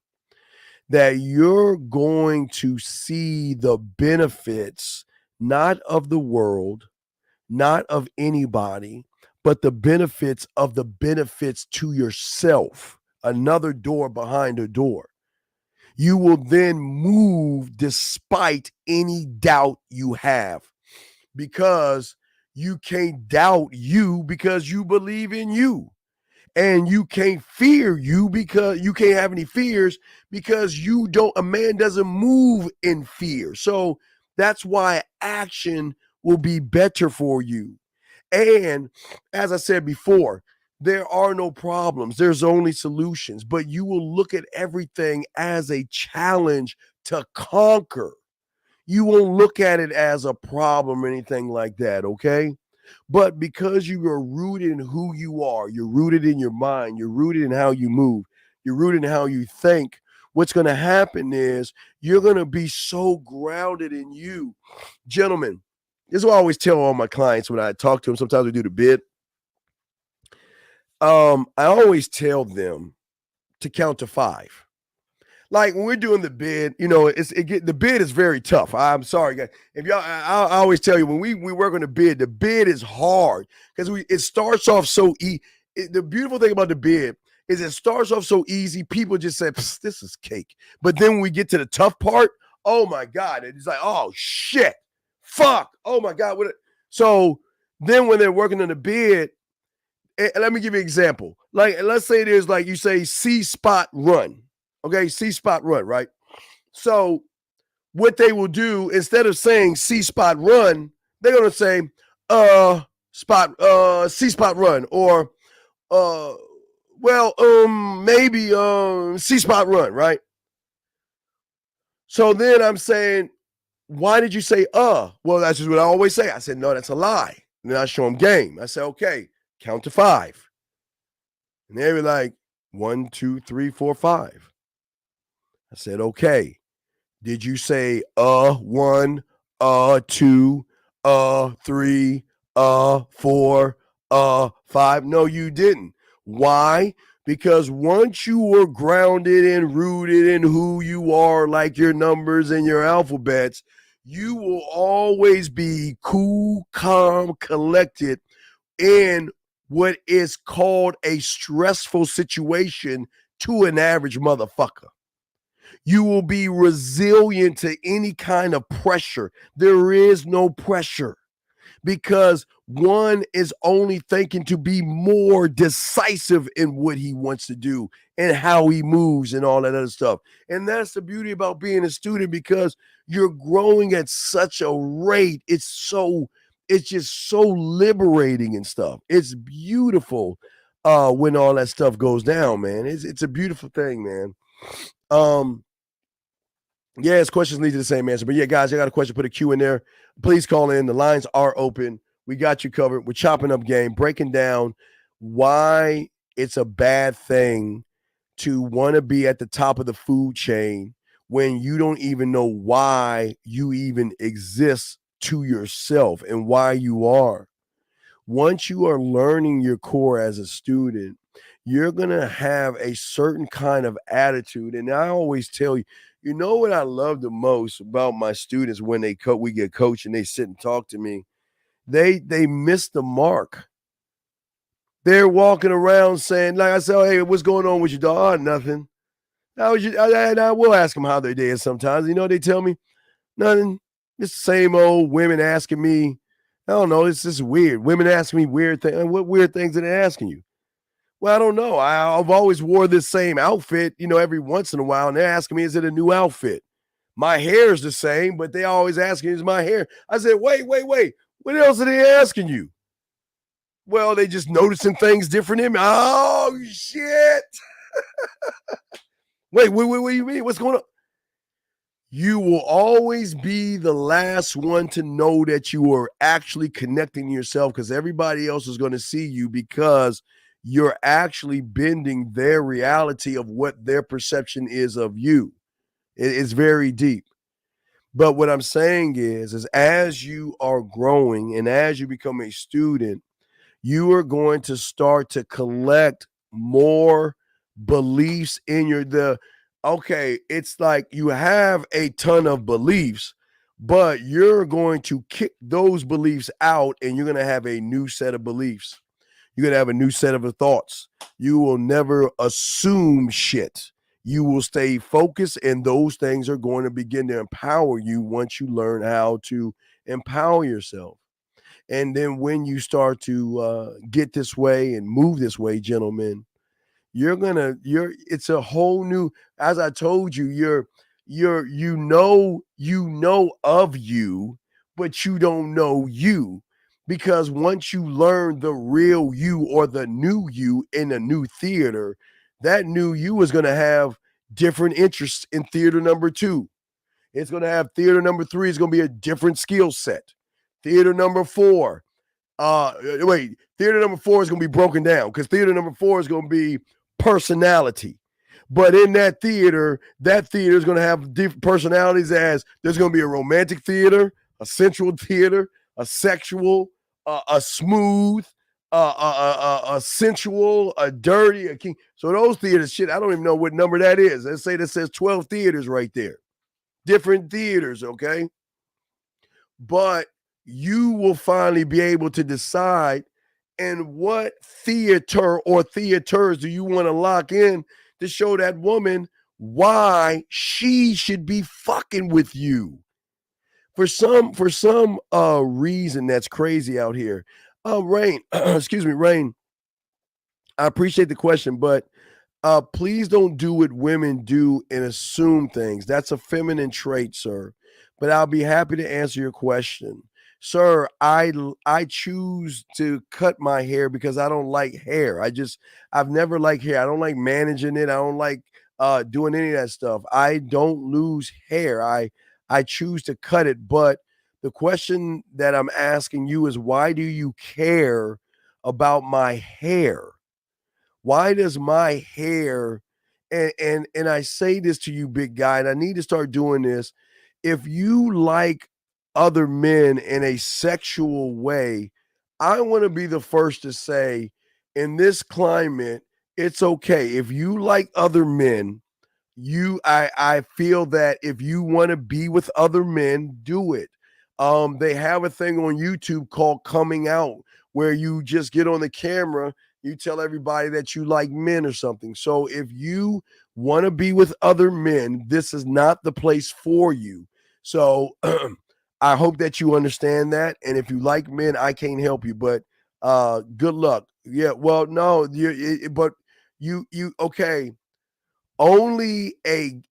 that you're going to see the benefits, not of the world, not of anybody, but the benefits to yourself. Another door behind a door. You will then move despite any doubt you have, because you can't doubt you because you believe in you. And you can't fear you because you can't have any fears because a man doesn't move in fear. So that's why action will be better for you. And as I said before, there are no problems. There's only solutions, but you will look at everything as a challenge to conquer. You won't look at it as a problem or anything like that. Okay. But because you are rooted in who you are, you're rooted in your mind, you're rooted in how you move, you're rooted in how you think, what's going to happen is you're going to be so grounded in you. Gentlemen, this is what I always tell all my clients when I talk to them. Sometimes we do the bid. I always tell them to count to 5. Like when we're doing the bid, the bid is very tough. I'm sorry, guys. If y'all, I always tell you when we work on the bid is hard because it starts off so easy. The beautiful thing about the bid is it starts off so easy. People just say, "This is cake," but then when we get to the tough part, oh my God, it's like, oh shit, fuck, oh my God. So then when they're working on the bid, let me give you an example. Like let's say there's like you say C spot run. Okay, C spot run, right? So what they will do, instead of saying C spot run, they're gonna say C spot run, or maybe C spot run, right? So then I'm saying, why did you say Well, that's just what I always say. I said, no, that's a lie. And then I show them game. I say, okay, count to 5. And they were like, 1, 2, 3, 4, 5. I said, okay, did you say 1, 2, 3, 4, 5? No, you didn't. Why? Because once you were grounded and rooted in who you are, like your numbers and your alphabets, you will always be cool, calm, collected in what is called a stressful situation to an average motherfucker. You will be resilient to any kind of pressure. There is no pressure because one is only thinking to be more decisive in what he wants to do and how he moves and all that other stuff. And that's the beauty about being a student, because you're growing at such a rate. It's just so liberating and stuff. It's beautiful when all that stuff goes down, man. It's a beautiful thing, man. Yes, questions lead to the same answer. But yeah, guys, I got a question. Put a Q in there. Please call in. The lines are open. We got you covered. We're chopping up game, breaking down why it's a bad thing to want to be at the top of the food chain when you don't even know why you even exist to yourself and why you are. Once you are learning your core as a student, you're going to have a certain kind of attitude. And I always tell you, You know what I love the most about my students when we get coached and they sit and talk to me? They miss the mark. They're walking around saying, like I said, oh, hey, what's going on with you, dog? Oh, nothing. I will ask them how their day is sometimes. You know, they tell me, nothing. It's the same old women asking me. I don't know. It's just weird. Women ask me weird things. What weird things are they asking you? Well, I don't know. I've always wore this same outfit, every once in a while. And they're asking me, is it a new outfit? My hair is the same, but they always ask me, is my hair? I said, wait. What else are they asking you? Well, they just noticing things different in me. Oh, shit. Wait, what do you mean? What's going on? You will always be the last one to know that you are actually connecting yourself because everybody else is going to see you because you're actually bending their reality of what their perception is of you. It's very deep. But what I'm saying is as you are growing and as you become a student, you are going to start to collect more beliefs in okay, it's like you have a ton of beliefs, but you're going to kick those beliefs out and you're going to have a new set of beliefs. You're going to have a new set of thoughts. You will never assume shit. You will stay focused, and those things are going to begin to empower you once you learn how to empower yourself. And then when you start to get this way and move this way, gentlemen, it's a whole new, as I told you, you know of you, but you don't know you. Because once you learn the real you or the new you in a new theater, that new you is going to have different interests in theater number 2. It's going to have theater number 3 is going to be a different skill set. Theater number 4, theater number 4 is going to be broken down because theater number 4 is going to be personality. But in that theater is going to have different personalities as there's going to be a romantic theater, a sensual theater, a sexual, a smooth, a sensual, a dirty, a king. So those theaters, shit, I don't even know what number that is. Let's say that says 12 theaters right there. Different theaters, okay? But you will finally be able to decide and what theater or theaters do you want to lock in to show that woman why she should be fucking with you. For some reason that's crazy out here. Rain, excuse me, Rain. I appreciate the question, but please don't do what women do and assume things. That's a feminine trait, sir. But I'll be happy to answer your question. Sir, I choose to cut my hair because I don't like hair. I've never liked hair. I don't like managing it. I don't like doing any of that stuff. I don't lose hair. I choose to cut it. But the question that I'm asking you is, why do you care about my hair? Why does my hair, and I say this to you, big guy, and I need to start doing this. If you like other men in a sexual way, I want to be the first to say, in this climate, it's okay. If you like other men, I feel that if you want to be with other men, do it. They have a thing on YouTube called Coming Out, where you just get on the camera, you tell everybody that you like men or something. So if you want to be with other men, this is not the place for you. So I hope that you understand that. And if you like men, I can't help you, but good luck. Yeah, well, no, okay. Only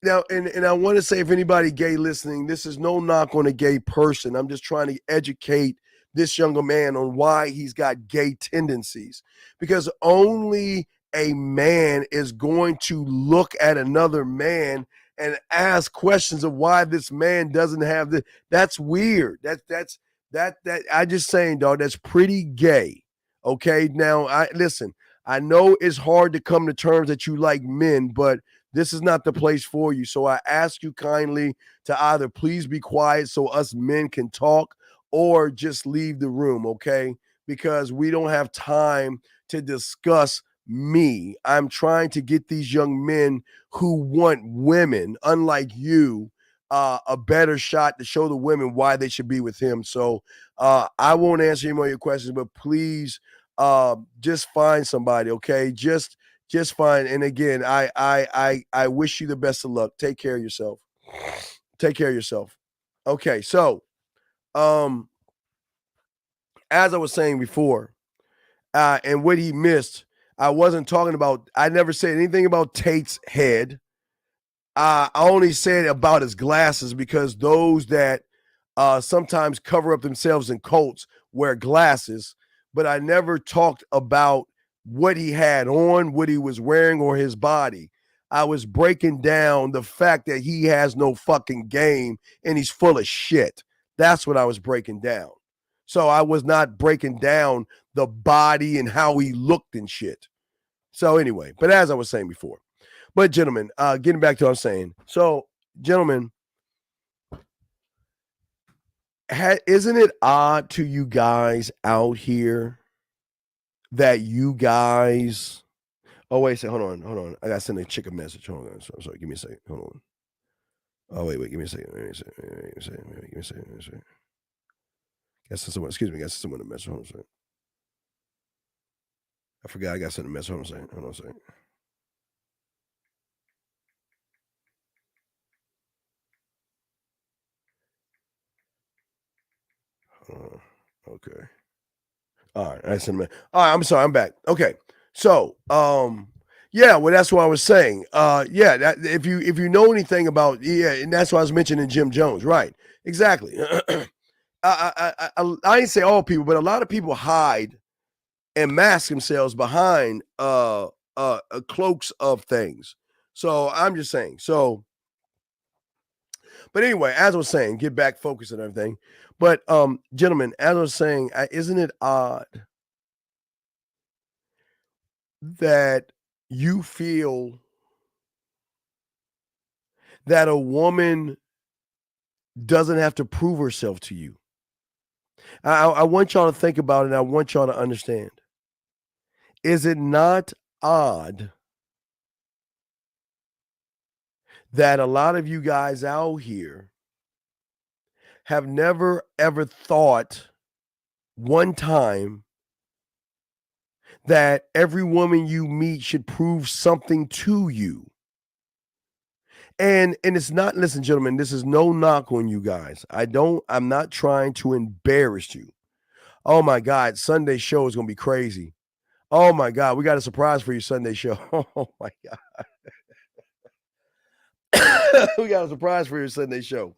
now, and I want to say, if anybody gay listening, this is no knock on a gay person. I'm just trying to educate this younger man on why he's got gay tendencies, because only a man is going to look at another man and ask questions of why this man doesn't have this. That's weird. That I just saying, dog, that's pretty gay. Okay. Now listen, I know it's hard to come to terms that you like men, but this is not the place for you. So I ask you kindly to either please be quiet so us men can talk, or just leave the room, okay? Because we don't have time to discuss me. I'm trying to get these young men who want women, unlike you, a better shot to show the women why they should be with him. So I won't answer any more of your questions, but please just find somebody, okay? Just find. And again, I wish you the best of luck. Take care of yourself. Take care of yourself. Okay, so as I was saying before, and what he missed, I wasn't talking about, I never said anything about Tate's head. I only said about his glasses because those that sometimes cover up themselves in cults wear glasses, but I never talked about what he had on, what he was wearing, or his body. I was breaking down the fact that he has no fucking game and he's full of shit. That's what I was breaking down. So I was not breaking down the body and how he looked and shit. So anyway, but as I was saying before, but gentlemen, getting back to what I'm saying. So gentlemen, isn't it odd to you guys out here that you guys, oh wait a second, hold on. I gotta send a chick a message. Hold on. Sorry, give me a second. Hold on. Oh wait, give me a second. Give me a second. Got someone a message. Hold on a second. I forgot I got sent a message. Hold on a second. Okay. All right. I sent a message. All right. I'm sorry. I'm back. Okay. So, yeah, well, that's what I was saying. Yeah, that, if you know anything about, and that's what I was mentioning Jim Jones, right? Exactly. I didn't say all people, but a lot of people hide and mask themselves behind cloaks of things. So I'm just saying. So, but anyway, as I was saying, get back focused and everything. But gentlemen, as I was saying, isn't it odd that you feel that a woman doesn't have to prove herself to you? I want y'all to think about it, and I want y'all to understand. Is it not odd that a lot of you guys out here have never, ever thought one time that every woman you meet should prove something to you? And it's not, listen, gentlemen, this is no knock on you guys. I'm not trying to embarrass you. Oh my God, Sunday show is going to be crazy. Oh my God, we got a surprise for you, Sunday show. Oh my God. We got a surprise for your Sunday show.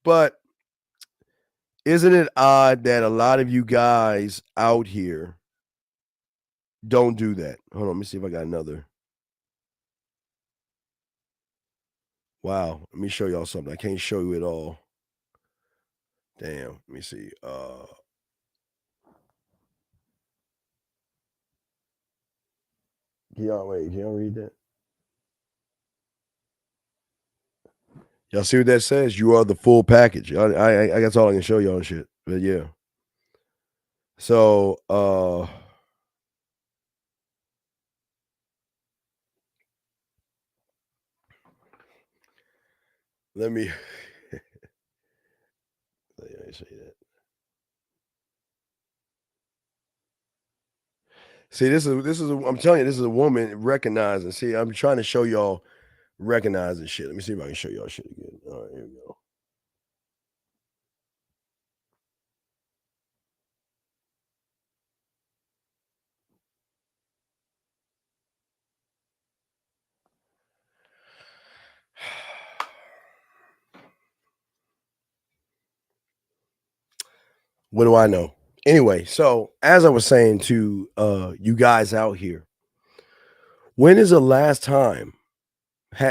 But isn't it odd that a lot of you guys out here don't do that? Hold on, let me see if I got another. Wow, let me show y'all something. I can't show you it all. Damn, let me see. Y'all read that? Y'all see what that says? You are the full package. I that's all I can show y'all and shit. But yeah. So let me say that. See, this is I'm telling you, this is a woman recognizing. See, I'm trying to show y'all recognizing shit. Let me see if I can show y'all shit again. All right, here we go. What do I know? Anyway, so as I was saying to you guys out here, when is the last time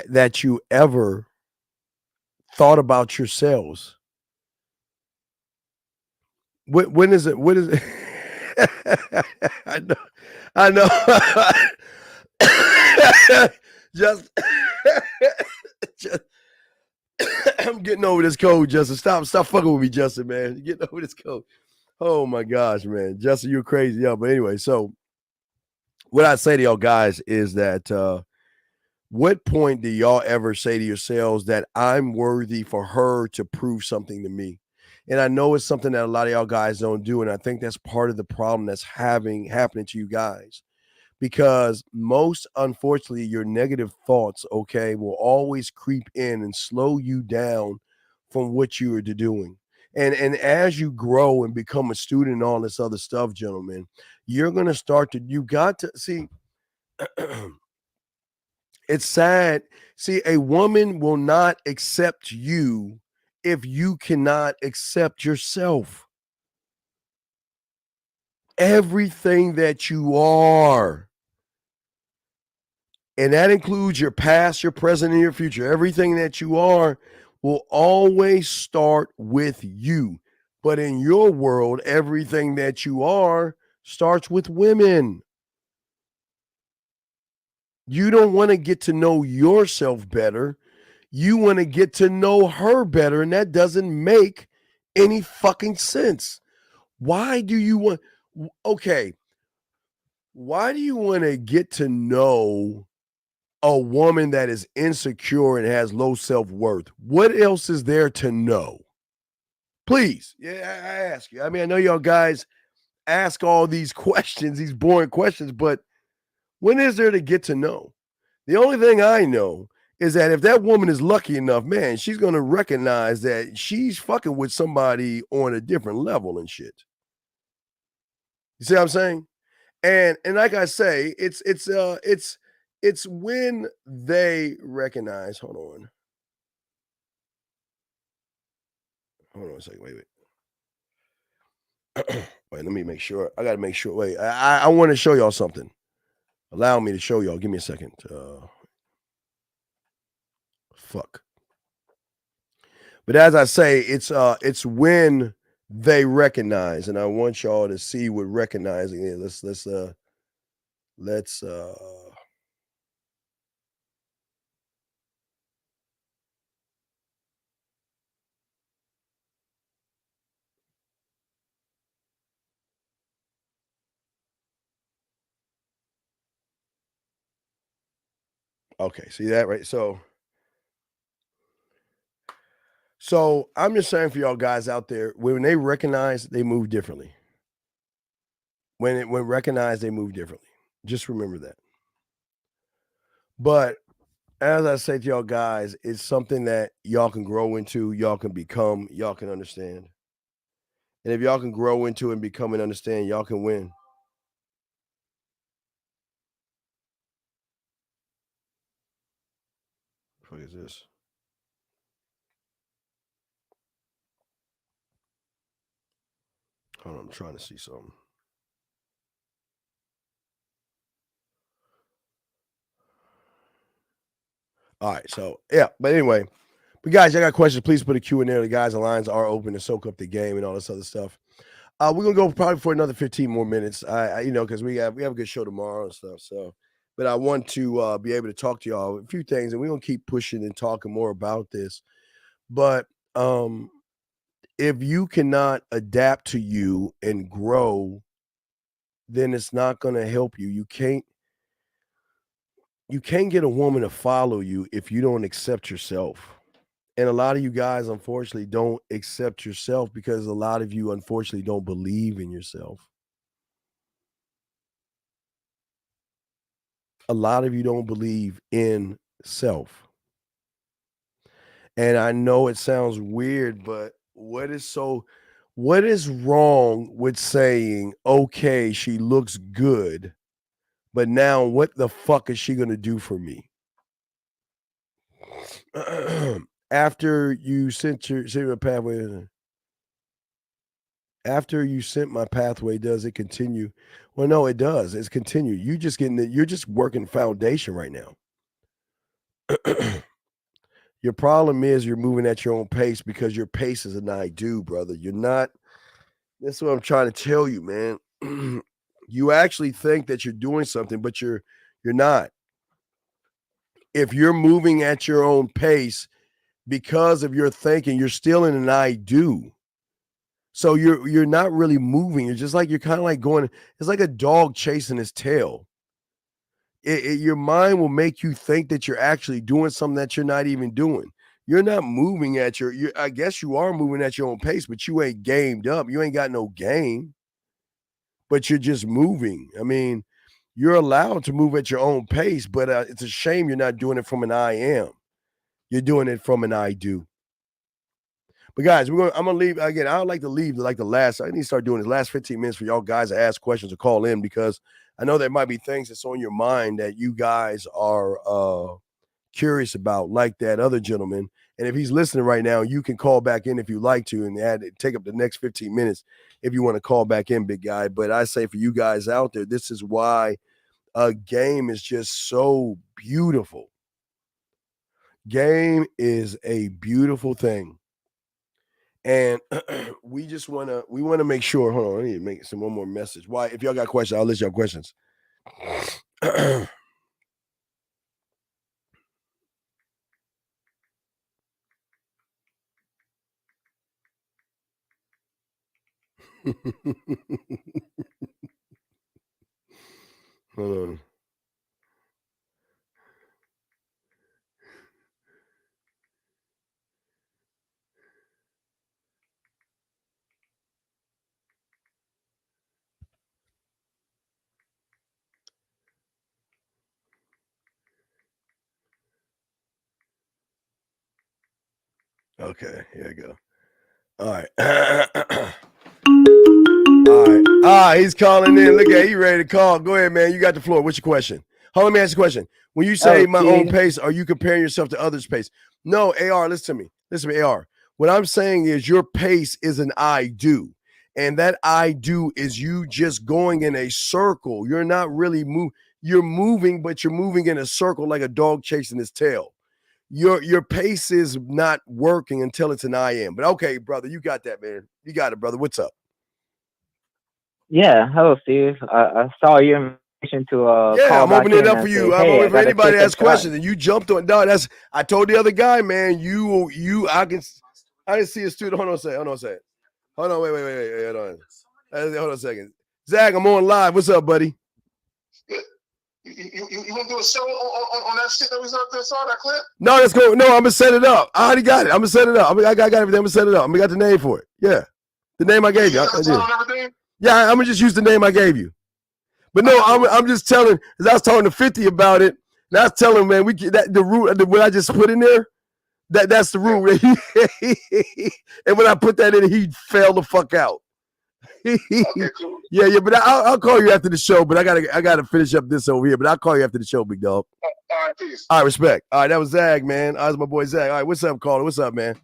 that you ever thought about yourselves? When is it? What is it? I know. just I'm getting over this cold, Justin. Stop fucking with me, Justin, man. Getting over this cold. Oh my gosh, man. Justin, you're crazy. Yeah, but anyway, so what I say to y'all guys is that what point do y'all ever say to yourselves that I'm worthy for her to prove something to me? And I know it's something that a lot of y'all guys don't do, and I think that's part of the problem that's happening to you guys. Because most unfortunately, your negative thoughts, okay, will always creep in and slow you down from what you are doing. And as you grow and become a student and all this other stuff, gentlemen, you're gonna start to you got to see. It's sad. See, a woman will not accept you if you cannot accept yourself. Everything that you are. And that includes your past, your present, and your future. Everything that you are will always start with you. But in your world, everything that you are starts with women. You don't want to get to know yourself better. You want to get to know her better, and that doesn't make any fucking sense. Why do you want, okay, why do you want to get to know a woman that is insecure and has low self-worth? What else is there to know? Please, yeah, I ask you. I mean, I know y'all guys ask all these questions, these boring questions, but when is there to get to know? The only thing I know is that if that woman is lucky enough, man, she's going to recognize that she's fucking with somebody on a different level and shit. You see what I'm saying? And like I say, it's when they recognize. Hold on a second. Wait. Wait, let me make sure. I got to make sure. Wait, I want to show y'all something. Allow me to show y'all. Give me a second. Fuck. But as I say, it's when they recognize, and I want y'all to see what recognizing is. Let's okay, see that, right? So I'm just saying for y'all guys out there, when they recognize, they move differently. When recognized, they move differently. Just remember that. But as I say to y'all guys, it's something that y'all can grow into, y'all can become, y'all can understand. And if y'all can grow into and become and understand, y'all can win. What is this? Hold on, I'm trying to see something. All right, so yeah, but anyway, but guys, y'all got questions, please put a Q in there. The guys, the lines are open to soak up the game and all this other stuff. We're gonna go probably for another 15 more minutes. I because we have a good show tomorrow and stuff. So, but I want to be able to talk to y'all a few things, and we're gonna keep pushing and talking more about this. But if you cannot adapt to you and grow, then it's not gonna help you. You can't get a woman to follow you if you don't accept yourself. And a lot of you guys, unfortunately, don't accept yourself because a lot of you, unfortunately, don't believe in yourself. A lot of you don't believe in self. And I know it sounds weird, but what is wrong with saying, okay, she looks good, but now what the fuck is she going to do for me? After you sent your pathway, after you sent my pathway, does it continue? Well, no, it does. It's continued. You're just working foundation right now. Your problem is you're moving at your own pace because your pace is an I do, brother. You're not. That's what I'm trying to tell you, man. You actually think that you're doing something, but you're not. If you're moving at your own pace because of your thinking, you're still in an I do. So you're not really moving. You're just like, you're kind of like going, it's like a dog chasing his tail. your mind will make you think that you're actually doing something that you're not even doing. You're not moving at I guess you are moving at your own pace, but you ain't gamed up. You ain't got no game, but you're just moving. I mean, you're allowed to move at your own pace, but it's a shame you're not doing it from an I am. You're doing it from an I do. But guys, I'm gonna leave again. I would like to leave like the last. I need to start doing the last 15 minutes for y'all guys to ask questions or call in, because I know there might be things that's on your mind that you guys are curious about, like that other gentleman. And if he's listening right now, you can call back in if you like to, and take up the next 15 minutes if you want to call back in, big guy. But I say for you guys out there, this is why a game is just so beautiful. Game is a beautiful thing. And we want to make sure. Hold on, I need to make one more message. Why? If y'all got questions, I'll list y'all questions. Hold on. Okay, here we go. All right. All right. He's calling in. Look at, he ready to call. Go ahead, man. You got the floor. What's your question? Hold on, let me ask you a question. When you say my own pace, are you comparing yourself to others' pace? No, AR, listen to me. Listen to me, AR. What I'm saying is your pace is an I do. And that I do is you just going in a circle. You're not really moving. You're moving, but you're moving in a circle like a dog chasing his tail. Your pace is not working until it's an I am. But okay, brother, you got that, man. You got it, brother. What's up? Yeah, hello, Steve. I saw your invitation to yeah, I'm opening it up for you. I'm open for anybody to ask questions, and you jumped on. No, I told the other guy, man. I didn't see a student. Hold on a second. Hold on, wait. Hold on a second. Zach, I'm on live. What's up, buddy? You want to do a show on that shit that was up there? Saw that clip? No, let's go. No, I'm gonna set it up. I already got it. I'm gonna set it up. I got everything. I'm gonna set it up. I got the name for it. Yeah, the name I gave you. Yeah, I'm gonna just use the name I gave you. But no, I'm just telling. Cause I was talking to 50 about it, and I was telling him, man, the root what I just put in there. That's the root. And when I put that in, he fell the fuck out. Okay, cool. Yeah, but I'll call you after the show. But I gotta finish up this over here. But I'll call you after the show, big dog. All right, peace. All right, respect. All right, that was Zag, man. That was my boy Zag. All right, what's up, caller? What's up, man?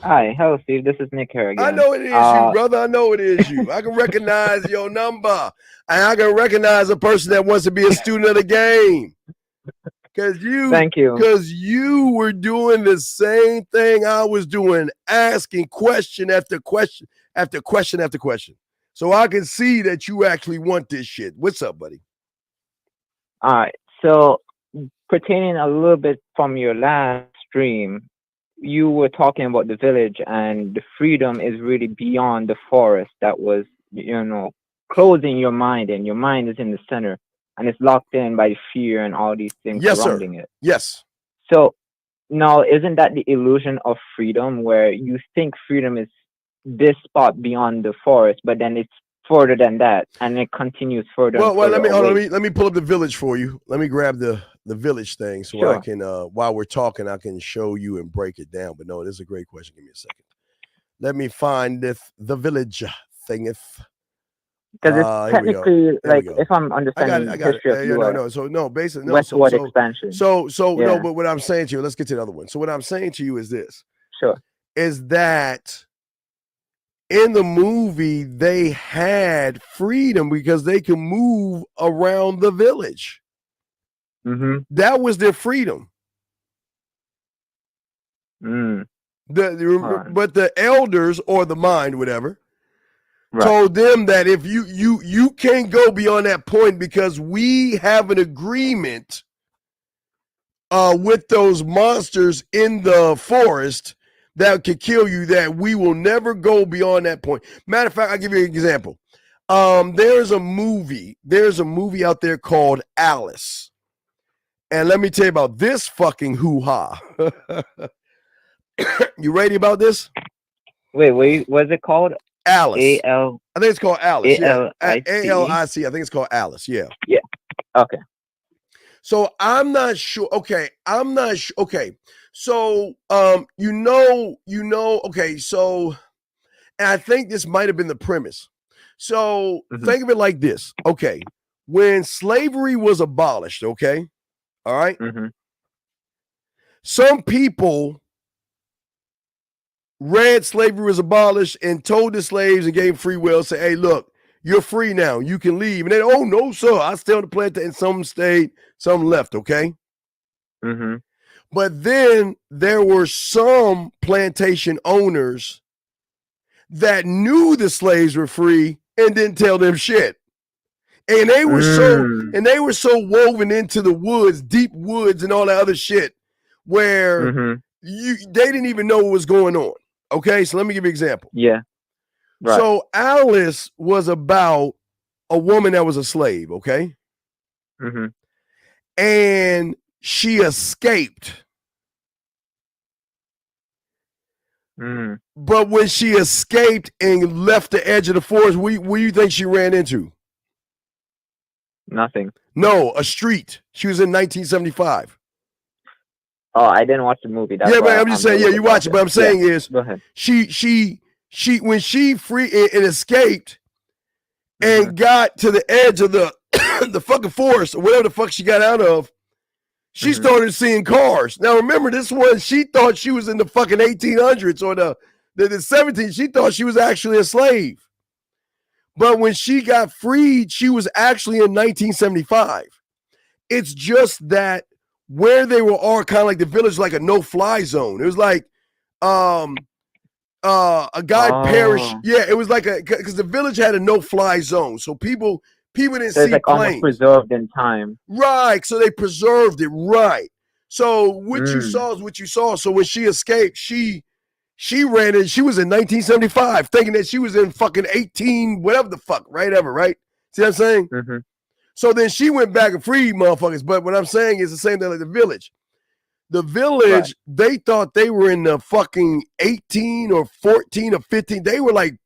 Hi, hello, Steve. This is Nick here again. I know it is you, brother. I know it is you. I can recognize your number, and I can recognize a person that wants to be a student of the game. Thank you. Because you were doing the same thing I was doing, asking question after question after question after question. So I can see that you actually want this shit. What's up, buddy? All right. So pertaining a little bit from your last stream, you were talking about the village, and the freedom is really beyond the forest that was, closing your mind, and your mind is in the center. And it's locked in by fear and all these things surrounding it. Yes. So now, isn't that the illusion of freedom, where you think freedom is this spot beyond the forest, but then it's further than that, and it continues further? Well, let me pull up the village for you. Let me grab the village thing so sure. I can while we're talking, I can show you and break it down. But no, this is a great question. Give me a second. Let me find the village thing. Because it's technically if I'm understanding the history of So no, basically westward expansion. No, but what I'm saying to you, let's get to the other one. So what I'm saying to you is this. Sure. Is that in the movie they had freedom because they can move around the village. Mm-hmm. That was their freedom. Right. But the elders or the mind, whatever, told them that if you can't go beyond that point because we have an agreement with those monsters in the forest that could kill you, that we will never go beyond that point. Matter of fact, I'll give you an example. There's a movie out there called Alice. And let me tell you about this fucking hoo-ha. You ready about this? Wait, what's it called? Alice. A-L. I think it's called Alice. A-L-I-C-E? A-L-I-C. I think it's called Alice. Yeah. Yeah. Okay. So I'm not sure. Okay. I'm not sure. Okay. So, okay. So, and I think this might have been the premise. So think of it like this. Okay. When slavery was abolished, okay. All right. Some people read slavery was abolished and told the slaves and gave free will, say, hey, look, you're free now. You can leave. And then, oh, no, sir. I stay on the plantation. And some stayed, some left. Okay. But then there were some plantation owners that knew the slaves were free and didn't tell them shit. And they were so woven into the woods, deep woods and all that other shit where they didn't even know what was going on. Okay, so let me give you an example. Yeah. Right. So Alice was about a woman that was a slave, okay? And she escaped. But when she escaped and left the edge of the forest, what do you think she ran into? Nothing. No, a street. She was in 1975. Oh, I didn't watch the movie. That's yeah, but I'm just saying, yeah, you watch it. But I'm saying is, go ahead. She when she free and escaped and got to the edge of the the fucking forest or whatever the fuck she got out of, she started seeing cars. Now remember, this one, she thought she was in the fucking 1800s or the 1700s. She thought she was actually a slave. But when she got freed, she was actually in 1975. It's just that where they were all kind of like the village, like a no-fly zone. It was like a guy perished. Yeah, it was like because the village had a no-fly zone, so people didn't see like planes. Almost preserved in time. Right, so they preserved it. Right. So what you saw is what you saw. So when she escaped, she ran in. She was in 1975, thinking that she was in fucking 18, whatever the fuck, right? Right? See what I'm saying? So then she went back and freed motherfuckers. But what I'm saying is the same thing like the village. The village, they thought they were in the fucking 18 or 14 or 15. They were like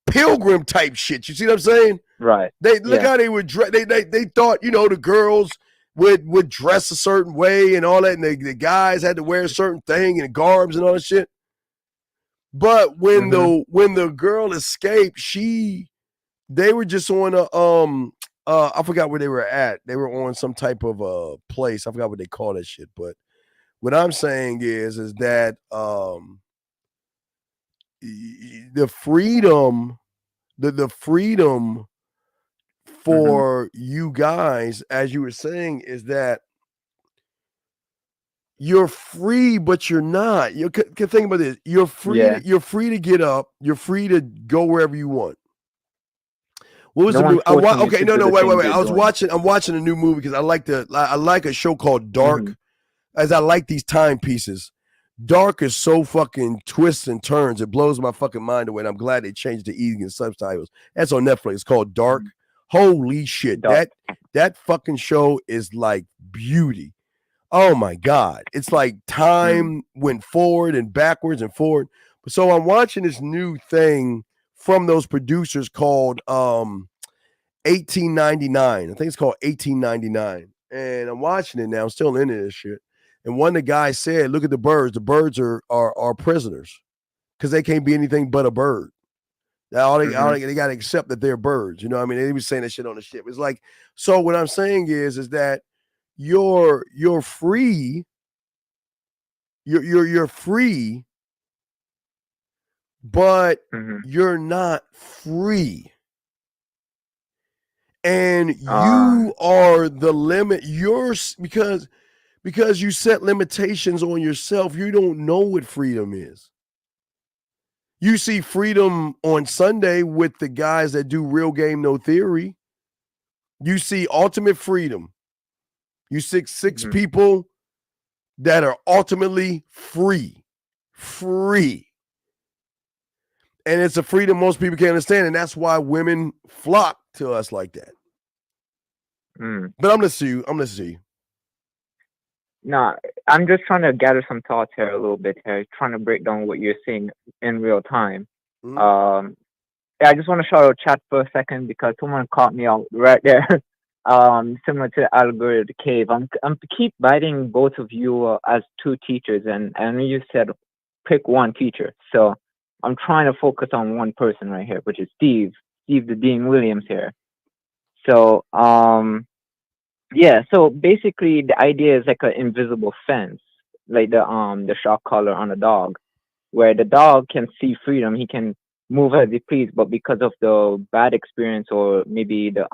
pilgrim type shit. You see what I'm saying? Right. They look how they would dress. They thought, the girls would dress a certain way and all that, and the guys had to wear a certain thing and garbs and all that shit. But when the girl escaped, they were just on I forgot where they were at. They were on some type of place. I forgot what they call that shit. But what I'm saying is that the freedom for you guys, as you were saying, is that you're free, but you're not. You can think about this. You're free. You're free to get up. You're free to go wherever you want. What was the movie? Okay, no, wait. I'm watching a new movie because I like a show called Dark, as I like these timepieces. Dark is so fucking twists and turns. It blows my fucking mind away. And I'm glad they changed the E and subtitles. That's on Netflix. It's called Dark. Holy shit. That fucking show is like beauty. Oh my God. It's like time went forward and backwards and forward. So I'm watching this new thing from those producers called 1899. I think it's called 1899. And I'm watching it now. I'm still into this shit. And one of the guys said, look at the birds. The birds are prisoners because they can't be anything but a bird. They got to accept that they're birds. You know what I mean? They was saying that shit on the ship. It's like, so what I'm saying is that you're free. You're free, but you're not free. And you are the limit. Because you set limitations on yourself, you don't know what freedom is. You see freedom on Sunday with the guys that do Real Game No Theory. You see ultimate freedom. You see six people that are ultimately free. And it's a freedom most people can't understand, and that's why women flock to us like that. But I'm listening to you. No, I'm just trying to gather some thoughts here a little bit here, trying to break down what you're saying in real time. Yeah, I just want to shout out chat for a second because someone caught me out right there. Similar to Algorithm Cave. I'm keep biting both of you as two teachers, and I know you said pick one teacher. So I'm trying to focus on one person right here, which is Steve the Dean Williams here. So yeah, so basically the idea is like an invisible fence, like the shock collar on a dog, where the dog can see freedom, he can move as he please, but because of the bad experience or maybe the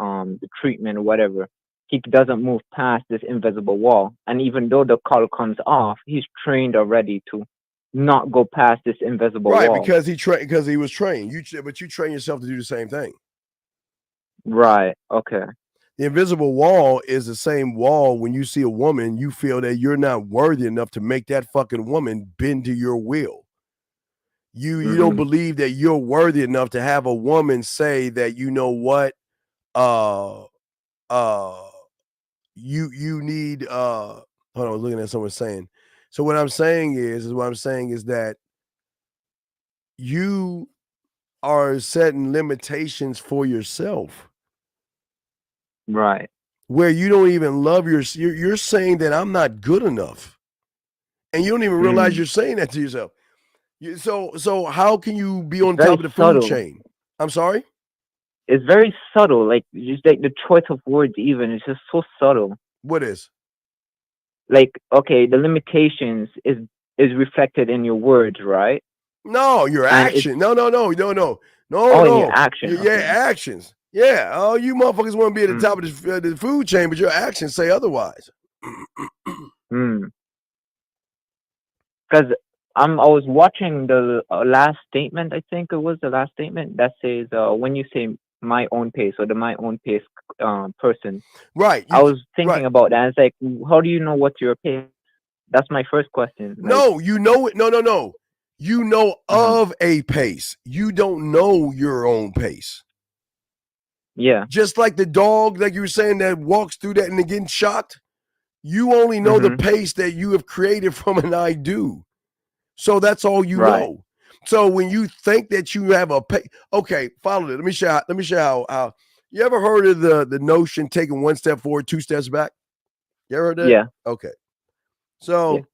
treatment or whatever, he doesn't move past this invisible wall. And even though the collar comes off, he's trained already to not go past this invisible wall. Right, because he was trained. But you train yourself to do the same thing. Right. Okay. The invisible wall is the same wall. When you see a woman, you feel that you're not worthy enough to make that fucking woman bend to your will. You don't believe that you're worthy enough to have a woman say that, you know what, you need hold on, I was looking at someone saying. So what I'm saying is that you are setting limitations for yourself. Right. Where you don't even love you're saying that I'm not good enough. And you don't even realize you're saying that to yourself. So how can you be on top of the food chain? I'm sorry? It's very subtle. Like, just like the choice of words even is just so subtle. What is? Like, okay, the limitations is reflected in your words, right? No, your action. No. Oh, No. your action. Yeah, actions. Yeah. Oh, you motherfuckers want to be at the top of the food chain, but your actions say otherwise. Because I was watching the last statement. I think it was the last statement that says when you say my own pace or the my own pace person. Right. I was thinking about that. It's like, how do you know what's your pace? That's my first question. Like, no, you know it. No. You know of a pace. You don't know your own pace. Yeah. Just like the dog, like you were saying, that walks through that and they're getting shocked. You only know the pace that you have created from an I do. So that's all you know. So when you think that you have a pace, okay, follow it. Let me show you how. You ever heard of the notion taking one step forward, two steps back? You ever heard that? Yeah. Okay. So,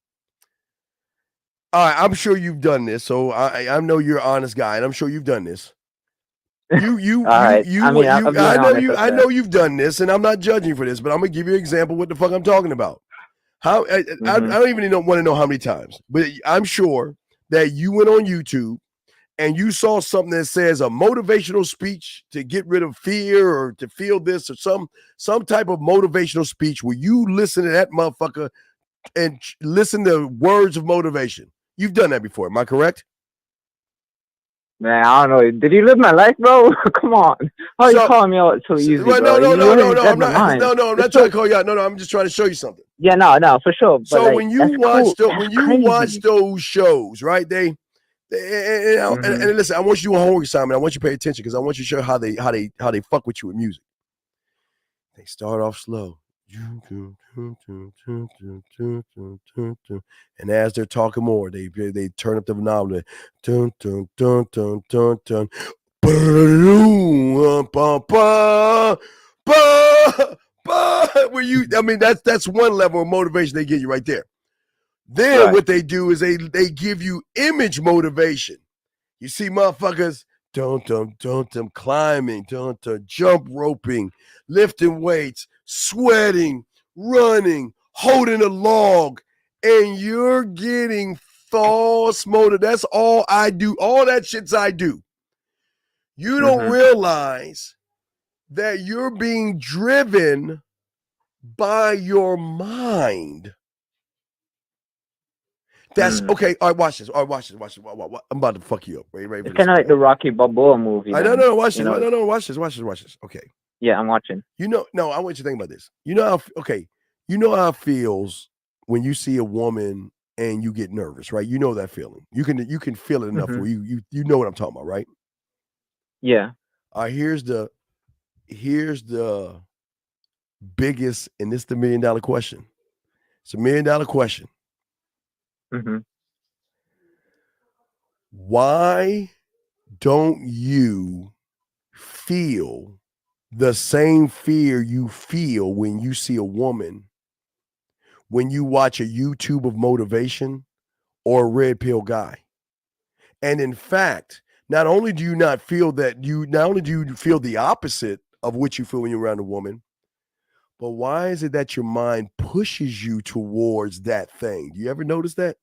all right, I'm sure you've done this. So I know you're an honest guy, and I'm sure you've done this. I know you've done this, and I'm not judging for this, but I'm gonna give you an example of what the fuck I'm talking about. I don't even want to know how many times, but I'm sure that you went on YouTube and you saw something that says a motivational speech to get rid of fear or to feel this or some type of motivational speech where you listen to that motherfucker and listen to words of motivation. You've done that before, am I correct? Man, I don't know. Did you live my life, bro? Come on. How are you calling me out so easy, bro? No, I'm not trying to call you out. No, I'm just trying to show you something. Yeah, no, for sure. But so like, when you watch those shows, right? And listen, I want you to do a homework assignment. I want you to pay attention because I want you to show how they fuck with you with music. They start off slow. And as they're talking more, they turn up the knob. That's one level of motivation they give you right there. Then what they do is they give you image motivation. You see motherfuckers climbing, jump roping, lifting weights, sweating, running, holding a log, and you're getting false motive. That's all I do. All that shit's I do. You don't realize that you're being driven by your mind. That's okay. All right, watch this. I'm about to fuck you up. Ready it's kind of like the Rocky Balboa movie. I don't know. Watch this. No. Watch this. Okay. Yeah, I'm watching. I want you to think about this. You know how it feels when you see a woman and you get nervous, right? You know that feeling. You can feel it enough where you know what I'm talking about, right? Yeah. Here's the biggest, and this is the $1 million question. It's a $1 million question. Why don't you feel the same fear you feel when you see a woman, when you watch a YouTube of motivation or a red pill guy? And in fact, not only do you not feel that not only do you feel the opposite of what you feel when you're around a woman, but why is it that your mind pushes you towards that thing? Do you ever notice that?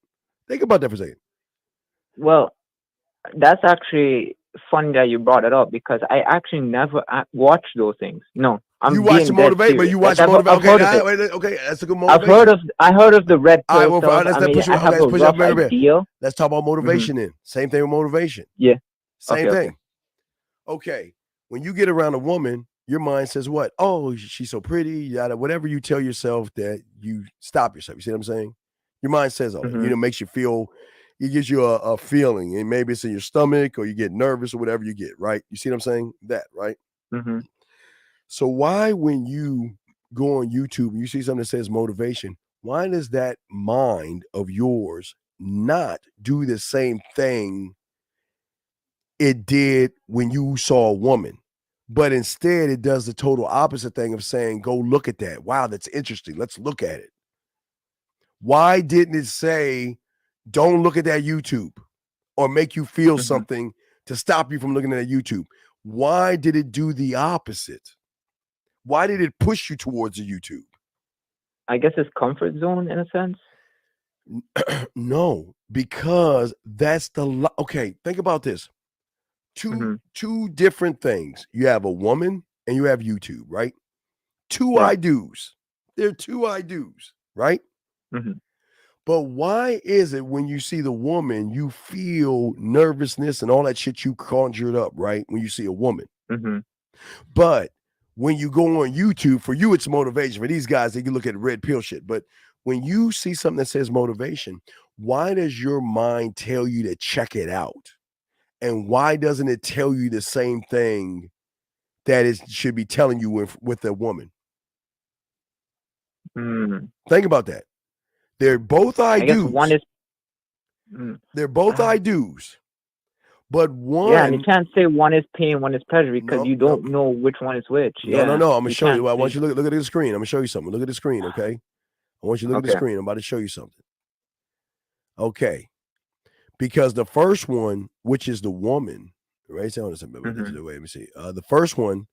Think about that for a second. Well, that's actually funny that you brought it up because I actually never watched those things. No, you watch the motivate, but you watch motivate. Okay, that's a good motivation. I heard of the red pill. I have a rough idea. Let's talk about motivation then. Same thing with motivation. Yeah. Same thing. Okay. When you get around a woman, your mind says what? Oh, she's so pretty. Yada, whatever you tell yourself that you stop yourself. You see what I'm saying? Your mind says all that. You know, makes you feel. It gives you a feeling, and maybe it's in your stomach or you get nervous or whatever you get, right? You see what I'm saying? That, right? So why, when you go on YouTube and you see something that says motivation, why does that mind of yours not do the same thing it did when you saw a woman? But instead, it does the total opposite thing of saying, go look at that. Wow, that's interesting. Let's look at it. Why didn't it say, don't look at that YouTube, or make you feel something to stop you from looking at that YouTube? Why did it do the opposite? Why did it push you towards the YouTube? I guess it's comfort zone in a sense. No, because that's okay. Think about this. Two different things. You have a woman and you have YouTube, right? I do's. They're I do's, right? But why is it when you see the woman, you feel nervousness and all that shit you conjured up, right? When you see a woman. But when you go on YouTube, for you, it's motivation. For these guys, they can look at red pill shit. But when you see something that says motivation, why does your mind tell you to check it out? And why doesn't it tell you the same thing that it should be telling you with a woman? Think about that. They're both I do's. One is. They're both I do's. But one. Yeah, and you can't say one is pain, one is pleasure because you don't know which one is which. No. I'm going to show you. I want you to look at the screen. I'm going to show you something. Look at the screen, okay? I want you to look at the screen. I'm about to show you something. Okay. Because the first one, which is the woman, right? Let me see. The first one,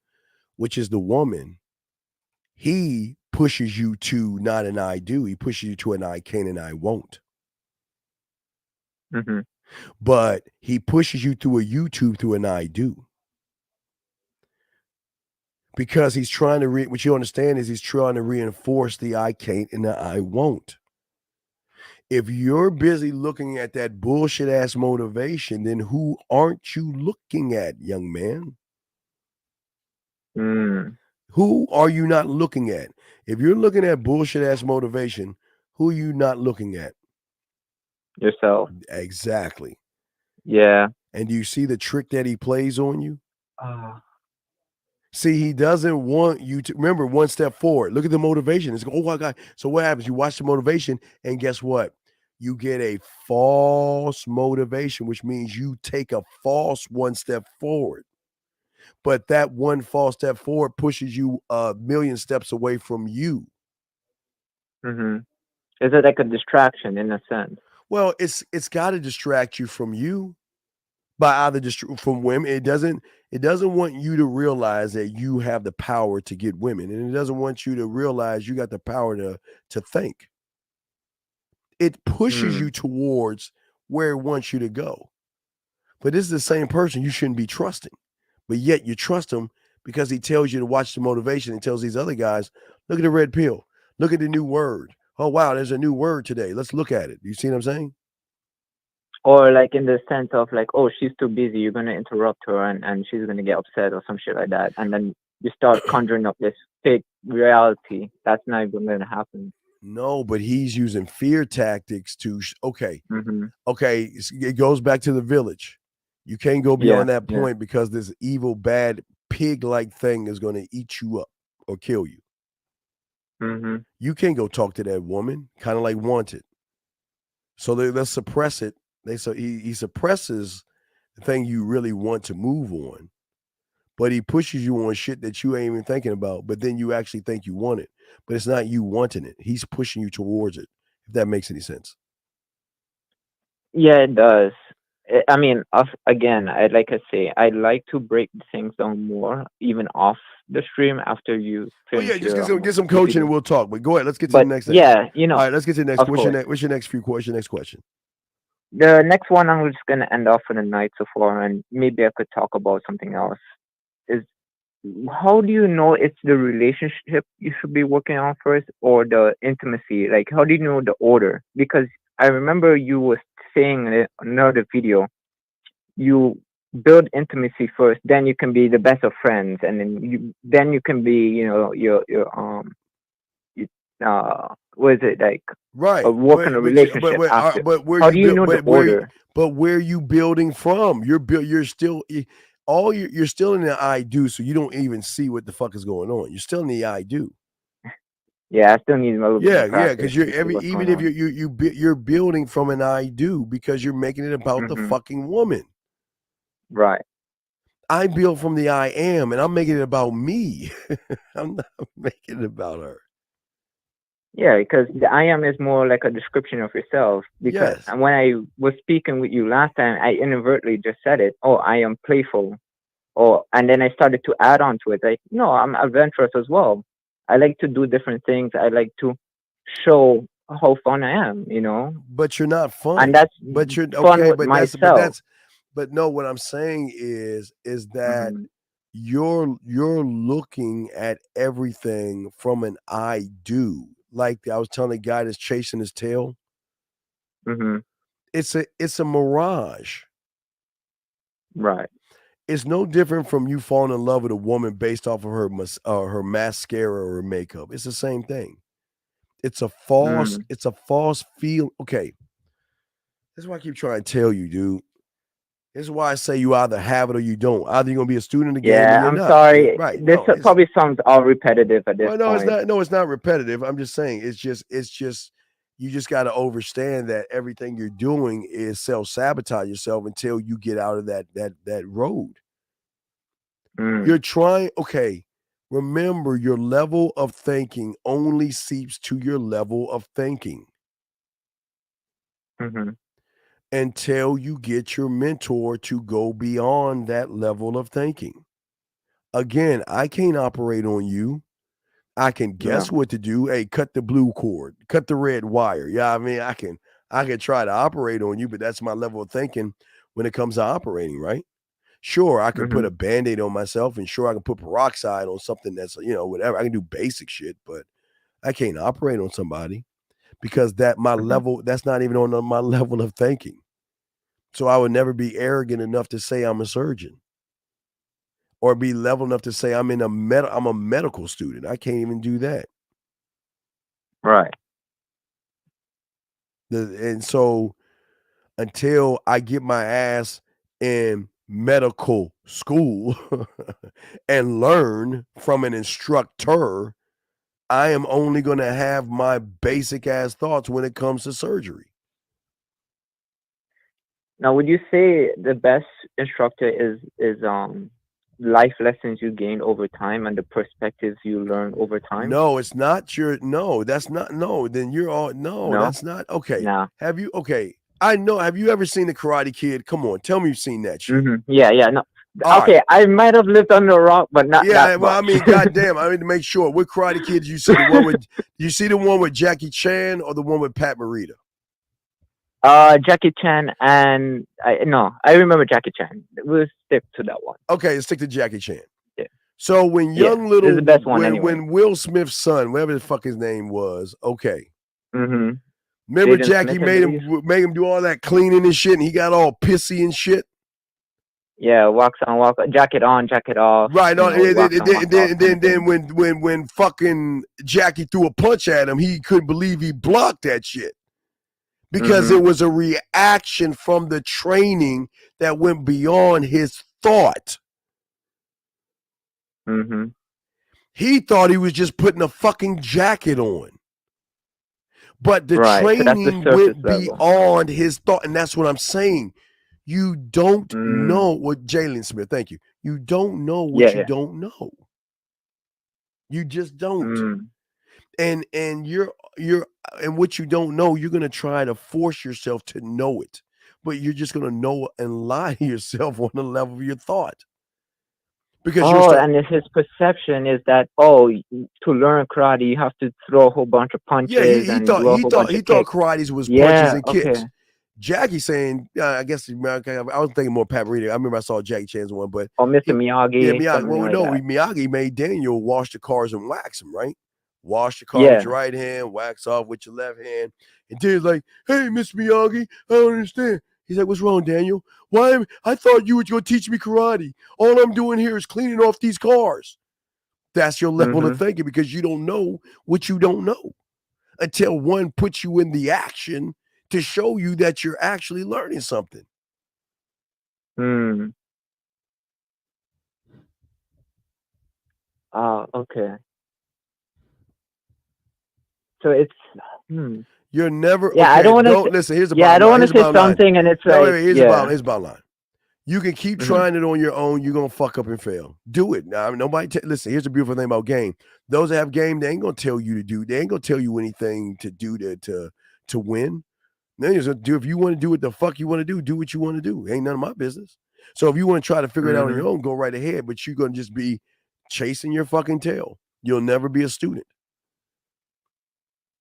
which is the woman, he pushes you to not an I do. He pushes you to an I can and I won't. But he pushes you through a YouTube through an I do. Because he's trying to what you understand is he's trying to reinforce the I can't and the I won't. If you're busy looking at that bullshit ass motivation, then who aren't you looking at, young man? Who are you not looking at? If you're looking at bullshit ass motivation, who are you not looking at? Yourself. Exactly. Yeah. And do you see the trick that he plays on you? See, he doesn't want you to remember one step forward. Look at the motivation. It's oh my God. So what happens? You watch the motivation, and guess what? You get a false motivation, which means you take a false one step forward. But that one false step forward pushes you 1,000,000 steps away from you. Is it like a distraction in a sense? Well, it's got to distract you from you by either from women. It doesn't want you to realize that you have the power to get women, and it doesn't want you to realize you got the power to think. It pushes you towards where it wants you to go. But this is the same person you shouldn't be trusting. But yet you trust him because he tells you to watch the motivation and tells these other guys, look at the red pill. Look at the new word. Oh, wow, there's a new word today. Let's look at it. You see what I'm saying? Or like in the sense of like, oh, she's too busy. You're going to interrupt her and she's going to get upset or some shit like that. And then you start conjuring up this fake reality. That's not even going to happen. No, but he's using fear tactics to. Okay, Mm-hmm. okay. It goes back to the village. You can't go beyond that point because this evil, bad, pig-like thing is going to eat you up or kill you. Mm-hmm. You can't go talk to that woman, kind of like Wanted. So let's suppress it. He suppresses the thing you really want to move on, but he pushes you on shit that you ain't even thinking about. But then you actually think you want it, but it's not you wanting it. He's pushing you towards it. If that makes any sense. Yeah, it does. I mean, again, I like to break things down more, even off the stream after you Oh finish. yeah, just get some coaching and we'll talk. But go ahead, let's get to the next thing. Yeah, you know. All right, let's get to the next. Of What's course. your next question? The next one, I'm just gonna end off for the night so far, and maybe I could talk about something else. Is how do you know it's the relationship you should be working on first, or the intimacy? Like, how do you know the order? Because I remember you was saying in another video, you build intimacy first, then you can be the best of friends, and then you can be, you know, your what is it like? Right. Work in a relationship after. How do you know the order? But where are you building from? You're still you're still in the I do, so you don't even see what the fuck is going on. You're still in the I do. Yeah, I still need a little bit of practice. Because you're building from an I do because you're making it about the fucking woman. Right. I build from the I am, and I'm making it about me. I'm not making it about her. Yeah, because the I am is more like a description of yourself. Because when I was speaking with you last time, I inadvertently just said it. Oh, I am playful. And then I started to add on to it. Like, no, I'm adventurous as well. I like to do different things. I like to show how fun I am, you know. But you're not fun. And that's fun okay, with myself. But no, what I'm saying is that you're looking at everything from an I do. Like I was telling the guy that's chasing his tail. It's a mirage. Right. It's no different from you falling in love with a woman based off of her mascara or her makeup. It's the same thing. It's a false. It's a false feel. Okay. This is why I keep trying to tell you, dude. This is why I say you either have it or you don't. Either you're gonna be a student again. Yeah, I'm sorry. Right. This probably sounds all repetitive at this point. No, it's not. No, it's not repetitive. I'm just saying it's just you just got to understand that everything you're doing is self-sabotage yourself until you get out of that road. You're trying. Okay. Remember, your level of thinking only seeps to your level of thinking. Until you get your mentor to go beyond that level of thinking. Again, I can't operate on you. I can guess what to do. Hey, cut the blue cord, cut the red wire. Yeah, I mean, I can try to operate on you, but that's my level of thinking when it comes to operating, right? Sure, I can put a Band-Aid on myself, and sure, I can put peroxide on something that's, you know, whatever. I can do basic shit, but I can't operate on somebody because my level, that's not even on my level of thinking. So I would never be arrogant enough to say I'm a surgeon or be level enough to say I'm a medical student. I can't even do that. Right. And so until I get my ass in medical school and learn from an instructor, I am only going to have my basic ass thoughts when it comes to surgery. Now, would you say the best instructor is life lessons you gain over time and the perspectives you learn over time? No, it's not that's not then you're all that's not okay. Nah. Have you I know, have you ever seen the Karate Kid? Come on, tell me you've seen that shit. Yeah, no. All okay, right. I might have lived under a rock, but not that well, much. I mean, goddamn, I mean to make sure. What Karate Kid did you see? You see the one with Jackie Chan or the one with Pat Morita? Jackie Chan and I remember Jackie Chan. We'll stick to that one. Okay, let's stick to Jackie Chan. Yeah. So when it's the best one when Will Smith's son, whatever the fuck his name was, okay. Remember Jaden Jackie Smith, made him do all that cleaning and shit, and he got all pissy and shit. Yeah, wax on, walk, jacket on, jacket off. Right. No, you know, and wax on, wax off. then when fucking Jackie threw a punch at him, he couldn't believe he blocked that shit because it was a reaction from the training that went beyond his thought. He thought he was just putting a fucking jacket on. But the training went beyond his thought, and that's what I'm saying. You don't know what Jalen Smith. Thank you. You don't know what you don't know. You just don't. And what you don't know, you're gonna try to force yourself to know it, but you're just gonna know and lie to yourself on the level of your thought. Because and his perception is that to learn karate you have to throw a whole bunch of punches. Yeah, he thought karate was punches and kicks. Jackie saying, I guess I was thinking more Pat Reed. I remember I saw Jackie Chan's one, but Mr. Miyagi. Yeah, Miyagi. Well, no, Miyagi made Daniel wash the cars and wax them, right? Wash the car with your right hand, wax off with your left hand. And Daniel's like, "Hey, Mr. Miyagi, I don't understand." He's like, "What's wrong, Daniel? Why? I thought you were going to teach me karate. All I'm doing here is cleaning off these cars." That's your level of thinking because you don't know what you don't know until one puts you in the action to show you that you're actually learning something. Okay. So it's You're never. Yeah, okay, I don't want to. Listen, here's the I don't want to say bottom line. something, and it's No, like, wait, here's the bottom line. You can keep trying it on your own. You're gonna fuck up and fail. Do it. Now, nobody. Listen. Here's the beautiful thing about game. Those that have game, they ain't gonna tell you to do. They ain't gonna tell you anything to do to win. Then you just do. If you want to do what the fuck you want to do what you want to do. Ain't none of my business. So if you want to try to figure it out on your own, go right ahead. But you're gonna just be chasing your fucking tail. You'll never be a student.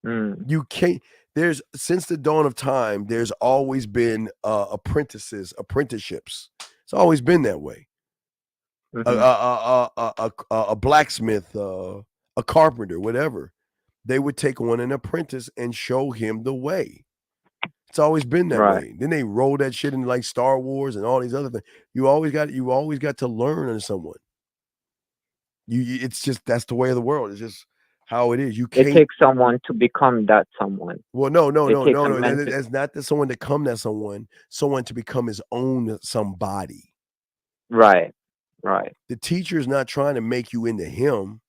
You can't. There's since the dawn of time, there's always been apprenticeships. It's always been that way. A blacksmith, a carpenter, whatever. They would take on an apprentice and show him the way. It's always been that way. Then they roll that shit into like Star Wars and all these other things. You always got to learn on someone. It's just that's the way of the world. It's just how it is. You can't. It takes someone to become that someone. Well, no. That's not that someone to come that someone. Someone to become his own somebody. Right. The teacher is not trying to make you into him.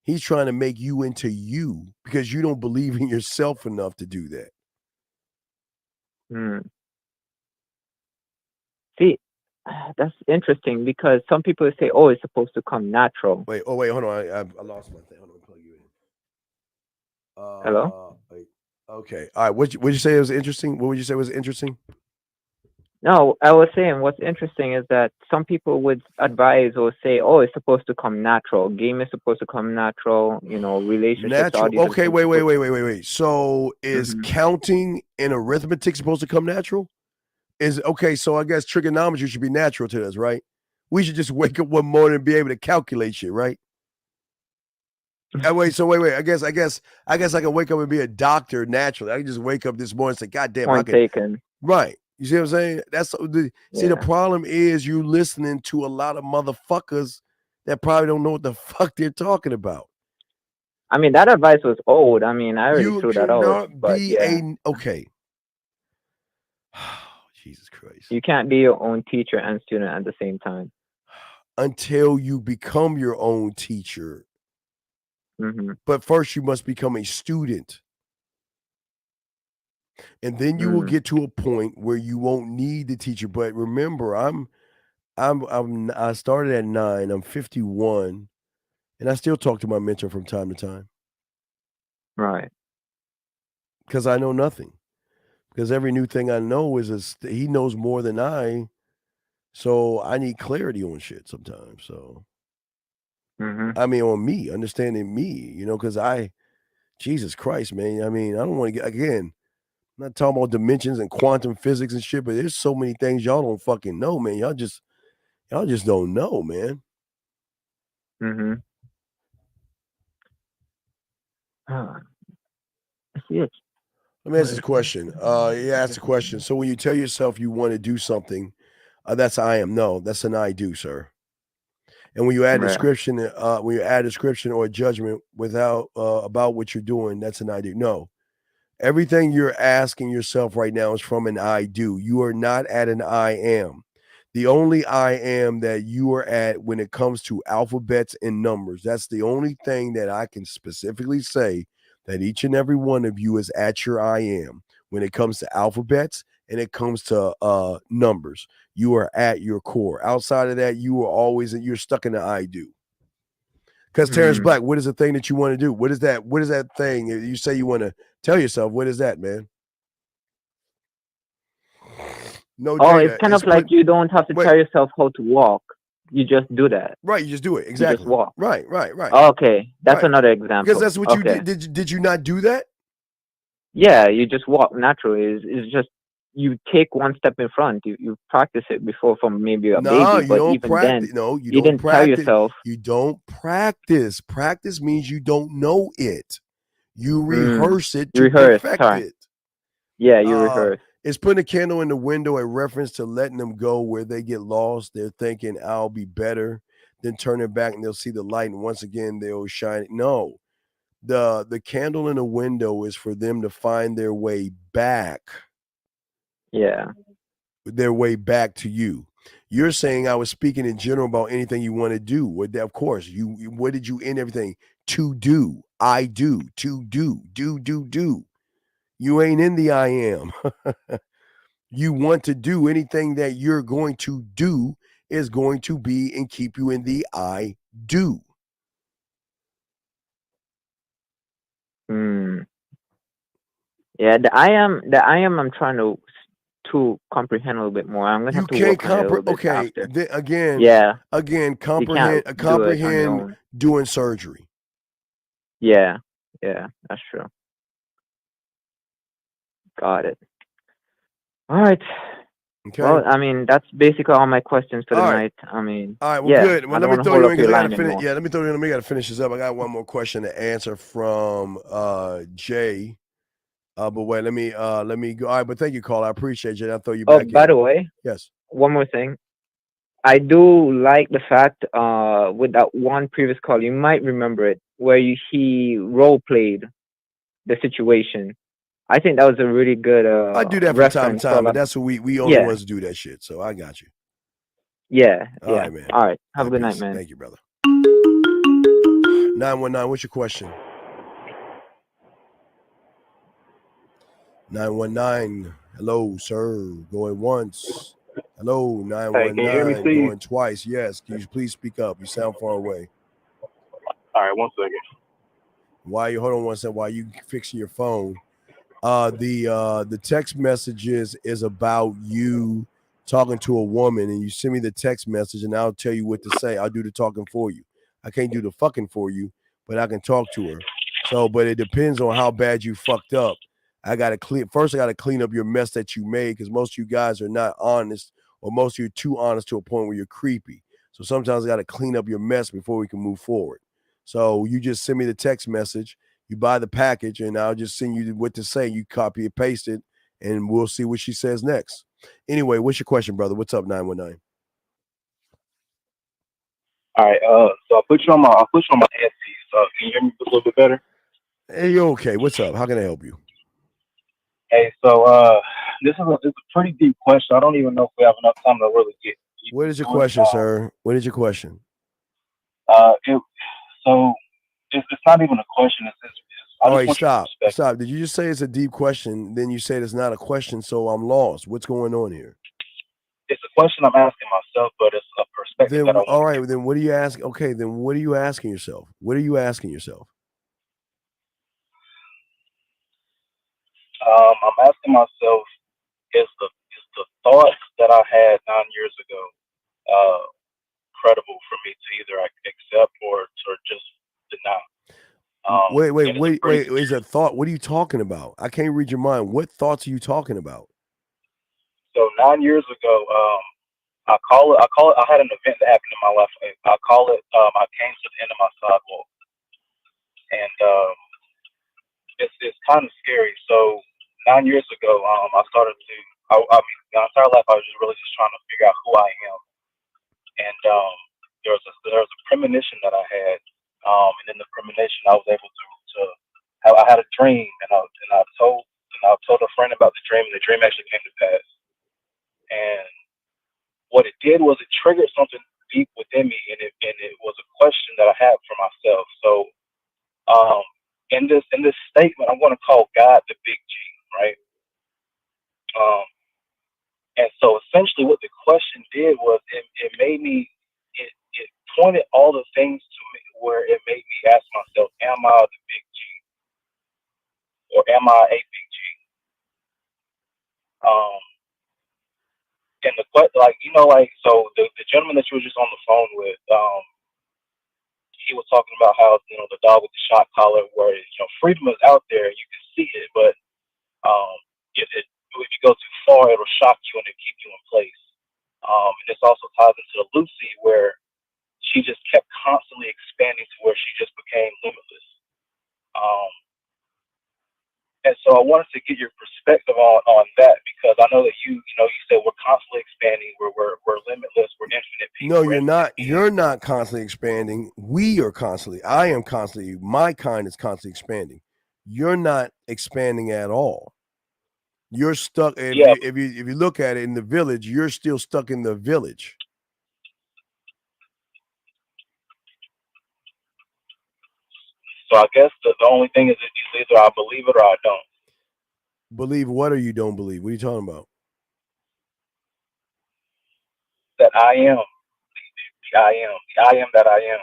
He's trying to make you into you because you don't believe in yourself enough to do that. See, that's interesting because some people say, "Oh, it's supposed to come natural." Wait, hold on. I lost my thing. Hold on, plug you in. Hello. Okay. All right. Would you say it was interesting? What would you say was interesting? No, I was saying what's interesting is that some people would advise or say, "Oh, it's supposed to come natural. Game is supposed to come natural. Relationships." Natural. Okay. Wait. So is counting and arithmetic supposed to come natural? So I guess trigonometry should be natural to us, right? We should just wake up one morning and be able to calculate shit, right? Wait. I guess I can wake up and be a doctor naturally. I can just wake up this morning and say, "God damn, Point taken." Right. You see what I'm saying? See, the problem is you listening to a lot of motherfuckers that probably don't know what the fuck they're talking about. I mean, that advice was old. I mean, I already threw that out. But okay. Jesus Christ. You can't be your own teacher and student at the same time. Until you become your own teacher. But first you must become a student. And then you will get to a point where you won't need the teacher. But remember, I started at 9. I'm 51, and I still talk to my mentor from time to time. Right. Because I know nothing. Because every new thing I know he knows more than I. So I need clarity on shit sometimes. So, I mean, on me, understanding me, because Jesus Christ, man. I mean, I don't want to get again. I'm not talking about dimensions and quantum physics and shit, but there's so many things y'all don't fucking know, man. Y'all just don't know, man. Yes. Let me ask this question. Ask the question. So when you tell yourself you want to do something, That's I am. No, that's an I do, sir. And when you add Right. description, or a judgment without about what you're doing, that's an I do. No, everything you're asking yourself right now is from an I do. You are not at an I am. The only I am that you are at when it comes to alphabets and numbers, that's the only thing that I can specifically say that each and every one of you is at your I am. When it comes to alphabets and it comes to numbers, you are at your core. Outside of that, you're stuck in the I do. Because Terrence Black, what is the thing that you want to do? What is that? What is that thing you say you want to tell yourself? What is that, man? No Oh, data. it's kind of like you don't have to tell yourself how to walk. You just do that. Right, you just do it. Exactly. You just walk. Right. Okay, that's Right. another example. Because that's what you Okay. did. Did you not do that? Yeah, you just walk naturally. It's just you take one step in front. You practice it before from maybe a No, baby, you but don't even practice. then, No, you you don't didn't tell practice. yourself. You don't practice. Practice means you don't know it. You rehearse it to Rehearse. perfect Sorry. it. Yeah, you rehearse. Is putting a candle in the window a reference to letting them go where they get lost? They're thinking, I'll be better. Then turn it back and they'll see the light. And once again, they'll shine it. No, the candle in the window is for them to find their way back. Yeah. Their way back to you. You're saying I was speaking in general about anything you want to do. Well, of course, what did you end everything? To do. I do. To do. Do. You ain't in the I am. You want to do anything that you're going to do is going to be and keep you in the I do. Yeah, the I am I'm trying to comprehend a little bit more. I'm gonna have to can't work on it a little bit okay. faster. Again, Yeah. comprehend You can't do it on your own. doing surgery. Yeah, that's true. Got it. All right. Okay. Well, I mean, that's basically all my questions for the All right. night. I mean, All right, well, yeah, good. I Well, don't let me wanna throw hold you up in your because I line gotta finish. anymore. Yeah, let me throw you in. We gotta finish this up. I got one more question to answer from Jay. But wait, let me go. All right, but thank you, Carl. I appreciate you. I'll throw you Oh, back by in. the way, Yes. one more thing. I do like the fact with that one previous call, you might remember it, where he role played the situation. I think that was a really good I do that from time to reference. time, but that's what we only Yeah. ones to do that shit. So I got you. Yeah. All right, man. All right. Have a All good right, night, peace. man. Thank you, brother. 919, what's your question? 919. Hello, sir. Going once. Hello, Hey, can you hear me, 919. Steve? Going twice. Yes. Can you please speak up? You sound far away. All right, 1 second. While you hold on one second, while you fixing your phone. The text messages is about you talking to a woman, and you send me the text message, and I'll tell you what to say. I'll do the talking for you. I can't do the fucking for you, but I can talk to her. So, but it depends on how bad you fucked up. I gotta clean up your mess that you made, because most of you guys are not honest, or most of you are too honest to a point where you're creepy. So sometimes I gotta clean up your mess before we can move forward. So you just send me the text message, you buy the package, and I'll just send you what to say. You copy and paste it, and we'll see what she says next. Anyway, what's your question, brother? What's up, 919? All right, so I put you on my headset. So can you hear me a little bit better? Hey, you okay? What's up? How can I help you? Hey, so it's a pretty deep question. I don't even know if we have enough time to really get. What is your question, sir? What is your question? It's not even a question. I All just right, want stop. your perspective. Stop. Did you just say it's a deep question? Then you said it's not a question, so I'm lost. What's going on here? It's a question I'm asking myself, but it's a perspective Then, that I want. all right, then what are you asking? Okay, then what are you asking yourself? What are you asking yourself? I'm asking myself, is the thoughts that I had 9 years ago credible for me to either accept or just deny? Wait. Is a thought? What are you talking about? I can't read your mind. What thoughts are you talking about? So 9 years ago, I call it. I had an event that happened in my life. I call it. I came to the end of my sidewalk, and it's kind of scary. So 9 years ago, I started to mean, my entire life, I was just really just trying to figure out who I am. And there was a premonition that I had, and in the premonition, I was able to have, I had a dream, and I told a friend about the dream, and the dream actually came to pass. And what it did was it triggered something deep within me, and it was a question that I had for myself. So, in this statement, I'm going to call God the big G, right? And so essentially what the question did was it made me, it pointed all the things to me where it made me ask myself, am I the big G? Or am I a big G? And the question, like, you know, like, so the gentleman that you were just on the phone with, he was talking about how, you know, the dog with the shock collar, where, you know, freedom is out there, you can see it, but if you go too far, it'll shock you and it'll keep you in place. And this also ties into the Lucy, where she just kept constantly expanding to where she just became limitless. And so I wanted to get your perspective on that, because I know that you said we're constantly expanding, we're limitless, we're infinite people. No, you're not. You're not constantly expanding. We are constantly. I am constantly. My kind is constantly expanding. You're not expanding at all. You're stuck. If you look at it in the village, you're still stuck in the village. So I guess the only thing is that either I believe it or I don't. Believe what, or you don't believe? What are you talking about? That I am. The I am. The I am that I am.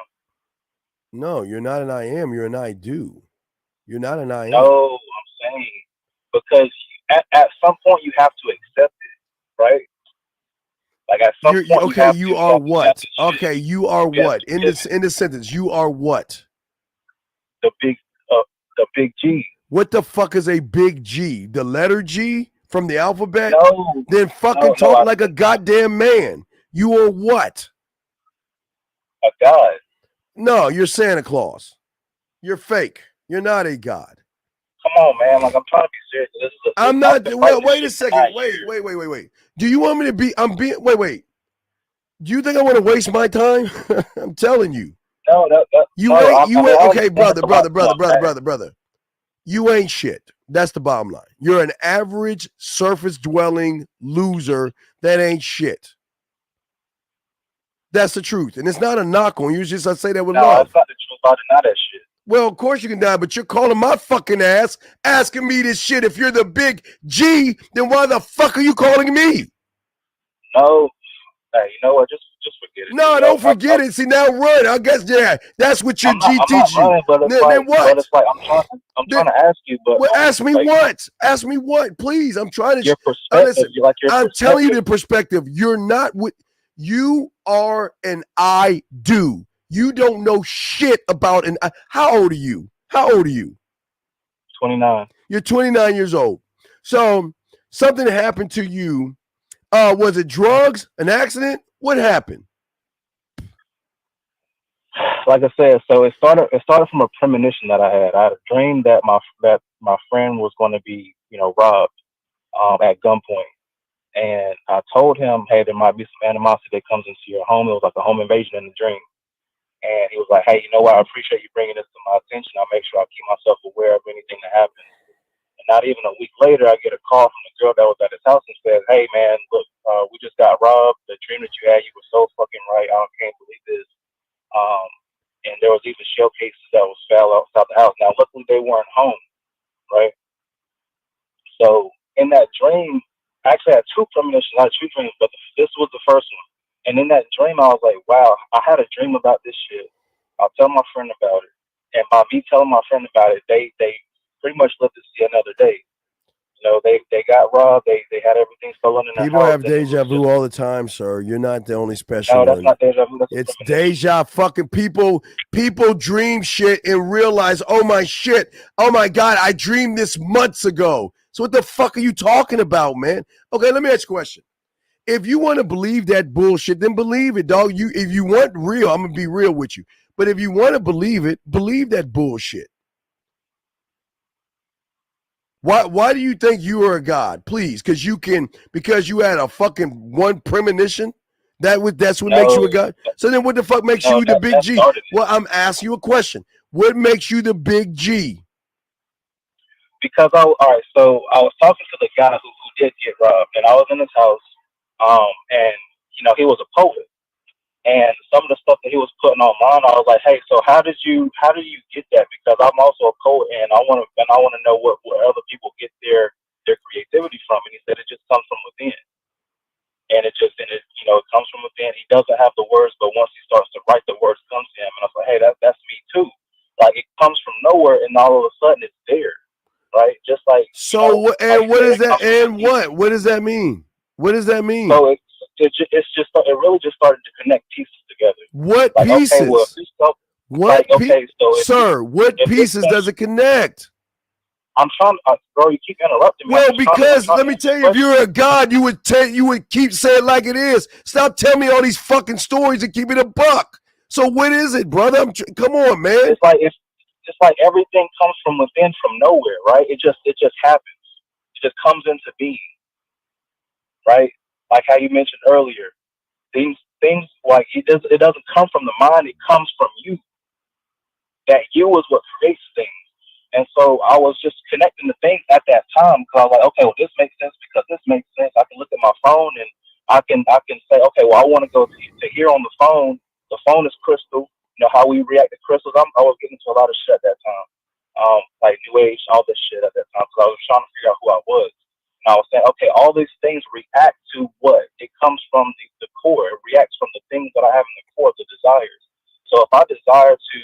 No, you're not an I am. You're an I do. You're not an I am. No, I'm saying because at some point you have to accept it, right? Like at some point, okay, you are what? Okay, you are what? In this sentence, you are what? The big G. What the fuck is a big G? The letter G from the alphabet? No. Then fucking talk like a goddamn man. You are what? A god. No, you're Santa Claus. You're fake. You're not a god. Come on, man. Like, I'm trying to be serious. I'm not. Wait a second. Wait. Do you want me to be? Wait. Do you think I want to waste my time? I'm telling you. No, Okay, brother. You ain't shit. That's the bottom line. You're an average surface dwelling loser that ain't shit. That's the truth, and it's not a knock on you. It's just I say that with love. No, it's not the truth. I deny that shit. Well, of course you can die, but you're calling my fucking ass, asking me this shit. If you're the big G, then why the fuck are you calling me? No, hey, you know what? Just forget it. No, don't forget it. See, now run. I guess that's what your G teaches you. Then what? But it's like I'm trying to ask you, but ask me what? Ask me what, please. I'm trying to. Your perspective. I'm telling you the perspective. You're not what you are, and I do. You don't know shit about an. How old are you? 29. You're 29 years old. So something happened to you. Was it drugs? An accident? What happened? Like I said, so it started from a premonition that I had. I had a dream that my friend was going to be, robbed at gunpoint. And I told him, hey, there might be some animosity that comes into your home. It was like a home invasion in the dream. And he was like, hey, you know what? I appreciate you bringing this to my attention. I'll make sure I keep myself aware of anything that happens. And not even a week later, I get a call from the girl that was at his house and said, hey, man, look, we just got robbed. The dream that you had, you were so fucking right. I can't believe this. And there was even shell cases that was fell outside the house. Now, luckily, they weren't home, right? So in that dream, I actually had two premonitions, not two dreams, but this was the first one. And in that dream, I was like, wow, I had a dream about this shit. I'll tell my friend about it. And by me telling my friend about it, they pretty much lived to see another day. They got robbed. They had everything stolen in their People house. have deja vu all the time, sir. You're not the only special No, that's one. not deja vu. It's deja fucking people. People dream shit and realize, oh my shit, oh my God, I dreamed this months ago. So what the fuck are you talking about, man? Okay, let me ask you a question. If you want to believe that bullshit, then believe it, dog. If you want real, I'm gonna be real with you. But if you want to believe it, believe that bullshit. Why do you think you are a god? Please, because you had a fucking one premonition. That's what makes you a god. So then what the fuck makes you the big G? Well, I'm asking you a question. What makes you the big G? Because so I was talking to the guy who did get robbed, and I was in his house, and he was a poet, and some of the stuff that he was putting online, I was like, hey, so how did you get that? Because I'm also a poet, and I want to know where other people get their creativity from, and he said it just comes from within, and it comes from within. He doesn't have the words, but once he starts to write, the words come to him, and I was like, hey, that's me too. Like it comes from nowhere, and all of a sudden it's there. Right, just like what is that? And what does that mean? What does that mean? So it really just started to connect pieces together. What pieces? What pieces does it connect? I'm trying, bro. You keep interrupting me. Well, because let me tell you, if you're a god, you would keep saying it like it is. Stop telling me all these fucking stories and keep it a buck. So what is it, brother? Come on, man. It's like everything comes from within, from nowhere, right? It just happens. It just comes into being, right? Like how you mentioned earlier, things like it doesn't come from the mind. It comes from you. That you is what creates things. And so I was just connecting the things at that time because I was like, okay, well, this makes sense because this makes sense. I can look at my phone and I can say, okay, well, I want to go to here on the phone. The phone is crystal. How we react to crystals. I was getting into a lot of shit at that time, like New Age, all this shit at that time, because I was trying to figure out who I was. And I was saying, okay, all these things react to what? It comes from the core. It reacts from the things that I have in the core, the desires. So if I desire to,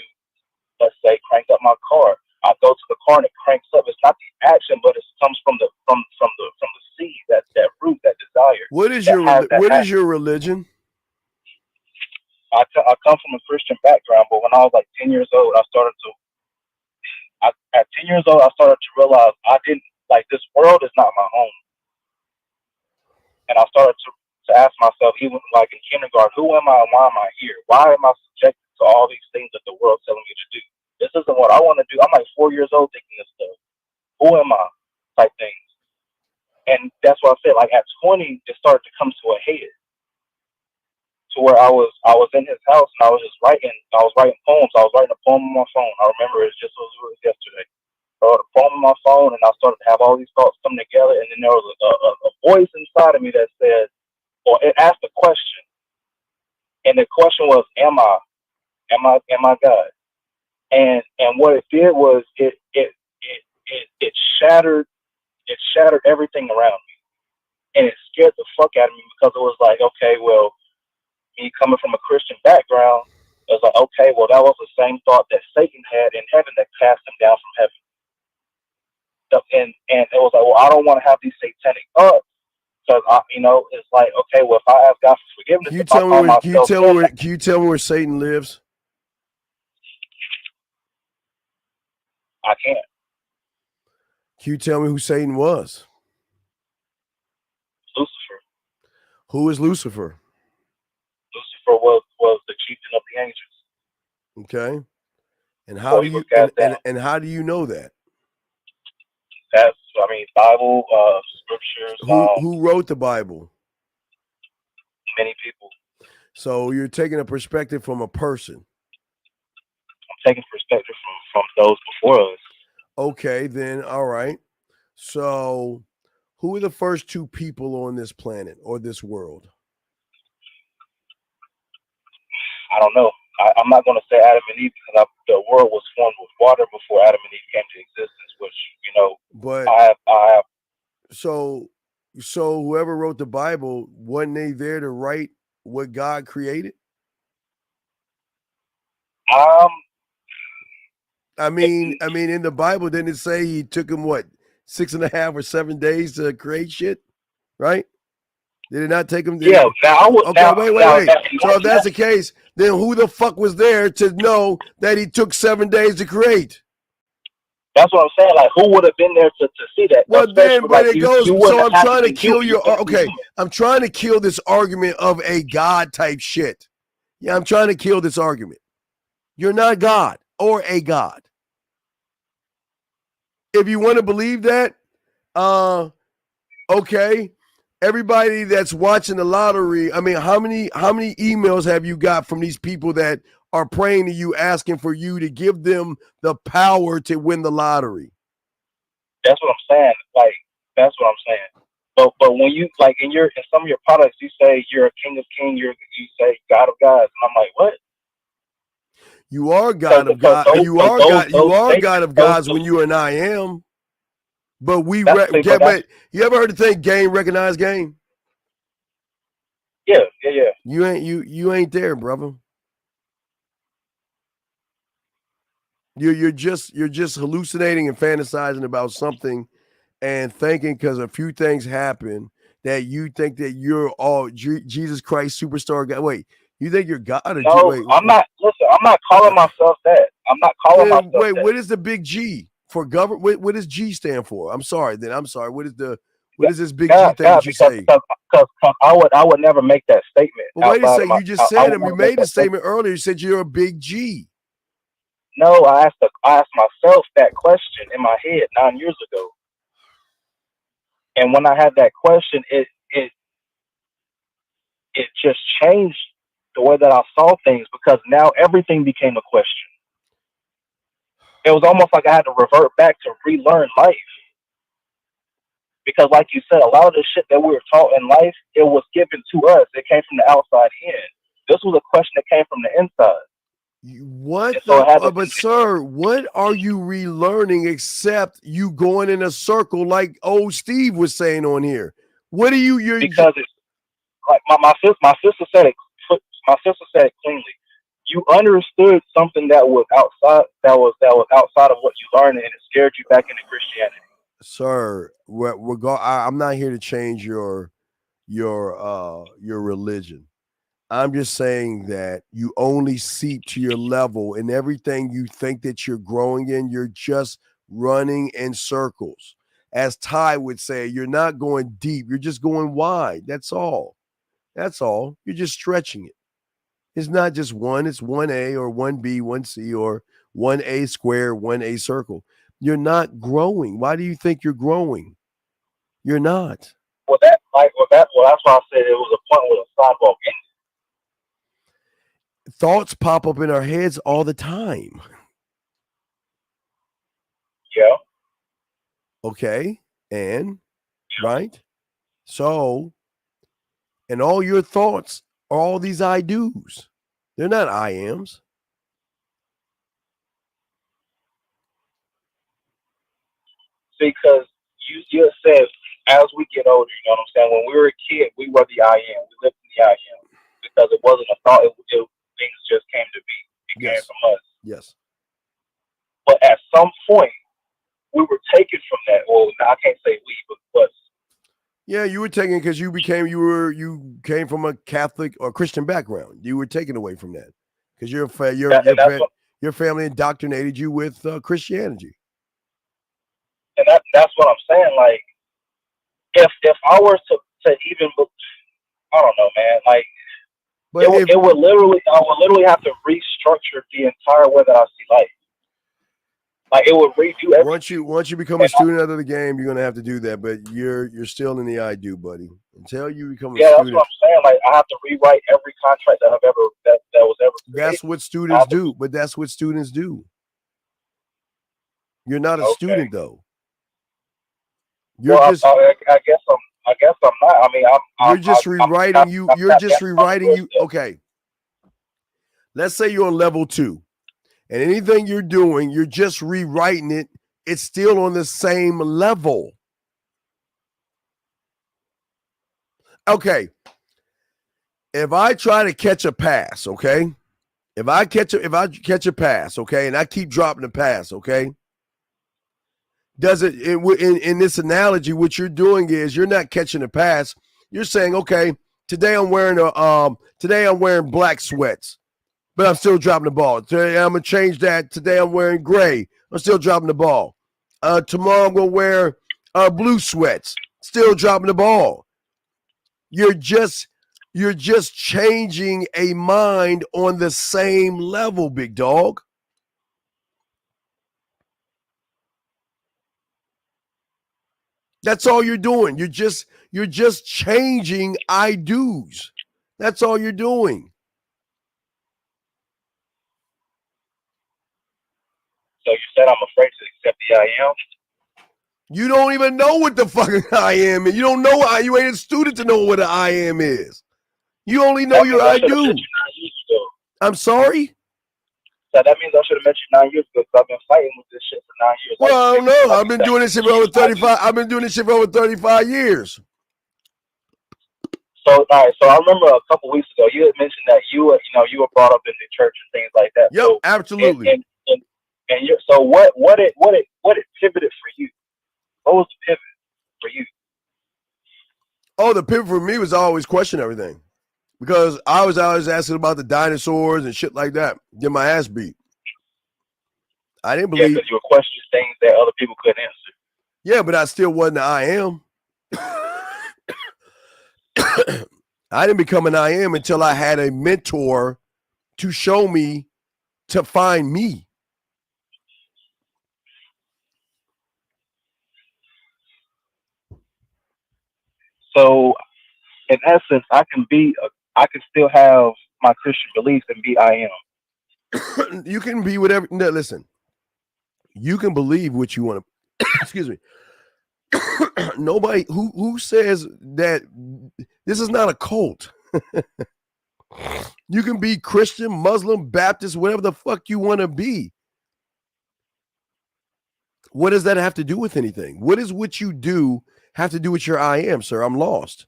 let's say, crank up my car, I go to the car and it cranks up. It's not the action, but it comes from the seed, that root, that desire. What is your religion? I come from a Christian background, but when I was like 10 years old, at 10 years old, I started to realize this world is not my home. And I started to ask myself, even like in kindergarten, who am I and why am I here? Why am I subjected to all these things that the world's telling me to do? This isn't what I want to do. I'm like 4 years old thinking this stuff. Who am I? Type things. And that's what I said. Like at 20, it started to come to a head. To where I was in his house and I was writing poems. I was writing a poem on my phone. I remember it was yesterday. I wrote a poem on my phone and I started to have all these thoughts come together, and then there was a voice inside of me that said, or it asked a question. And the question was, am I God? And what it did was it shattered everything around me. And it scared the fuck out of me because it was like, okay, well, me coming from a Christian background, it was like, okay, well, that was the same thought that Satan had in heaven that cast him down from heaven. And it was like, well, I don't want to have these satanic thoughts because it's like, okay, well, if I ask God for forgiveness, can you tell me where Satan lives? I can't. Can you tell me who Satan was? Lucifer. Who is Lucifer? Lucifer was the chieftain of the angels. Okay. And how how do you know that? That's Bible, scriptures. Who wrote the Bible? Many people. So you're taking a perspective from a person. I'm taking perspective from those before us. Okay, then all right. So who are the first two people on this planet or this world? I don't know. I'm not going to say Adam and Eve because the world was formed with water before Adam and Eve came to existence, which, But I have. So whoever wrote the Bible, wasn't they there to write what God created? I mean, in the Bible, didn't it say he took him 6.5 or 7 days to create shit, right? Did it not take him? Yeah. Wait. So if that's the case, then who the fuck was there to know that he took 7 days to create? That's what I'm saying. Like, who would have been there to see that? Well, then, but it goes. So I'm trying to kill your. Okay, I'm trying to kill this argument of a God type shit. Yeah, I'm trying to kill this argument. You're not God or a God. If you want to believe that, Okay. Everybody that's watching the lottery, I mean, how many emails have you got from these people that are praying to you, asking for you to give them the power to win the lottery? That's what I'm saying. Like, that's what I'm saying. But when you like in some of your products, you say you're a king of kings, you say God of gods, and I'm like, what? You are God of God. You are God of gods when you and I am. But but you ever heard the thing game recognize game? Yeah. You ain't there, brother. You're just hallucinating and fantasizing about something and thinking because a few things happen that you think that you're all Jesus Christ superstar God. Wait, you think you're God or no? Wait, I'm not. Listen, I'm not calling myself that. I'm not calling myself wait, that. what is the big G for government? What does G stand for? I'm sorry. What is this big G thing that you say? Because I would never make that statement. But wait a second, you just said him. You made a statement earlier. You said you're a big G. No, I asked myself that question in my head 9 years ago. And when I had that question, it just changed the way that I saw things, because now everything became a question. It was almost like I had to revert back to relearn life. Because like you said, a lot of the shit that we were taught in life, it was given to us. It came from the outside in. This was a question that came from the inside. But sir, what are you relearning except you going in a circle like old Steve was saying on here? What are you're because it's like my sister said it. My sister said it cleanly. You understood something that was outside of what you learned, and it scared you back into Christianity. Sir, I'm not here to change your religion. I'm just saying that you only seep to your level, and everything you think that you're growing in, you're just running in circles. As Ty would say, you're not going deep. You're just going wide. That's all. You're just stretching it. It's not just one. It's 1A or 1B, 1C, or 1A square, 1A circle. You're not growing. Why do you think you're growing? You're not. That's why I said it was a point with a sidewalk ended. Thoughts pop up in our heads all the time. Yeah. Okay. And right. So, and all your thoughts are all these I do's. They're not I ams. Because you said as we get older, you know what I'm saying? When we were a kid, we were the I am. We lived in the I am because it wasn't a thought. Things just came to be. It came from us. Yes. But at some point, we were taken from that. Well, I can't say we, but us. Yeah, you were taken because you came from a Catholic or Christian background. You were taken away from that because your family indoctrinated you with Christianity. And that's what I'm saying. Like, if I were to even, I don't know, man. Like, I would literally have to restructure the entire way that I see life. Like, it would redo everything. Once you become a student of the game, you're gonna have to do that. But you're still in the I do, buddy. Until you become a student. That's what I'm saying. Like, I have to rewrite every contract that was ever created. That's what students do. But that's what students do. You're not a student though. I guess I'm not. I mean, you're just rewriting you. Okay. Let's say you're on level 2, and anything you're doing, you're just rewriting it. It's still on the same level. Okay. If I try to catch a pass, okay? If I catch a pass, okay, and I keep dropping the pass, okay? Does it in this analogy? What you're doing is you're not catching a pass. You're saying, okay, today I'm wearing black sweats, but I'm still dropping the ball. Today I'm gonna change that. Today I'm wearing gray. I'm still dropping the ball. Tomorrow I'm gonna wear blue sweats. Still dropping the ball. You're just changing a mind on the same level, big dog. That's all you're doing. You're just changing I do's. That's all you're doing. So you said I'm afraid to accept the I am? You don't even know what the fucking I am is. You don't know you ain't a student to know what an I am is. You only know your I do. I'm sorry? So that means I should have met you 9 years ago because I've been fighting with this shit for 9 years. Well, I don't know. I've been doing this shit for over 35. I've been doing this shit for over 35 years. So, all right. So I remember a couple weeks ago, you had mentioned that you were brought up in the church and things like that. Yep, so, absolutely. And so what it pivoted for you? What was the pivot for you? Oh, the pivot for me was always question everything. Because I was always asking about the dinosaurs and shit like that. Get my ass beat. I didn't believe. Yeah, because you were questioning things that other people couldn't answer. Yeah, but I still wasn't an I am. I didn't become an I am until I had a mentor to show me to find me. So, in essence, I can still have my Christian beliefs and be I am. You can be whatever. No, listen. You can believe what you want to. Excuse me. Nobody who says that this is not a cult. You can be Christian, Muslim, Baptist, whatever the fuck you want to be. What does that have to do with anything? What does what you do have to do with your I am, sir? I'm lost.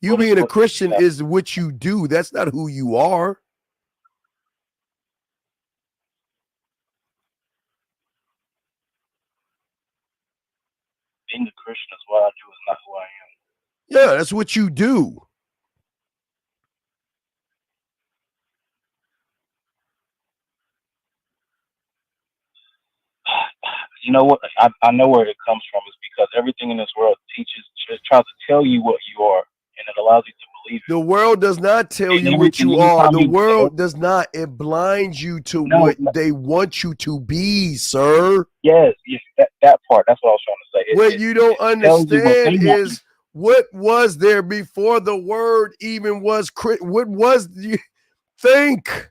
You being a Christian is what you do. That's not who you are. Being a Christian is what I do, is not who I am. Yeah, that's what you do. You know what? I know where it comes from. Is because everything in this world tries to tell you what you are, and it allows you to believe it. The world does not tell you what you are. The world does not. It blinds you to what they want you to be, sir. Yes, that part. That's what I was trying to say. What you don't understand is what was there before the word even was. What was you think?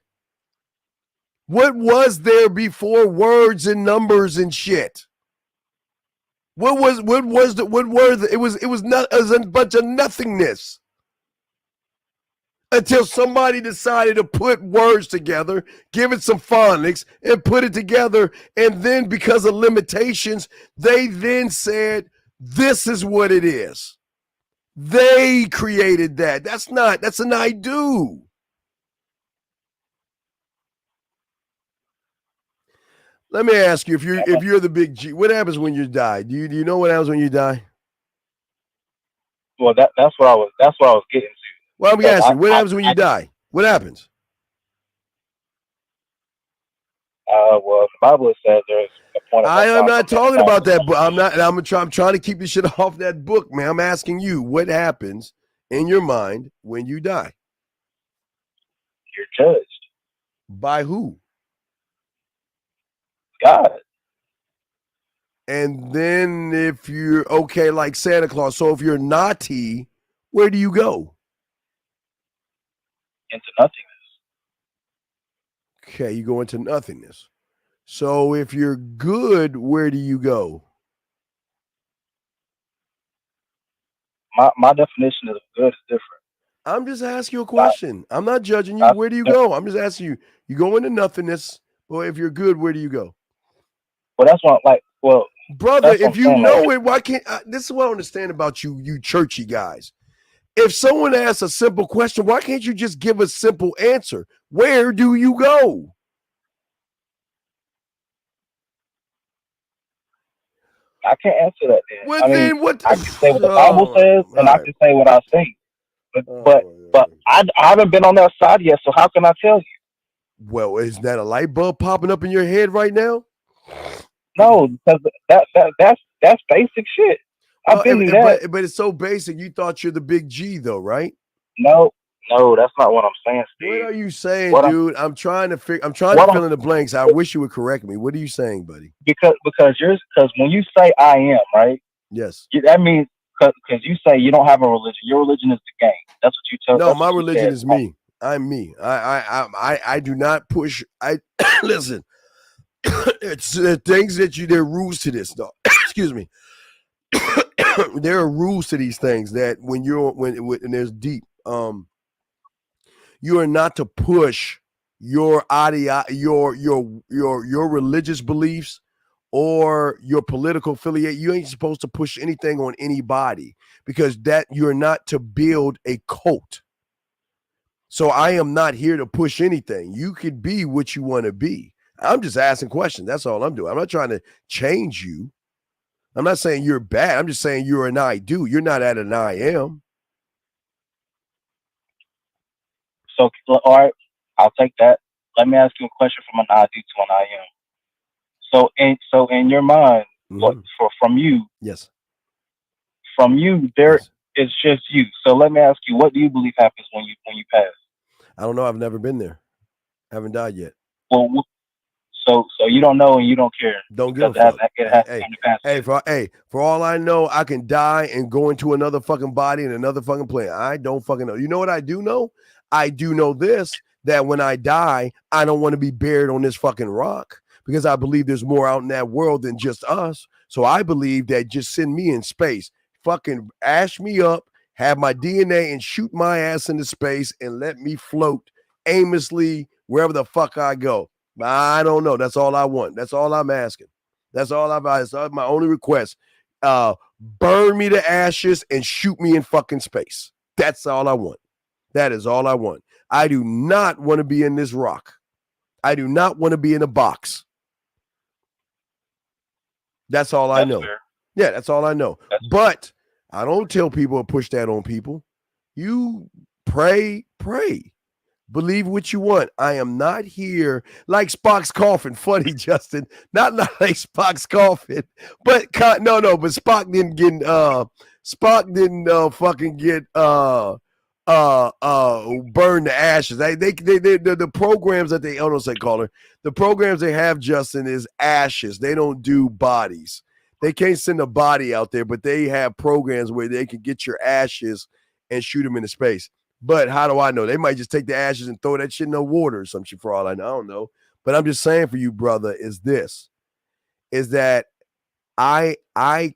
What was there before words and numbers and shit? It was a bunch of nothingness. Until somebody decided to put words together, give it some phonics, and put it together. And then because of limitations, they then said, this is what it is. They created that. That's an I do. Let me ask you, if you're the big G, what happens when you die? Do you know what happens when you die? Well, that's what I was getting to. Well, I'm asking, what happens when you die? What happens? Well, the Bible says there's a point. I am not talking about that, but I'm trying to keep this shit off that book, man. I'm asking you, what happens in your mind when you die? You're judged. By who? God. And then if you're okay, like Santa Claus, so if you're naughty, where do you go? Into nothingness. Okay, you go into nothingness. So if you're good, where do you go? My definition of good is different. I'm just asking you a question. I'm not judging you. Where do you go? I'm just asking you. You go into nothingness, or if you're good, where do you go? Well, that's what brother, if you know it, why can't this is what I understand about you churchy guys. If someone asks a simple question, why can't you just give a simple answer? Where do you go? I can't answer that. Then. Well, then what? I can say what the Bible says, and I can say what I think. But I haven't been on that side yet, so how can I tell you? Well, is that a light bulb popping up in your head right now? No, because that's basic shit. I've been through that. But it's so basic. You thought you're the big G, though, right? No, No, that's not what I'm saying, Steve. What are you saying, What dude? I'm trying to fill in the blanks. I wish you would correct me. What are you saying, buddy? Because when you say I am, right? Yes. That means because you say you don't have a religion. Your religion is the game. That's what you tell. No, that's my what you religion said. is me. I'm me. I do not push. I listen. It's things that there are rules to this. No, excuse me. There are rules to these things that when there's deep. You are not to push your your religious beliefs or your political affiliate. You ain't supposed to push anything on anybody because that you're not to build a cult. So I am not here to push anything. You could be what you want to be. I'm just asking questions. That's all I'm doing. I'm not trying to change you. I'm not saying you're bad. I'm just saying you're an I do. You're not at an I am. So, all right, I'll take that. Let me ask you a question from an I do to an I am. So in your mind, from you, yes, from you, it's just you. So let me ask you, what do you believe happens when you pass? I don't know. I've never been there. I haven't died yet. Well, so you don't know and you don't care. Don't give a fuck. For all I know, I can die and go into another fucking body in another fucking planet. I don't fucking know. You know what I do know? I do know this, that when I die, I don't want to be buried on this fucking rock because I believe there's more out in that world than just us. So I believe that just send me in space, fucking ash me up, have my DNA and shoot my ass into space and let me float aimlessly wherever the fuck I go. I don't know. That's all I want. That's all I'm asking. That's all that's my only request. Burn me to ashes and shoot me in fucking space. That's all I want. That is all I want. I do not want to be in this rock. I do not want to be in a box. That's all I know. Fair. Yeah, that's all I know. But I don't tell people to push that on people. You pray. Believe what you want. I am not here like Spock's coffin. Funny, Justin. Not like Spock's coffin. But no. But Spock didn't fucking get burn the ashes. The programs that they the programs they have, Justin, is ashes. They don't do bodies. They can't send a body out there, but they have programs where they can get your ashes and shoot them into space. But how do I know? They might just take the ashes and throw that shit in the water or some shit for all I know. I don't know. But I'm just saying for you, brother, is that I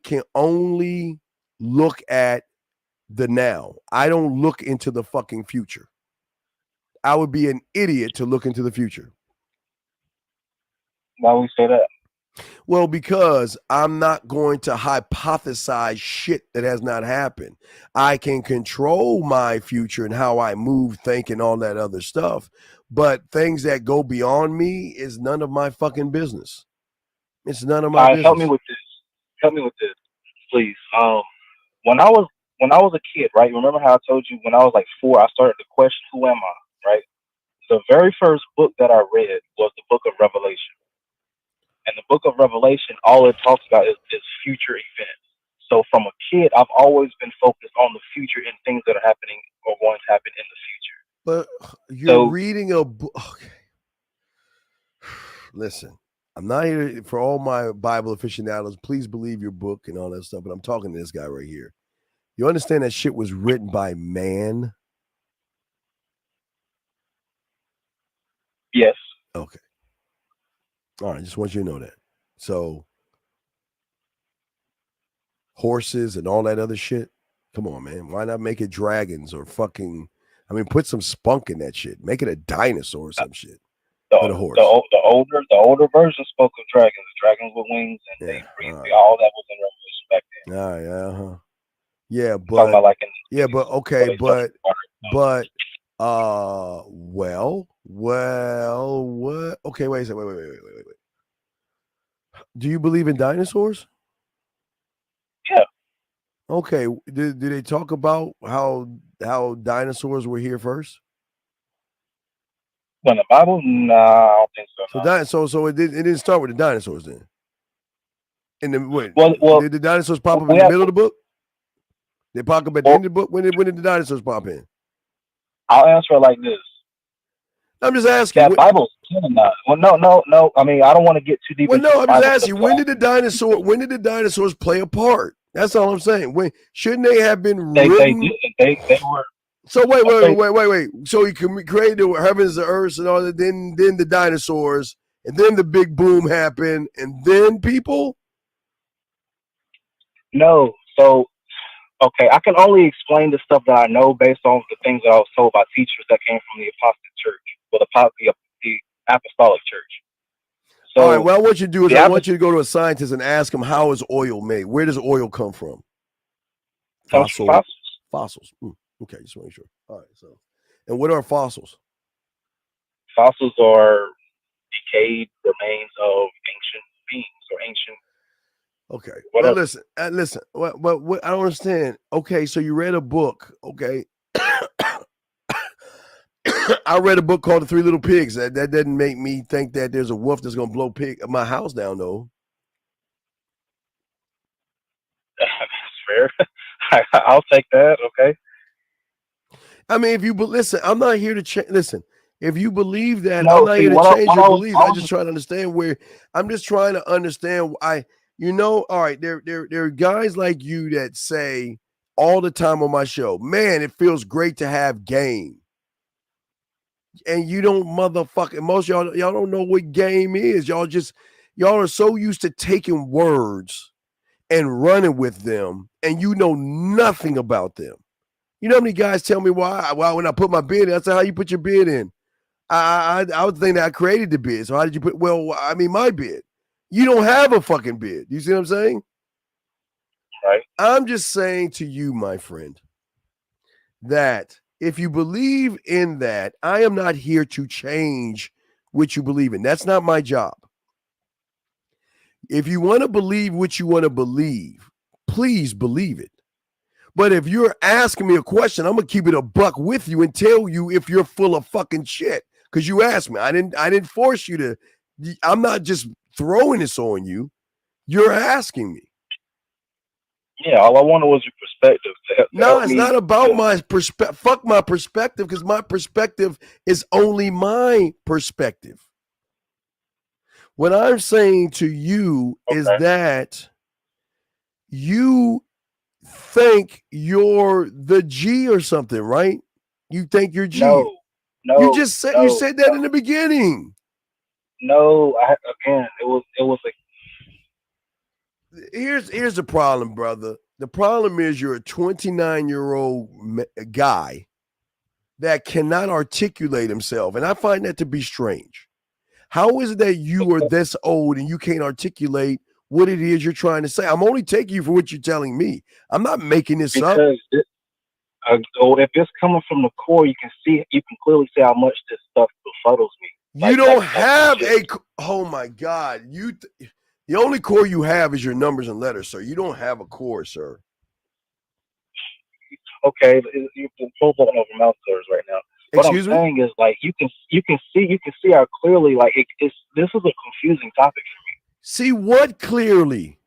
can only look at the now. I don't look into the fucking future. I would be an idiot to look into the future. Why would we say that? Well, because I'm not going to hypothesize shit that has not happened. I can control my future and how I move, think, and all that other stuff. But things that go beyond me is none of my fucking business. It's none of my business. Help me with this, please. When I was a kid, right? Remember how I told you when I was like 4, I started to question, who am I, right? The very first book that I read was the book of Revelation. And the book of Revelation, all it talks about is future events. So from a kid, I've always been focused on the future and things that are happening or going to happen in the future. But you're reading a book. Okay. Listen, I'm not here for all my Bible aficionados. Please believe your book and all that stuff. But I'm talking to this guy right here. You understand that shit was written by man? Yes. Okay. All right, just want you to know that. So, horses and all that other shit. Come on, man. Why not make it dragons or fucking? I mean, put some spunk in that shit. Make it a dinosaur or some shit. But a horse. The older version spoke of dragons, dragons with wings, and they breathed. All that was in Revelation back then. All right, yeah, but okay, but what? Okay, wait a second. Wait. Do you believe in dinosaurs? Yeah. Okay. Do they talk about how dinosaurs were here first? When the Bible? Nah, I don't think so. So it didn't start with the dinosaurs then. In the did the dinosaurs pop up in the middle of the book? They pop up at the end of the book. When did the dinosaurs pop in? I'll answer it like this. I'm just asking. That Bible's canonized. Well, no. I mean, I don't want to get too deep. Well, into no, I'm just Bible asking. stuff. When did the dinosaurs play a part? That's all I'm saying. When shouldn't they have been They written? did. They were. So wait. So he created the heavens, the earth, and all that. Then the dinosaurs, and then the big boom happened, and then people. No. So, okay, I can only explain the stuff that I know based on the things that I was told by teachers that came from the Apostate Church, or the Apostolic Church. So, all right, what I want you to do is I want you to go to a scientist and ask him, how is oil made? Where does oil come from? Fossils. Okay, just make sure. All right, so, and what are fossils? Fossils are decayed remains of ancient beings or ancient. Okay. Whatever. Well, listen. What I don't understand. Okay, so you read a book. Okay. I read a book called The Three Little Pigs. That doesn't make me think that there's a wolf that's gonna blow my house down, though. That's fair. I'll take that. Okay. I mean, if you listen, I'm not here to change. Listen, if you believe that, I'm not here to change your belief. I'm just trying to understand where. I'm just trying to understand why. All right. There are guys like you that say all the time on my show, man, it feels great to have game. And you don't motherfucking, most y'all don't know what game is. Y'all are so used to taking words and running with them, and you know nothing about them. You know how many guys tell me why when I put my bid in, I said, how you put your bid in? I would think that I created the bid. So how did you put, my bid. You don't have a fucking bid. You see what I'm saying? Right. I'm just saying to you, my friend, that if you believe in that, I am not here to change what you believe in. That's not my job. If you want to believe what you want to believe, please believe it. But if you're asking me a question, I'm gonna keep it a buck with you and tell you if you're full of fucking shit. Because you asked me. I didn't force you to. I'm not just throwing this on you. You're asking me. Yeah, all I wanted was your perspective. No, it's not about my perspective. Fuck my perspective, because my perspective is only my perspective. What I'm saying to you is that you think you're the G or something, right? You think you're G. No. You just said you said that in the beginning. No, it was like. Here's the problem, brother. The problem is you're a 29-year-old guy that cannot articulate himself, and I find that to be strange. How is it that you are this old and you can't articulate what it is you're trying to say? I'm only taking you for what you're telling me. I'm not making this up. If it's coming from the core, you can clearly see how much this stuff befuddles me. You don't have a. Oh my God! The only core you have is your numbers and letters, sir. You don't have a core, sir. Okay, you're both looking over mouth slurs right now. What Excuse I'm me? saying is, like, you can see how clearly, like, this is a confusing topic for me. See what clearly?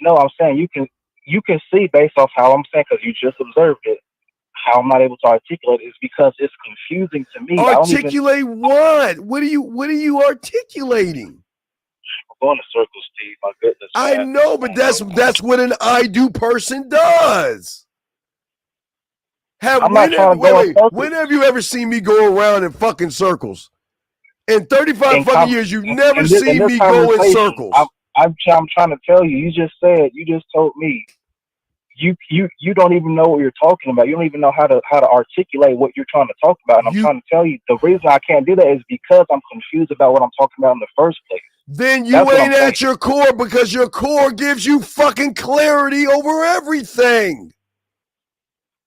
No, I'm saying you can see based off how I'm saying, because you just observed it, how I'm not able to articulate is because it's confusing to me. Articulate what? What are you articulating? I'm going in circles, Steve. My goodness. I know, but that's what an I do person does. When have you ever seen me go around in fucking circles? In 35 fucking years, you've never seen me go in circles. I'm trying to tell you. You just told me. You don't even know what you're talking about. You don't even know how to articulate what you're trying to talk about. And I'm trying to tell you the reason I can't do that is because I'm confused about what I'm talking about in the first place. Then you ain't at your core, because your core gives you fucking clarity over everything.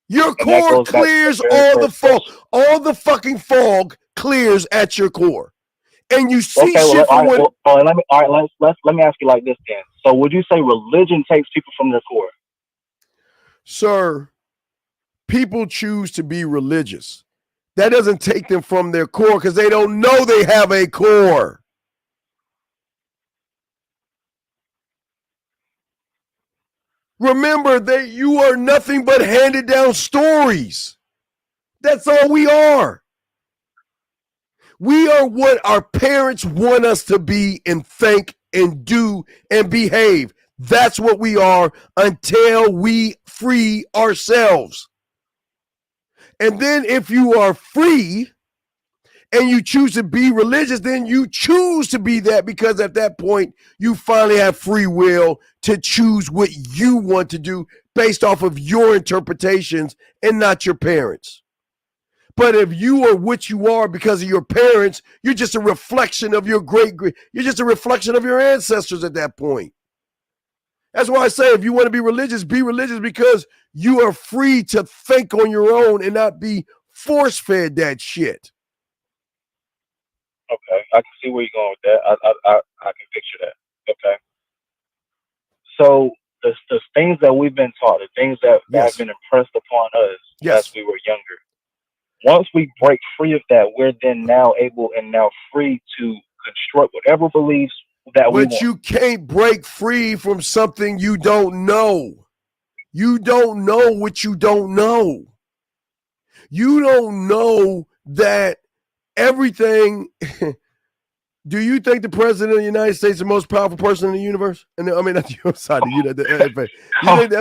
Your core clears all the fog. All the fucking fog clears at your core. And you see shit from when... let me ask you like this then. So would you say religion takes people from their core? Sir, people choose to be religious. That doesn't take them from their core, because they don't know they have a core. Remember that you are nothing but handed down stories. That's all we are. We are what our parents want us to be and think and do and behave. That's what we are until we free ourselves. And then if you are free and you choose to be religious, then you choose to be that, because at that point, you finally have free will to choose what you want to do based off of your interpretations and not your parents. But if you are what you are because of your parents, you're just a reflection of your you're just a reflection of your ancestors at that point. That's why I say if you want to be religious because you are free to think on your own and not be force-fed that shit. Okay, I can see where you're going with that. I can picture that. Okay. So the things that we've been taught, the things that have been impressed upon us as we were younger, once we break free of that, we're then now able and now free to construct whatever beliefs that we want. But you can't break free from something you don't know. You don't know what you don't know. You don't know that everything. Do you think the president of the United States is the most powerful person in the universe? And I mean, I'm sorry, you think the universe?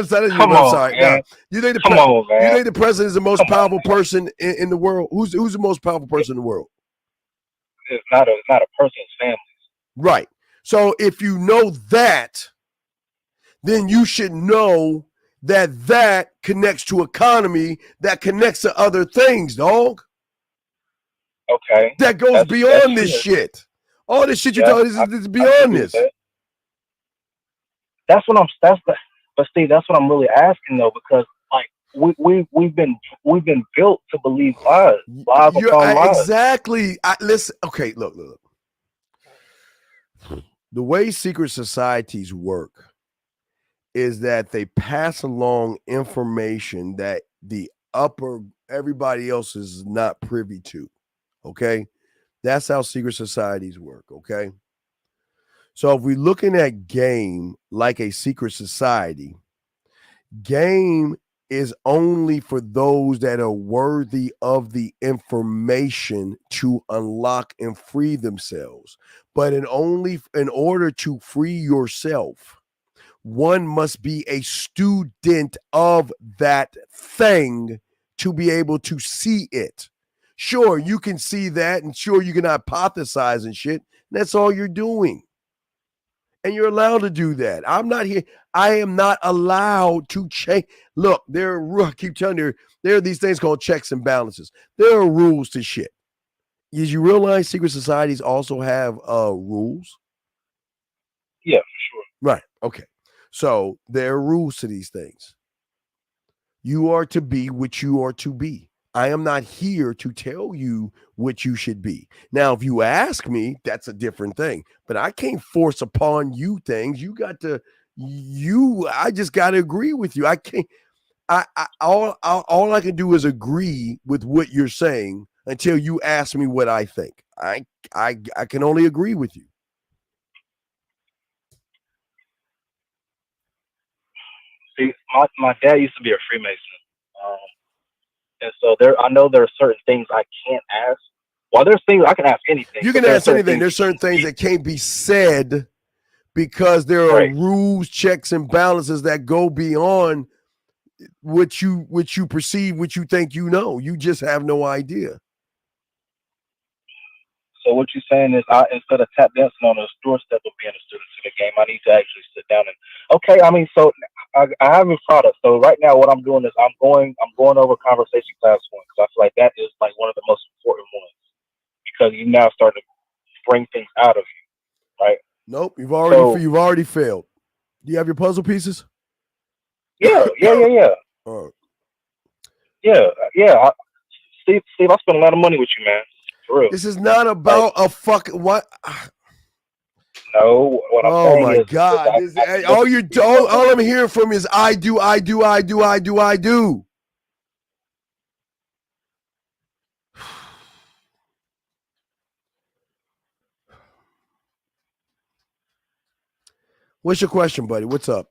Sorry, no. You think the president is the most powerful person in the world? Who's the most powerful person in the world? It's not a person's family. Right. So if you know that, then you should know that connects to economy, that connects to other things, dog. Okay. That goes beyond this shit. All this shit you're talking is beyond this. But Steve, that's what I'm really asking though, because like we've been built to believe lies upon lies. Exactly. Listen. Okay. Look. The way secret societies work is that they pass along information that everybody else is not privy to. Okay. That's how secret societies work, okay? So if we're looking at game like a secret society, game is only for those that are worthy of the information to unlock and free themselves. But in order to free yourself, one must be a student of that thing to be able to see it. Sure, you can see that, and sure, you can hypothesize and shit. And that's all you're doing. And you're allowed to do that. I'm not here. I am not allowed to change. Look, I keep telling you, there are these things called checks and balances. There are rules to shit. Did you realize secret societies also have rules? Yeah, for sure. Right. Okay. So there are rules to these things. You are to be what you are to be. I am not here to tell you what you should be. Now, if you ask me, that's a different thing. But I can't force upon you things. I just got to agree with you. I can't. All I can do is agree with what you're saying until you ask me what I think. I can only agree with you. See, my dad used to be a Freemason. And so I know there are certain things I can't ask. Well, there's things I can ask anything. You can ask anything. There's certain things that can't be said because there are rules, checks, and balances that go beyond what you perceive, what you think you know. You just have no idea. So what you're saying is, instead of tap dancing on a doorstep of being a student to the game, I need to actually sit down and. Okay, I mean, so I haven't thought of. So right now, what I'm doing is I'm going over conversation class one, because I feel like that is like one of the most important ones, because you now start to bring things out of you, right? Nope, you've already failed. Do you have your puzzle pieces? Yeah. All right. Yeah. Steve, I spent a lot of money with you, man. For real. This is not about a fucking what. No, what I'm saying my God! All I'm hearing from is I do. What's your question, buddy? What's up?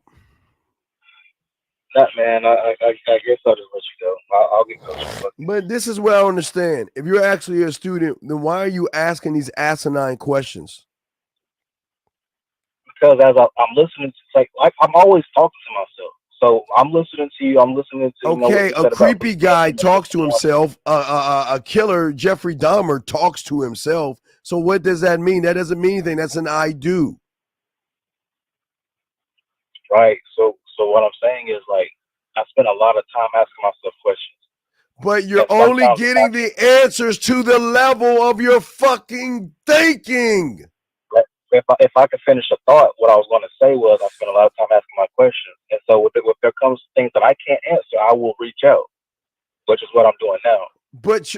That man, I guess I'll just let you go. I'll get coached. But this is what I understand. If you're actually a student, then why are you asking these asinine questions? Because as I'm listening to, like I'm always talking to myself. So I'm listening to you. I'm listening to. Okay, a creepy guy talks to himself. A killer, Jeffrey Dahmer, talks to himself. So what does that mean? That doesn't mean anything. That's an I do. Right. So what I'm saying is, like, I spend a lot of time asking myself questions. But you're only getting the answers to the level of your fucking thinking. If I could finish a thought, what I was going to say was I spend a lot of time asking my questions. And so if there comes things that I can't answer, I will reach out, which is what I'm doing now. But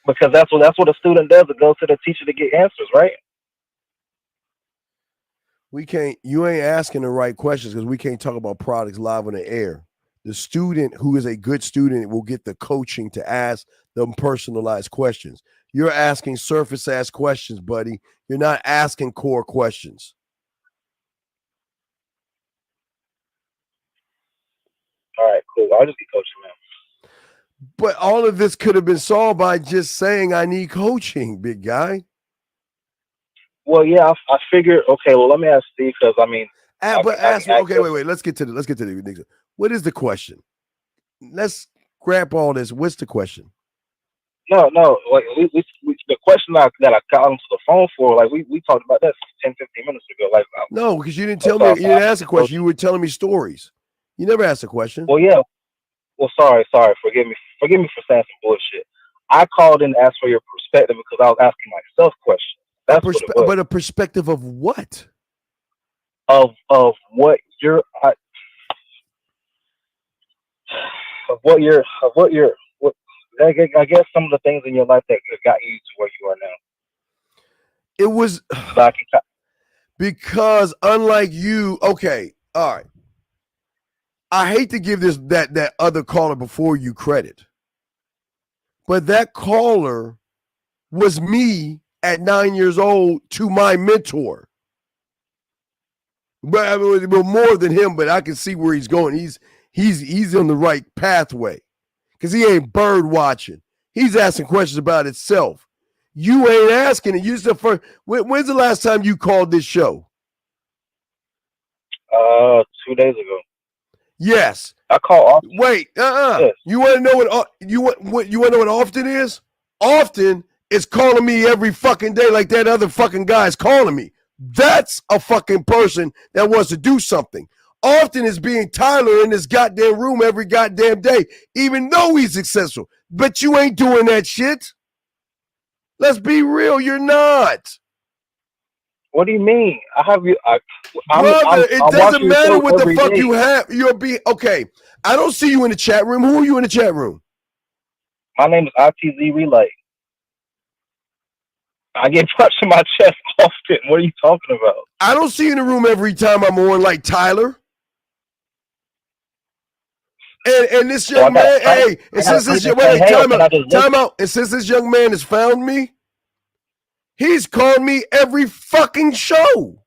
because that's what a student does. It goes to the teacher to get answers, right? We can't. You ain't asking the right questions because we can't talk about products live on the air. The student who is a good student will get the coaching to ask them personalized questions. You're asking surface-ass questions, buddy. You're not asking core questions. All right, cool. I'll just be coaching, man. But all of this could have been solved by just saying, I need coaching, big guy. Well, yeah, I figured, okay, well, let me ask Steve, because, I mean. Okay, wait. Let's get to the what is the question? Let's scrap all this. What's the question? No. Like the question that I got onto the phone for, like we talked about that 10, 15 minutes ago. Like no, because you didn't tell me. You didn't ask a question. You were telling me stories. You never asked a question. Well, yeah. Well, sorry. Forgive me for saying some bullshit. I called in to ask for your perspective because I was asking myself questions. That's what it was. But a perspective of what? Of what you're. I guess some of the things in your life that got you to where you are now. It was because unlike you, okay, all right. I hate to give that other caller before you credit, but that caller was me at 9 years old to my mentor. But I mean, more than him, but I can see where he's going. He's on the right pathway. Because he ain't bird watching. He's asking questions about itself. You ain't asking it. You just the first. When's the last time you called this show? 2 days ago. Yes. I call often. Wait. Yes. You want to know what you want to know what often is? Often is calling me every fucking day like that other fucking guy is calling me. That's a fucking person that wants to do something. Often is being Tyler in this goddamn room every goddamn day, even though he's successful. But you ain't doing that shit. Let's be real, you're not. What do you mean? I have you. Brother, it doesn't matter what the fuck you have. Okay. I don't see you in the chat room. Who are you in the chat room? My name is ITZ Relay. I get punched in my chest often. What are you talking about? I don't see you in the room every time I'm on like Tyler. And this young man, hey, and since this time out. And since this young man has found me, he's called me every fucking show.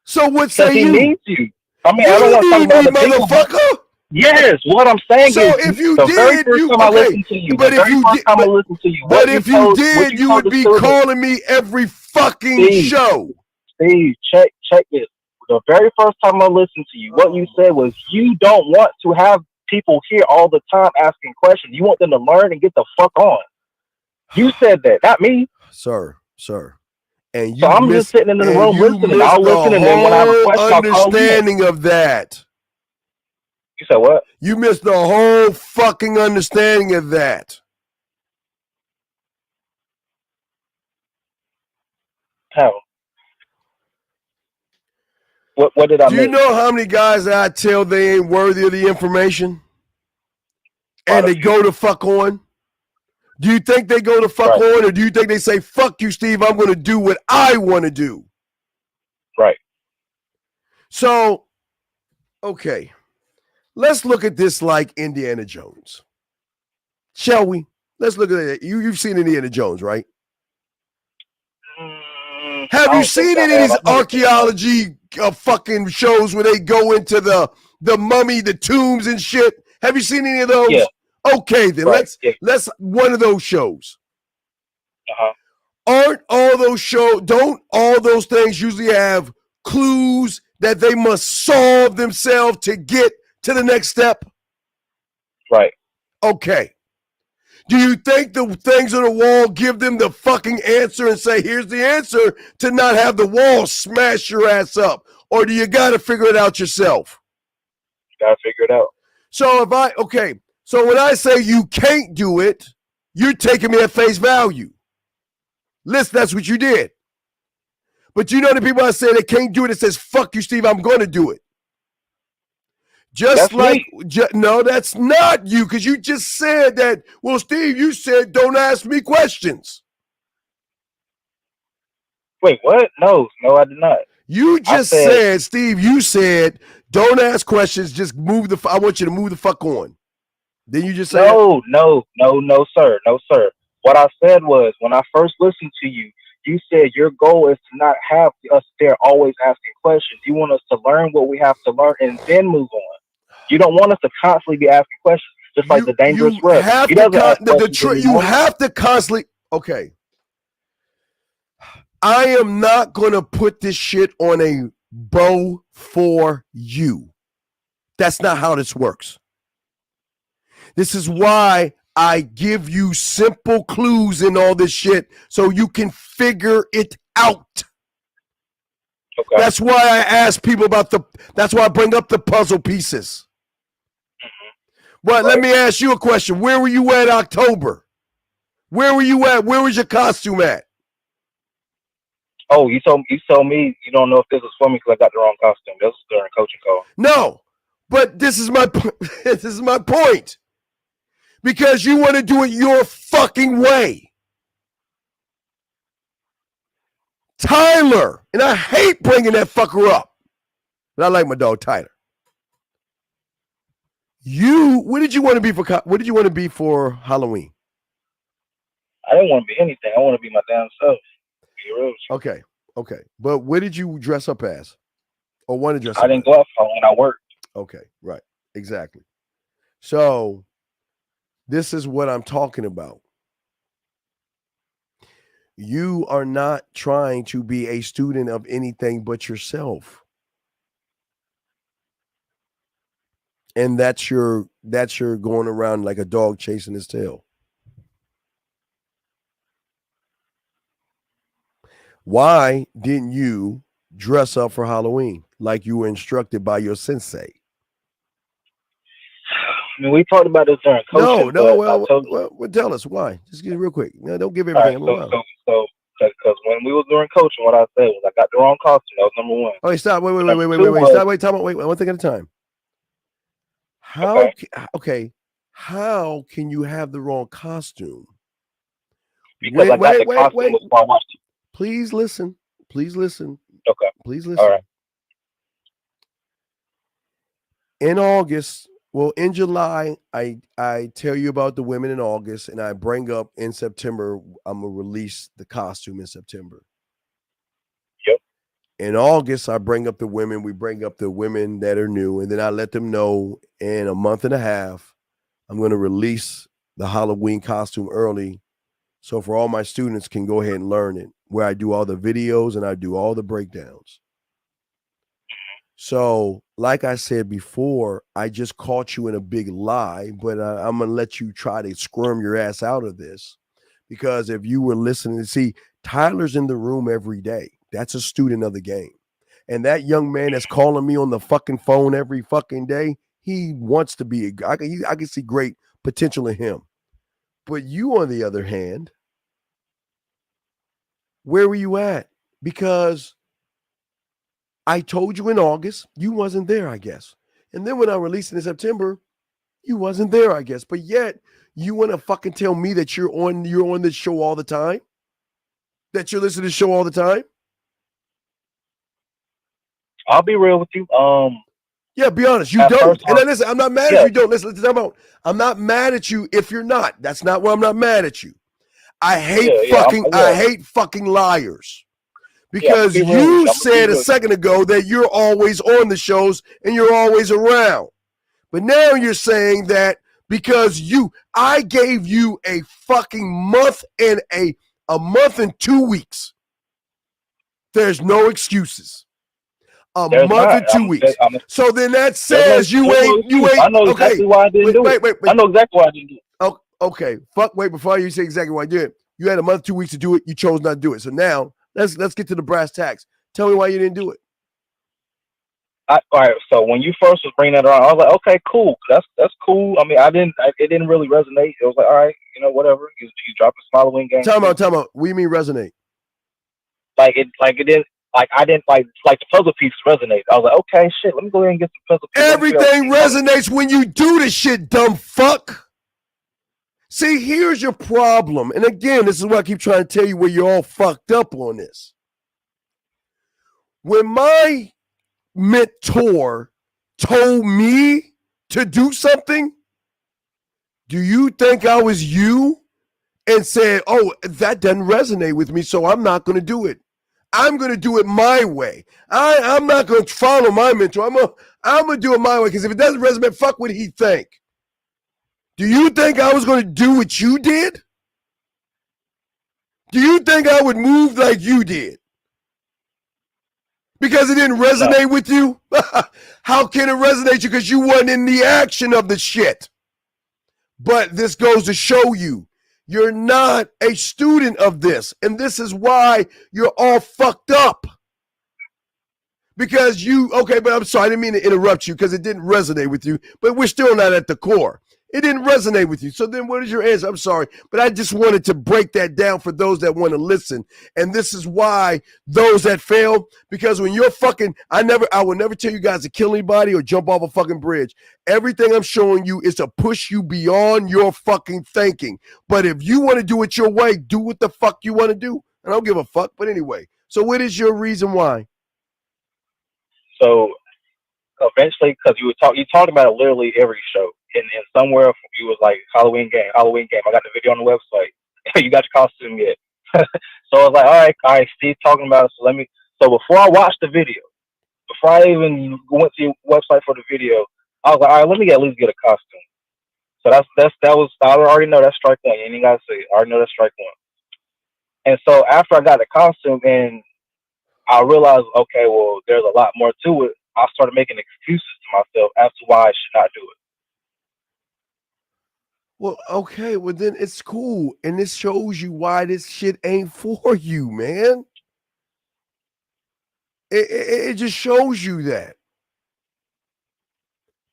So what say you? He needs you. I mean, I don't want to talk about the motherfucker. Yes, what I'm saying so is, if you the did, very first time I listened to you, but if you did, you would be calling me every fucking show. Steve, check this. The very first time I listened to you, what you said was you don't want to have people here all the time asking questions. You want them to learn and get the fuck on. You said that, not me. Sir. And you so I'm just sitting in the room listening. I'll listen, and then when I have a question, I'll call understanding of that. You said what? You missed the whole fucking understanding of that. How? What did I miss? Do you know how many guys that I tell they ain't worthy of the information? And they go to fuck on? Do you think they go to fuck on, or do you think they say, fuck you, Steve, I'm going to do what I want to do? Right. So, okay. Let's look at this like Indiana Jones. Shall we? Let's look at it. You've seen Indiana Jones, right? Have you seen any of these archaeology fucking shows where they go into the mummy, the tombs and shit? Have you seen any of those? Yeah. Okay, then let's one of those shows. Don't all those things usually have clues that they must solve themselves to get to the next step? Right. Okay. Do you think the things on the wall give them the fucking answer and say, here's the answer, to not have the wall smash your ass up? Or do you got to figure it out yourself? You got to figure it out. So so when I say you can't do it, you're taking me at face value. Listen, that's what you did. But you know the people I say they can't do it, it says, fuck you, Steve, I'm going to do it. Just like, no, that's not you, because you just said that, well, Steve, you said don't ask me questions. Wait, what? No, I did not. You just said, Steve, you said don't ask questions, just I want you to move the fuck on. Then you just say no, sir. No, sir. What I said was, when I first listened to you, you said your goal is to not have us there always asking questions. You want us to learn what we have to learn and then move on. You don't want us to constantly be asking questions, just like the dangerous rep. You have to constantly. Okay. I am not going to put this shit on a bow for you. That's not how this works. This is why I give you simple clues in all this shit so you can figure it out. Okay. That's why I ask people that's why I bring up the puzzle pieces. Well, let me ask you a question. Where were you at October? Where were you at? Where was your costume at? Oh, you told me you don't know if this was for me because I got the wrong costume. This was during coaching call. No, but this is my point. Because you want to do it your fucking way. Tyler, and I hate bringing that fucker up, but I like my dog Tyler. What did you want to be for Halloween? I didn't want to be anything. I want to be my damn self. Okay. But what did you dress up as? Or want to dress up I didn't go out for when I worked. Okay, right. Exactly. So this is what I'm talking about. You are not trying to be a student of anything but yourself. And that's your going around like a dog chasing his tail. Why didn't you dress up for Halloween like you were instructed by your sensei? I mean, we talked about this during coaching. Well, tell us why. Just get it real quick. No, don't give everything. Right, so, because when we were doing coaching, what I said was I got the wrong costume. That was number one. Oh, stop. Wait. Stop. Wait, time out. Wait, one thing at a time. How can you have the wrong costume? Because I got the costume before I watched it. Please listen. Okay. Please listen. All right. In August, in July, I tell you about the women in August, and I bring up in September, I'm going to release the costume in September. Yep. In August, I bring up the women. We bring up the women that are new, and then I let them know in a month and a half, I'm going to release the Halloween costume early. So for all my students can go ahead and learn it, where I do all the videos and I do all the breakdowns. So like I said before, I just caught you in a big lie, but I'm going to let you try to squirm your ass out of this, because if you were listening, see, Tyler's in the room every day. That's a student of the game. And that young man that's calling me on the fucking phone every fucking day, he wants to be, I can see great potential in him. But you, on the other hand, where were you at? Because I told you in August, you wasn't there, I guess. And then when I released it in September, you wasn't there, I guess. But yet, you want to fucking tell me that you're on this show all the time? That you're listening to the show all the time? I'll be real with you. Yeah, be honest. You don't. And then listen, I'm not mad at you. Don't listen. I'm not mad at you if you're not. That's not why I'm not mad at you. I hate fucking liars, Because be real you with you. said a second ago that you're always on the shows and you're always around. But now you're saying that because I gave you a fucking month and a month and 2 weeks. There's no excuses. There's month not. and 2 weeks. So then that There's no- says you there's no ain't excuse. I know exactly why I didn't do it. Wait. I know exactly why I didn't do it. Oh, okay. Wait, before you say exactly why I did it. You had a month, 2 weeks to do it. You chose not to do it. So now let's get to the brass tacks. Tell me why you didn't do it. All right. So when you first was bringing that around, I was like, okay, cool. That's cool. I mean, it didn't really resonate. It was like, all right, whatever. You dropped a Halloween game. Time out. What do you mean resonate? Like it didn't. Like I didn't like the puzzle piece resonate. I was like, okay, shit. Let me go ahead and get some puzzle pieces. Everything resonates when you do the shit, dumb fuck. See, here's your problem. And again, this is what I keep trying to tell you where you're all fucked up on this. When my mentor told me to do something, do you think I was you and said, oh, that doesn't resonate with me, so I'm not going to do it. I'm going to do it my way. I'm not going to follow my mentor. I'm going to do it my way, because if it doesn't resonate, fuck what he think. Do you think I was going to do what you did? Do you think I would move like you did? Because it didn't resonate with you? How can it resonate you? Because you weren't in the action of the shit. But this goes to show you, you're not a student of this. And this is why you're all fucked up. Because but I'm sorry, I didn't mean to interrupt you because it didn't resonate with you. But we're still not at the core. It didn't resonate with you. So then what is your answer? I'm sorry. But I just wanted to break that down for those that want to listen. And this is why those that fail, because when you're fucking, I will never tell you guys to kill anybody or jump off a fucking bridge. Everything I'm showing you is to push you beyond your fucking thinking. But if you want to do it your way, do what the fuck you want to do. I don't give a fuck. But anyway, so what is your reason why? So eventually, because you talked about it literally every show. And somewhere you was like Halloween game. I got the video on the website. You got your costume yet? So I was like, all right, Steve talking about it. So before I watched the video, before I even went to your website for the video, I was like, all right, let me at least get a costume. So that was I already know that's strike one. You ain't gotta say it. I already know that's strike one. And so after I got the costume and I realized, okay, well, there's a lot more to it. I started making excuses to myself as to why I should not do it. Well, okay, well then it's cool. And this shows you why this shit ain't for you, man. It just shows you that.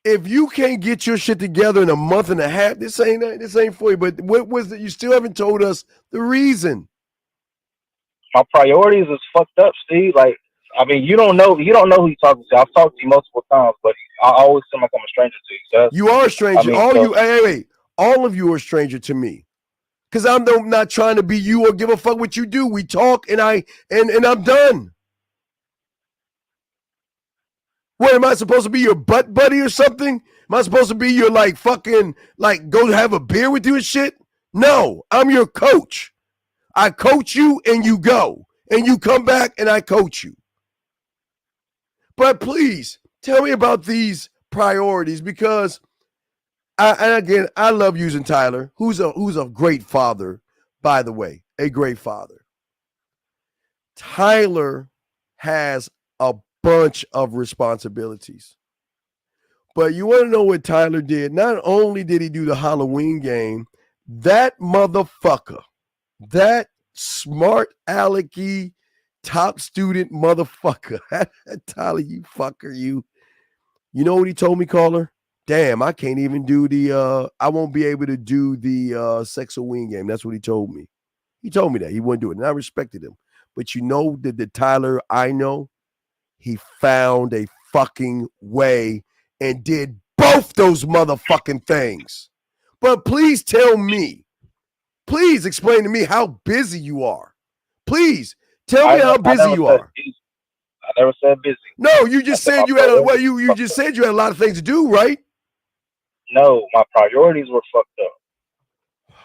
If you can't get your shit together in a month and a half, this ain't for you. But what was it? You still haven't told us the reason. My priorities is fucked up, Steve. Like, I mean, you don't know who you're talking to. I've talked to you multiple times, but I always seem like I'm a stranger to you. So you are a stranger. Wait. All of you are a stranger to me. Because I'm not trying to be you or give a fuck what you do. We talk and I'm done. What, am I supposed to be your butt buddy or something? Am I supposed to be your go have a beer with you and shit? No, I'm your coach. I coach you and you go. And you come back and I coach you. But please, tell me about these priorities, because I love using Tyler, who's a great father, by the way, a great father. Tyler has a bunch of responsibilities. But you want to know what Tyler did? Not only did he do the Halloween game, that motherfucker, that smart alecky top student motherfucker, Tyler, you fucker, you know what he told me, caller? Damn, I can't even do I won't be able to do the Sexoween game. That's what he told me. He told me that he wouldn't do it, and I respected him. But you know the Tyler I know, he found a fucking way and did both those motherfucking things. But please tell me, please explain to me how busy you are. Please tell me how busy you are. I never said busy. No, you just said you had you just said you had a lot of things to do, right? No, my priorities were fucked up.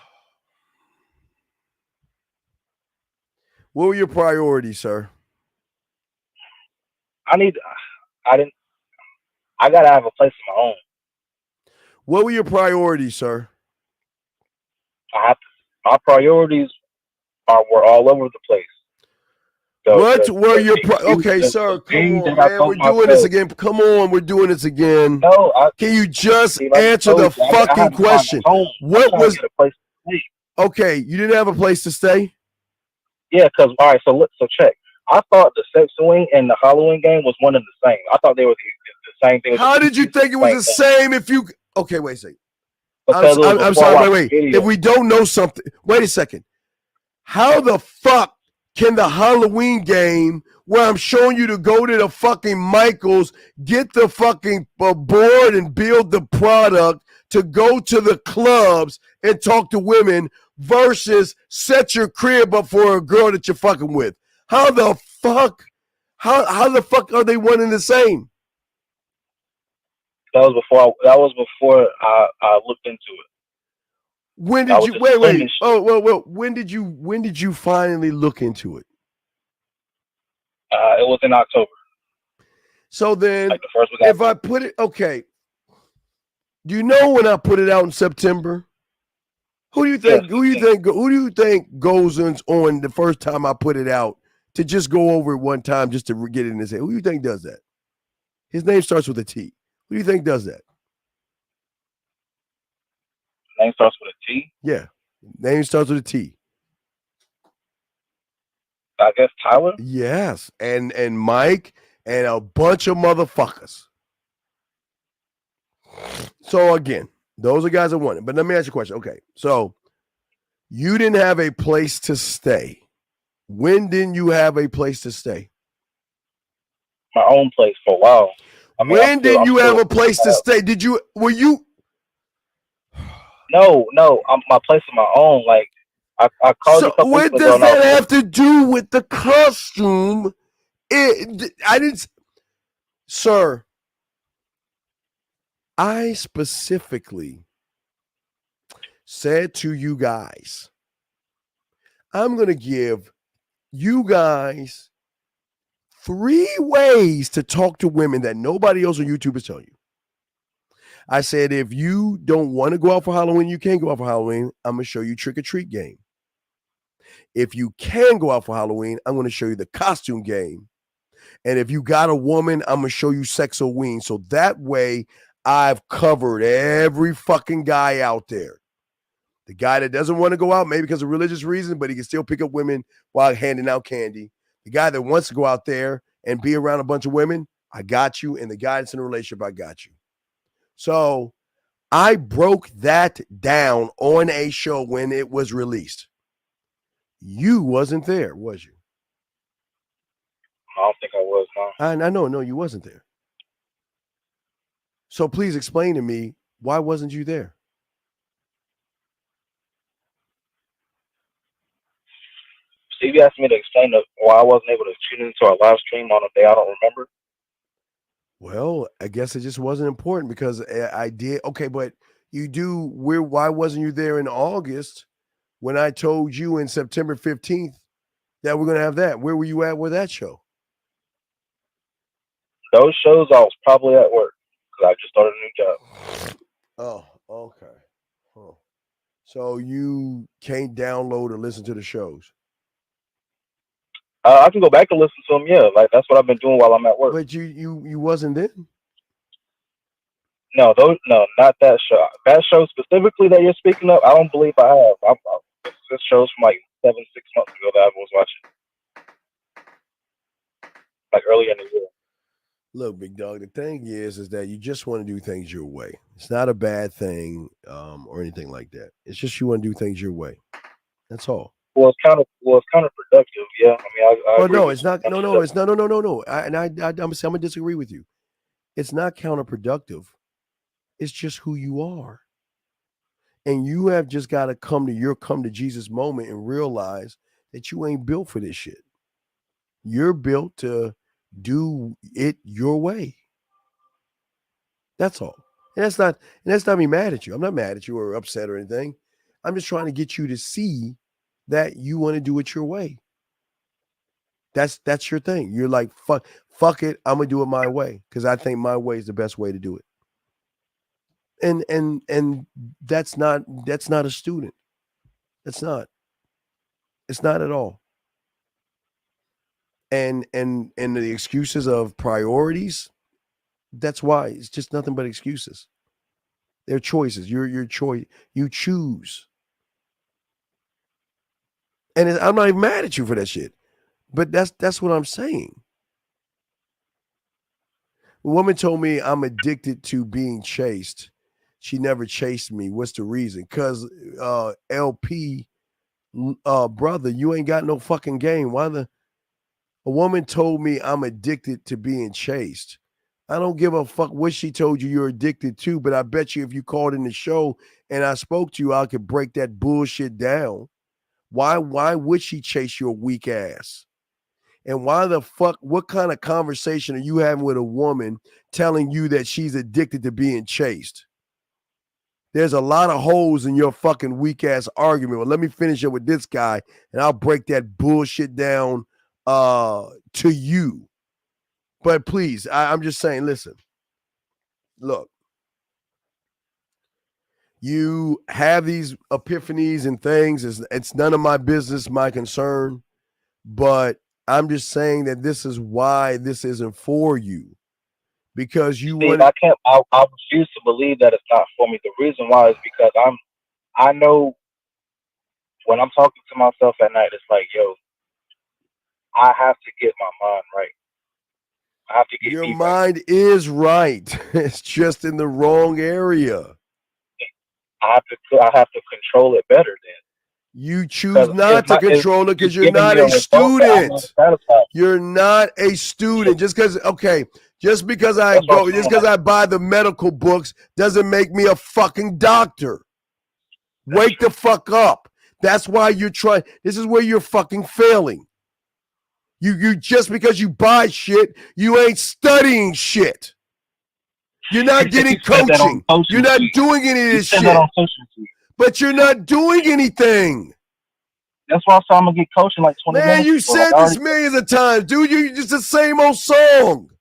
What were your priorities, sir? I gotta have a place of my own. What were your priorities, sir? My priorities were all over the place. What were your okay, sir? Come on, man. We're doing this again. Come on, we're doing this again. No, can you just answer the fucking question? What was? Okay, you didn't have a place to stay. Yeah, because all right, so check. I thought the sex swing and the Halloween game was one and the same. I thought they were the same thing. How did you think it was the same? If you okay, wait a second. Because I'm sorry. Wait. If we don't know something, wait a second. How the fuck can the Halloween game, where I'm showing you to go to the fucking Michaels, get the fucking board and build the product, to go to the clubs and talk to women, versus set your crib up for a girl that you're fucking with? How the fuck? How the fuck are they one and the same? That was before I looked into it. When did you wait? Oh, well, when did you finally look into it? It was in October. So then, like the first week if I put it, okay. Do you know when I put it out in September? Who do you think? Yes, who do you think goes on the first time I put it out to just go over it one time just to get it in his head? Who do you think does that? His name starts with a T. Who do you think does that? Name starts with a T? Yeah. Name starts with a T. I guess Tyler? Yes. And Mike and a bunch of motherfuckers. So again, those are guys that won it. But let me ask you a question. Okay. So you didn't have a place to stay. When didn't you have a place to stay? My own place for a while. I mean, when did you have a place to stay? Were you? No, my place of my own. Like I called you a couple weeks ago. What does that have to do with the costume? I didn't, sir. I specifically said to you guys, I'm going to give you guys 3 ways to talk to women that nobody else on YouTube is telling you. I said, if you don't want to go out for Halloween, you can't go out for Halloween. I'm going to show you trick or treat game. If you can go out for Halloween, I'm going to show you the costume game. And if you got a woman, I'm going to show you Sex-O-Ween. So that way, I've covered every fucking guy out there. The guy that doesn't want to go out, maybe because of religious reasons, but he can still pick up women while handing out candy. The guy that wants to go out there and be around a bunch of women, I got you. And the guy that's in a relationship, I got you. So I broke that down on a show when it was released. You wasn't there, was you? I don't think I was, no. I know, no, you wasn't there. So please explain to me, why wasn't you there? Steve asked me to explain why I wasn't able to tune into our live stream on a day I don't remember. Well, I guess it just wasn't important because I did. Okay, but you do. Why wasn't you there in August when I told you in September 15th that we're going to have that? Where were you at with that show? Those shows, I was probably at work because I just started a new job. Oh, okay. Huh. So you can't download or listen to the shows? I can go back and listen to them. Yeah, like that's what I've been doing while I'm at work. But you wasn't then? No, not that show. That show specifically that you're speaking of, I don't believe I have. This show's from like 7-6 months ago that I was watching, like earlier in the year. Look, big dog, the thing is that you just want to do things your way. It's not a bad thing or anything like that. It's just you want to do things your way. That's all. Well, it's counterproductive. Yeah, I mean, no, it's not. No, it's not. No. I'm gonna disagree with you. It's not counterproductive. It's just who you are, and you have just got to come to Jesus moment and realize that you ain't built for this shit. You're built to do it your way. That's all. And that's not me mad at you. I'm not mad at you or upset or anything. I'm just trying to get you to see that you want to do it your way. That's your thing. You're like, fuck it, I'm gonna do it my way because I think my way is the best way to do it. And that's not a student. It's not. It's not at all. And the excuses of priorities, that's why. It's just nothing but excuses. They're choices. Your choice. You choose. And I'm not even mad at you for that shit. But that's what I'm saying. A woman told me I'm addicted to being chased. She never chased me. What's the reason? Because LP, brother, you ain't got no fucking game. A woman told me I'm addicted to being chased. I don't give a fuck what she told you you're addicted to, but I bet you if you called in the show and I spoke to you, I could break that bullshit down. Why would she chase your weak ass? And why the fuck, what kind of conversation are you having with a woman telling you that she's addicted to being chased? There's a lot of holes in your fucking weak ass argument. Well, let me finish it with this guy and I'll break that bullshit down to you. But please, I'm just saying, listen, look, you have these epiphanies and things. It's none of my business, my concern, but I'm just saying that this is why this isn't for you. Because you Steve, I refuse to believe that it's not for me. The reason why is because I know when I'm talking to myself at night, it's like, yo, I have to get my mind right. I have to get your mind is right. It's just in the wrong area. I have to control it better then. You choose not to control it because you're not a student. You're not a student. Just because I buy the medical books doesn't make me a fucking doctor. Wake the fuck up. That's why you're trying. This is where you're fucking failing. You just because you buy shit, you ain't studying shit. You're not getting coaching. You're not doing any of this shit. But you're not doing anything. That's why I'm gonna get coaching like 20 minutes. Man, you said this millions of times, dude. You just the same old song.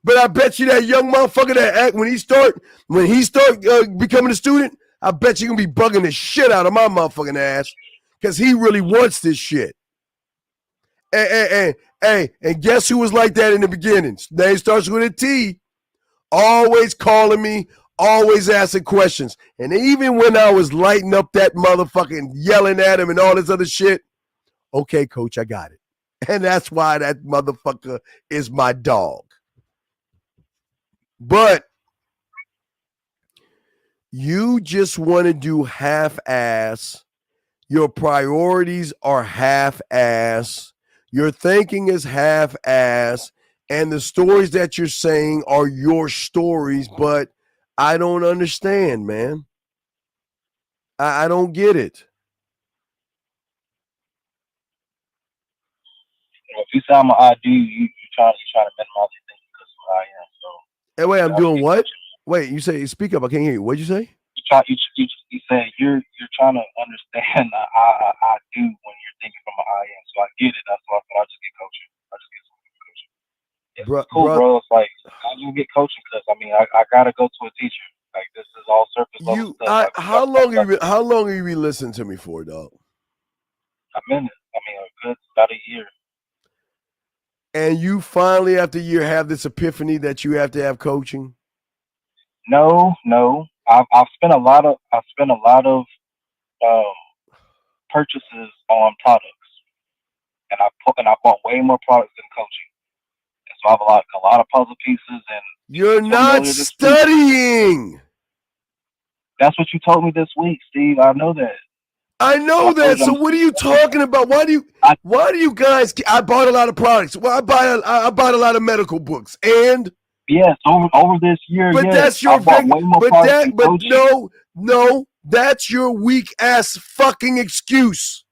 But I bet you that young motherfucker that act when he start becoming a student, I bet you gonna be bugging the shit out of my motherfucking ass because he really wants this shit. And guess who was like that in the beginning? Name starts with a T. Always calling me, always asking questions. And even when I was lighting up that motherfucking yelling at him and all this other shit, okay, coach, I got it. And that's why that motherfucker is my dog. But you just want to do half-ass. Your priorities are half-ass. Your thinking is half-ass. And the stories that you're saying are your stories, but I don't understand, man. I don't get it. If you say I'm an ID, you trying to minimize your thing because of who I am. So. Hey, wait, I'm doing what? Wait, you say speak up. I can't hear you. What'd you say? You said you're trying to understand I do when you're thinking from an I am. So I get it. That's why I just get coaching. I just get coaching. It's cool, bro. It's like I do get coaching because I gotta go to a teacher. Like this is all surface level stuff. How long have you been listening to me for, dog? A minute. A good about a year. And you finally, after a year, have this epiphany that you have to have coaching? No. I've spent a lot of purchases on products, and I bought way more products than coaching. And so I have a lot of puzzle pieces. And you're not studying. That's what you told me this week, Steve. I know that. I know that. So what are you talking about? Why do you guys? I bought a lot of products. Well, I bought a lot of medical books, and yes, over this year. But yes, that's your no, that's your weak ass fucking excuse.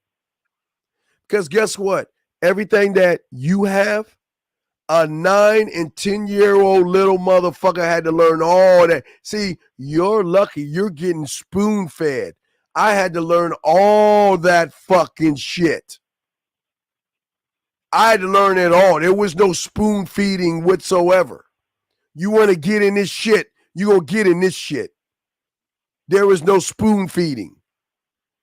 Because guess what? Everything that you have, a 9 and 10-year-old little motherfucker had to learn all that. See, you're lucky. You're getting spoon fed. I had to learn all that fucking shit. I had to learn it all. There was no spoon feeding whatsoever. You want to get in this shit, you going to get in this shit. There was no spoon feeding.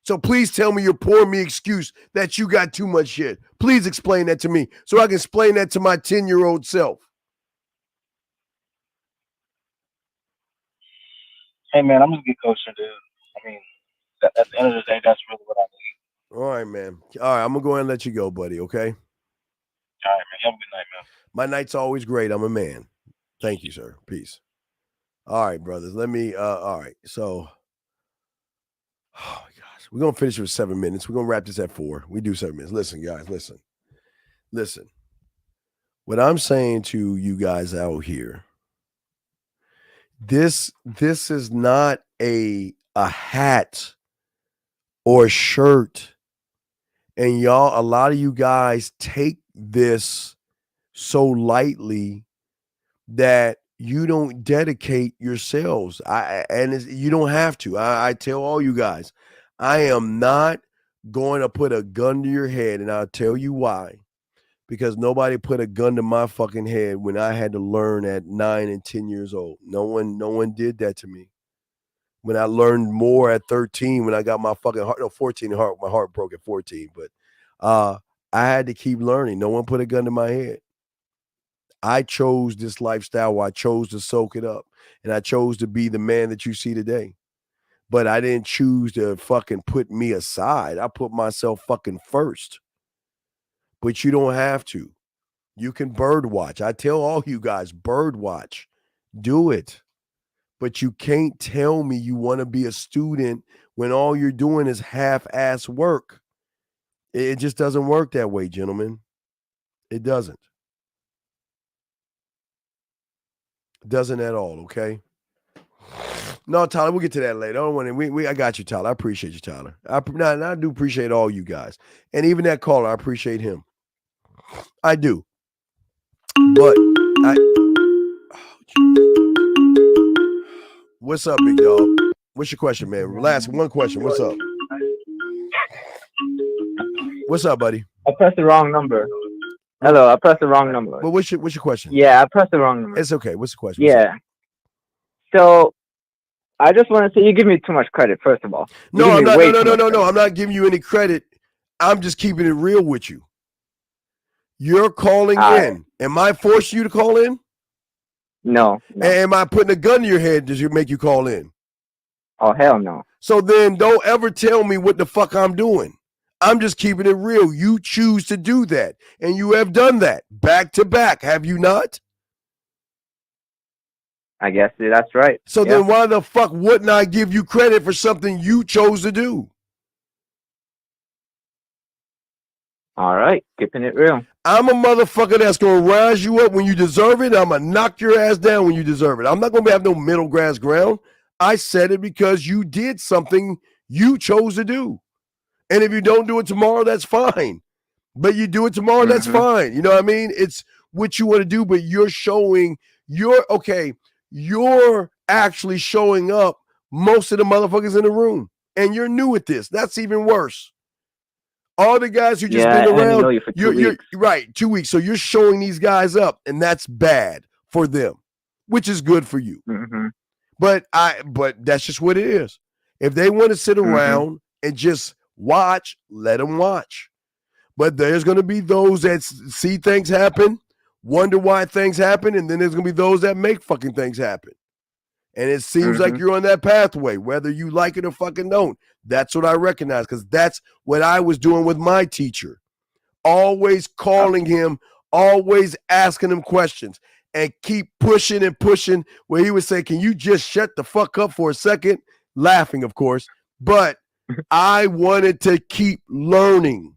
So please tell me your poor me excuse that you got too much shit. Please explain that to me so I can explain that to my 10-year-old self. Hey, man, I'm just a good coacher, dude. I mean, at the end of the day, that's really what I need. All right, man. All right, I'm going to go ahead and let you go, buddy, okay? All right, man. You have a good night, man. My night's always great. I'm a man. Thank you, sir. Peace. All right, brothers. Let me, all right. So, oh, my gosh. We're going to finish with 7 minutes. We're going to wrap this at 4. We do 7 minutes. Listen, guys, listen. Listen. What I'm saying to you guys out here, this is not a hat or a shirt. And y'all, a lot of you guys take this so lightly that you don't dedicate yourselves. You don't have to. I tell all you guys, I am not going to put a gun to your head, and I'll tell you why. Because nobody put a gun to my fucking head when I had to learn at 9 and 10 years old. No one did that to me. When I learned more at 13, when I got my fucking heart, no, 14, my heart broke at 14. But I had to keep learning. No one put a gun to my head. I chose this lifestyle. I chose to soak it up. And I chose to be the man that you see today. But I didn't choose to fucking put me aside. I put myself fucking first. But you don't have to. You can bird watch. I tell all you guys, bird watch. Do it. But you can't tell me you want to be a student when all you're doing is half-ass work. It just doesn't work that way, gentlemen. It doesn't. It doesn't at all, okay? No, Tyler, we'll get to that later. I don't want to, I got you, Tyler. I appreciate you, Tyler. I do appreciate all you guys. And even that caller, I appreciate him. I do. But what's up, big dog? What's your question, man? Last one question. What's up? What's up, buddy? I pressed the wrong number. Hello, I pressed the wrong number. Well, what's your question? Yeah, I pressed the wrong number. It's okay. What's the question? Yeah. So I just want to say you give me too much credit, first of all. No, I'm not. No. I'm not giving you any credit. I'm just keeping it real with you. You're calling in. Am I forcing you to call in? No. Am I putting a gun to your head? Does it make you call in? Oh, hell no. So then don't ever tell me what the fuck I'm doing. I'm just keeping it real. You choose to do that. And you have done that back to back. Have you not? I guess that's right. So then why the fuck wouldn't I give you credit for something you chose to do? All right, keeping it real. I'm a motherfucker that's going to rise you up when you deserve it. I'm going to knock your ass down when you deserve it. I'm not going to have no middle ground. I said it because you did something you chose to do. And if you don't do it tomorrow, that's fine. But you do it tomorrow, that's fine. You know what I mean? It's what you want to do, but you're showing you're actually showing up most of the motherfuckers in the room. And you're new at this. That's even worse. All the guys who just been around, know you for 2 weeks. Right, 2 weeks. So you're showing these guys up, and that's bad for them, which is good for you. But that's just what it is. If they want to sit around and just watch, let them watch. But there's going to be those that see things happen, wonder why things happen, and then there's going to be those that make fucking things happen. And it seems like you're on that pathway, whether you like it or fucking don't. That's what I recognize, because that's what I was doing with my teacher. Always calling him, always asking him questions, and keep pushing and pushing, where he would say, can you just shut the fuck up for a second? Laughing, of course. But I wanted to keep learning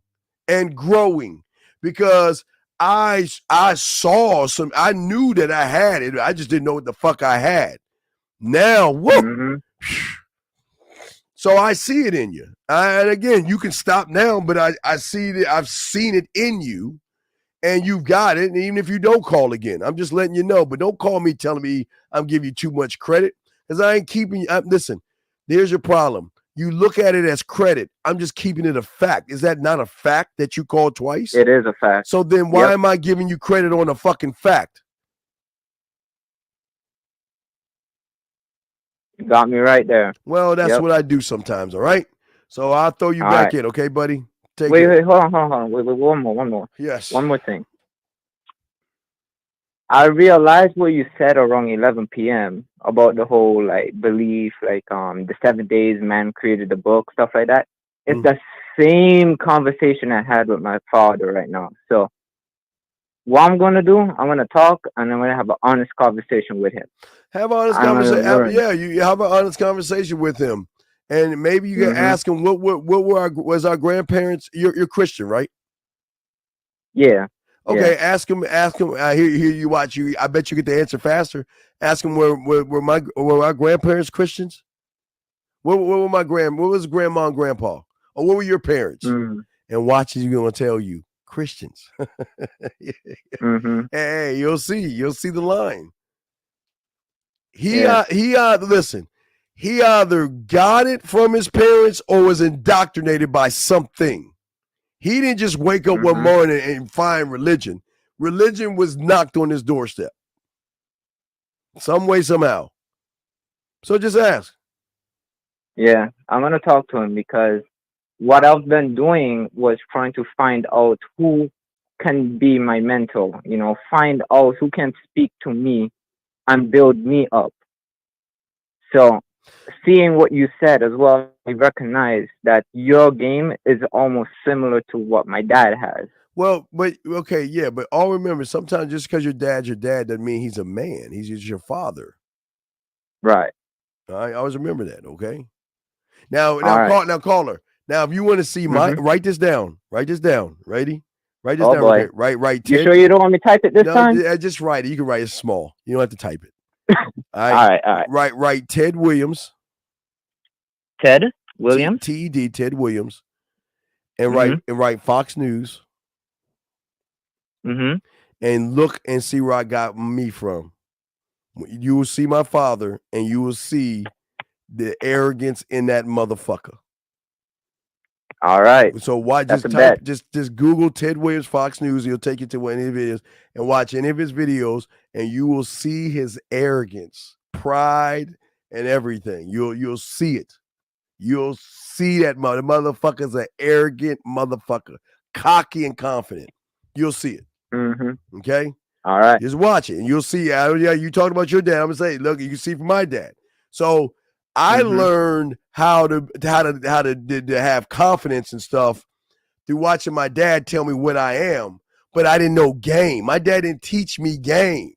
and growing, because I saw some, I knew that I had it. I just didn't know what the fuck I had. Now, whoop. So I see it in you. And again, you can stop now, but I see that I've seen it in you, and you've got it. And even if you don't call again, I'm just letting you know. But don't call me telling me I'm giving you too much credit, because I ain't keeping you. Listen, there's your problem. You look at it as credit. I'm just keeping it a fact. Is that not a fact that you called twice? It is a fact. So then why Yep. am I giving you credit on a fucking fact? You got me right there. Well, that's Yep. what I do sometimes, all right? So I'll throw you All back right. in, okay, buddy? Take Wait, care. hold on. Wait, one more. Yes. One more thing. I realized what you said around 11 p.m. about the whole like belief, like the 7 days man created the book, stuff like that. It's the same conversation I had with my father right now. So what I'm gonna do, I'm gonna talk and I'm gonna have an honest conversation with him. Have an honest I'm gonna conversation. learn. Yeah, you have an honest conversation with him, and maybe you can ask him what was our grandparents. You're Christian, right? Yeah. Okay, Yeah. ask him. I hear you watch you. I bet you get the answer faster. Ask him were our grandparents Christians? What was grandma and grandpa? Or what were your parents? And watch as you're gonna tell you Christians. Hey, you'll see the line. Listen, he either got it from his parents or was indoctrinated by something. He didn't just wake up one morning and find religion. Religion was knocked on his doorstep. Some way, somehow. So just ask. Yeah, I'm gonna talk to him because what I've been doing was trying to find out who can be my mentor, find out who can speak to me and build me up. So seeing what you said as well, I recognize that your game is almost similar to what my dad has. Well, but okay, yeah, but all remember, sometimes just because your dad's your dad doesn't mean he's a man. He's just your father. Right. All right, always remember that, okay? Now, right. caller. Now, if you want to see my, write this down. Write this down. Ready? Write this Oh, down. boy. Okay. Right. You Ted- sure you don't want me to type it this time? Just write it. You can write it small. You don't have to type it. All right. Write Ted Williams. Ted Williams. TED, Ted Williams. And write Fox News. And look and see where I got me from. You will see my father, and you will see the arrogance in that motherfucker. All right. So why That's just a type, bet. just Google Ted Williams Fox News. He'll take you to one of his videos and watch any of his videos, and you will see his arrogance, pride, and everything. You'll see it. You'll see that motherfucker's an arrogant motherfucker, cocky and confident. You'll see it. Okay. All right. Just watch it, and you'll see. Yeah, you talked about your dad. I'm gonna say, look, you can see from my dad. So I learned how to have confidence and stuff through watching my dad tell me what I am, but I didn't know game. My dad didn't teach me game.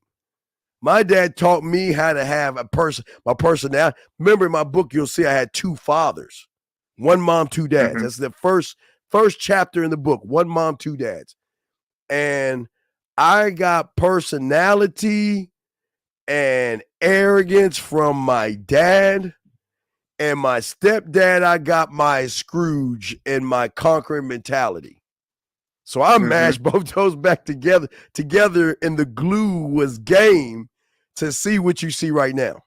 My dad taught me how to have my personality. Remember in my book, you'll see I had two fathers, one mom, two dads. That's the first chapter in the book. One mom, two dads. And I got personality and arrogance from my dad. And my stepdad, I got my Scrooge and my conquering mentality. So I mashed both those back together, and the glue was game to see what you see right now.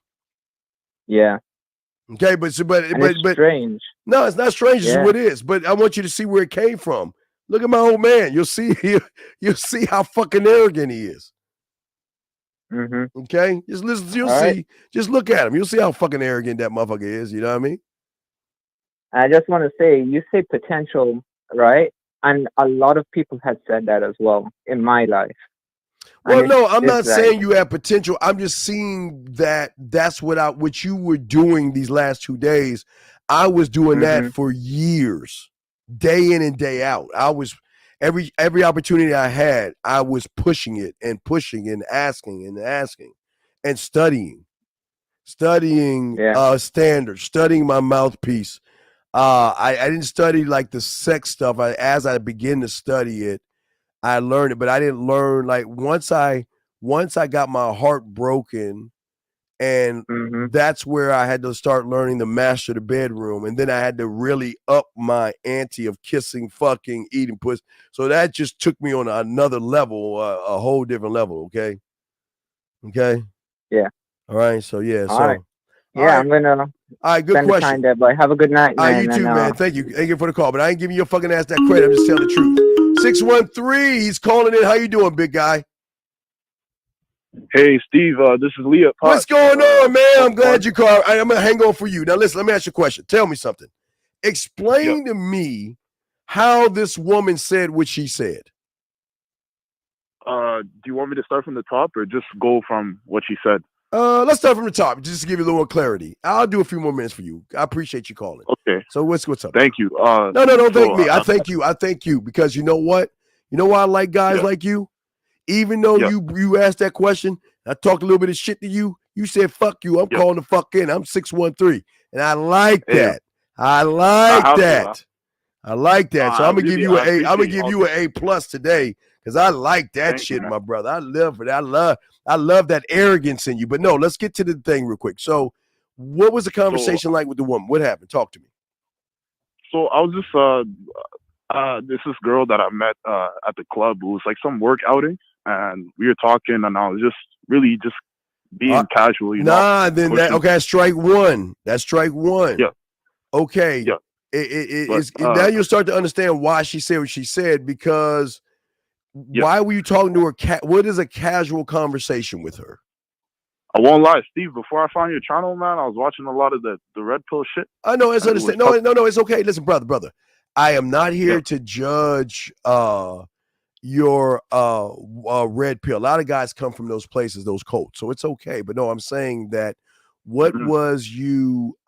Yeah. Okay, but it's strange. No, it's not strange. It's what it is. But I want you to see where it came from. Look at my old man. You'll see how fucking arrogant he is. Okay, just listen. You'll see. Right. Just look at him. You'll see how fucking arrogant that motherfucker is. You know what I mean? I just want to say, you say potential, right? And a lot of people had said that as well in my life. Well, And no, I'm not like, saying you have potential. I'm just seeing that's what you were doing these last 2 days. I was doing that for years, day in and day out. I was every opportunity I had, I was pushing it and asking and studying standards, studying my mouthpiece. I didn't study like the sex stuff. As I began to study it, I learned it, but I didn't learn like once I got my heart broken, and that's where I had to start learning to master the bedroom, and then I had to really up my ante of kissing, fucking, eating pussy. So that just took me on another level, a whole different level. Okay. Yeah. All right. So yeah. All right. Yeah, I'm gonna All right, good spend the question. time there. But have a good night, All right, man. you too, and, man. Thank you for the call, but I ain't giving your fucking ass that credit. I'm just telling the truth. 613, he's calling in. How you doing, big guy? Hey, Steve, this is Leah. What's going on, man? I'm glad you called. I'm gonna hang on for you. Now, listen. Let me ask you a question. Tell me something. Explain to me how this woman said what she said. Do you want me to start from the top or just go from what she said? Let's start from the top, just to give you a little more clarity. I'll do a few more minutes for you. I appreciate you calling. Okay. So what's up? Thank you. No, don't thank me. I thank you. I thank you because you know what? You know why I like guys like you? Even though you asked that question, I talked a little bit of shit to you. You said fuck you. I'm calling the fuck in. I'm 613, and I like that. I like that. I like that. So I'm gonna give you an A. I'm gonna give you an A plus today because I like that shit, my brother. I love it. I love that arrogance in you. But no, let's get to the thing real quick. So, what was the conversation like with the woman? What happened? Talk to me. So I was just this girl that I met at the club. It was like some work outing, and we were talking, and I was just really just being casual. You know? Then that's strike one. That's strike one. Yeah. Okay. Yeah. Now you'll start to understand why she said what she said because why were you talking to her? What is a casual conversation with her? I won't lie, Steve. Before I found your channel, man, I was watching a lot of the red pill shit. I know it's understand. No, it's okay. Listen, brother. I am not here to judge your red pill. A lot of guys come from those places, those cults, so it's okay. But no, I'm saying that what was you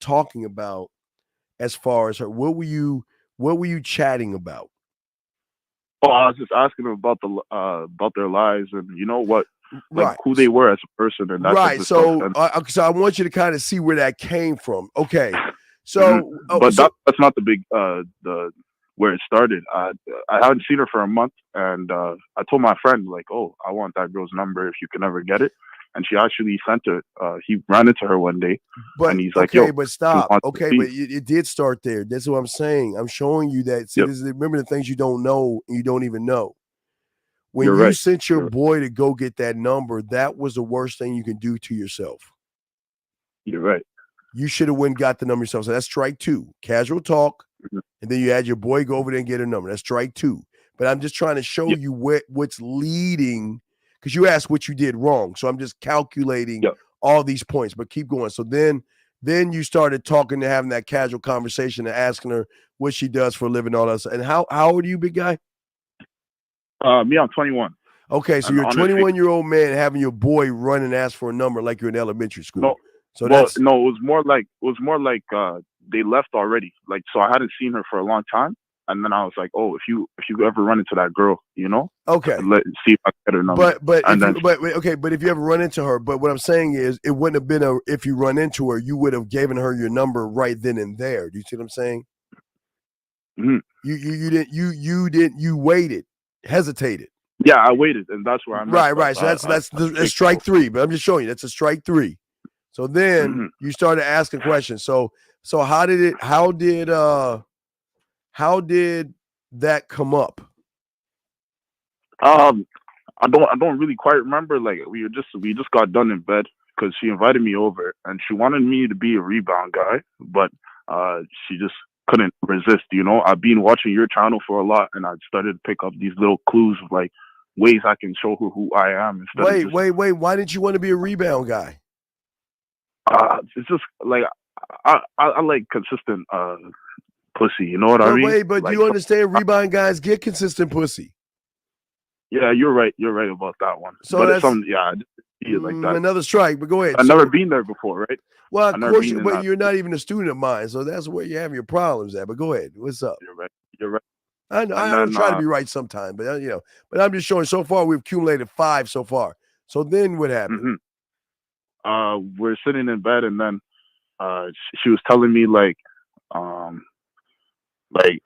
talking about as far as her? What were you chatting about? Oh, I was just asking them about their lives and you know what, like who they were as a person and that type of stuff. So I want you to kind of see where that came from. Okay, so that's not the big the where it started. I hadn't seen her for a month, and I told my friend like, oh, I want that girl's number if you can ever get it. And she actually sent it. He ran into her one day, and he's like, "Yo, but stop. Okay, but it did start there. That's what I'm saying. I'm showing you that. See, remember the things you don't know and you don't even know. When you sent your boy to go get that number, that was the worst thing you can do to yourself. You're right. You should have went and got the number yourself. So that's strike two. Casual talk, and then you had your boy go over there and get a number. That's strike two. But I'm just trying to show you what's leading. Because you asked what you did wrong. So I'm just calculating all these points, but keep going. So then you started talking and having that casual conversation and asking her what she does for a living, all that stuff. And how old are you, big guy? Me, I'm 21. Okay, so you're a 21-year-old man having your boy run and ask for a number like you're in elementary school. No, it was more like they left already. Like, so I hadn't seen her for a long time. And then I was like, "Oh, if you ever run into that girl, you know, see if I can get her number." But if you ever run into her, but what I'm saying is, it wouldn't have been if you run into her, you would have given her your number right then and there. Do you see what I'm saying? Mm-hmm. You waited, hesitated. Yeah, I waited, and that's where I'm right. So that's strike three. But I'm just showing you that's a strike three. So then you started asking questions. So how did that come up? I don't really quite remember. Like we just got done in bed because she invited me over and she wanted me to be a rebound guy, but she just couldn't resist. You know, I've been watching your channel for a lot, and I started to pick up these little clues of like ways I can show her who I am. Wait. Why didn't you want to be a rebound guy? It's just like I like consistent pussy, you know what I mean? Wait, but like, you understand rebound guys get consistent pussy. Yeah, you're right about that one. So but that's like that. Another strike, but go ahead. I've never been there before, right? Well, of course, but you're not even a student of mine, so that's where you have your problems at. But go ahead. What's up? You're right. I know. I try to be right sometime, but but I'm just showing. So far, we've accumulated 5 so far. So then, what happened? We're sitting in bed, and then she was telling me like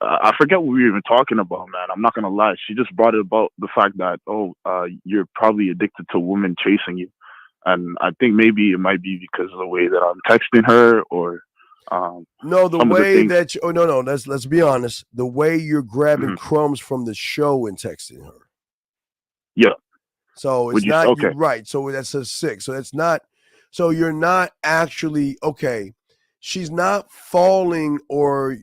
I forget what we were even talking about, man. I'm not gonna lie. She just brought it about the fact that you're probably addicted to women chasing you, and I think maybe it might be because of the way that I'm texting her, or no, the way that let's be honest. The way you're grabbing crumbs from the show and texting her. Yeah. So it's not right. So that's a 6. So it's not. So you're not actually okay. She's not falling or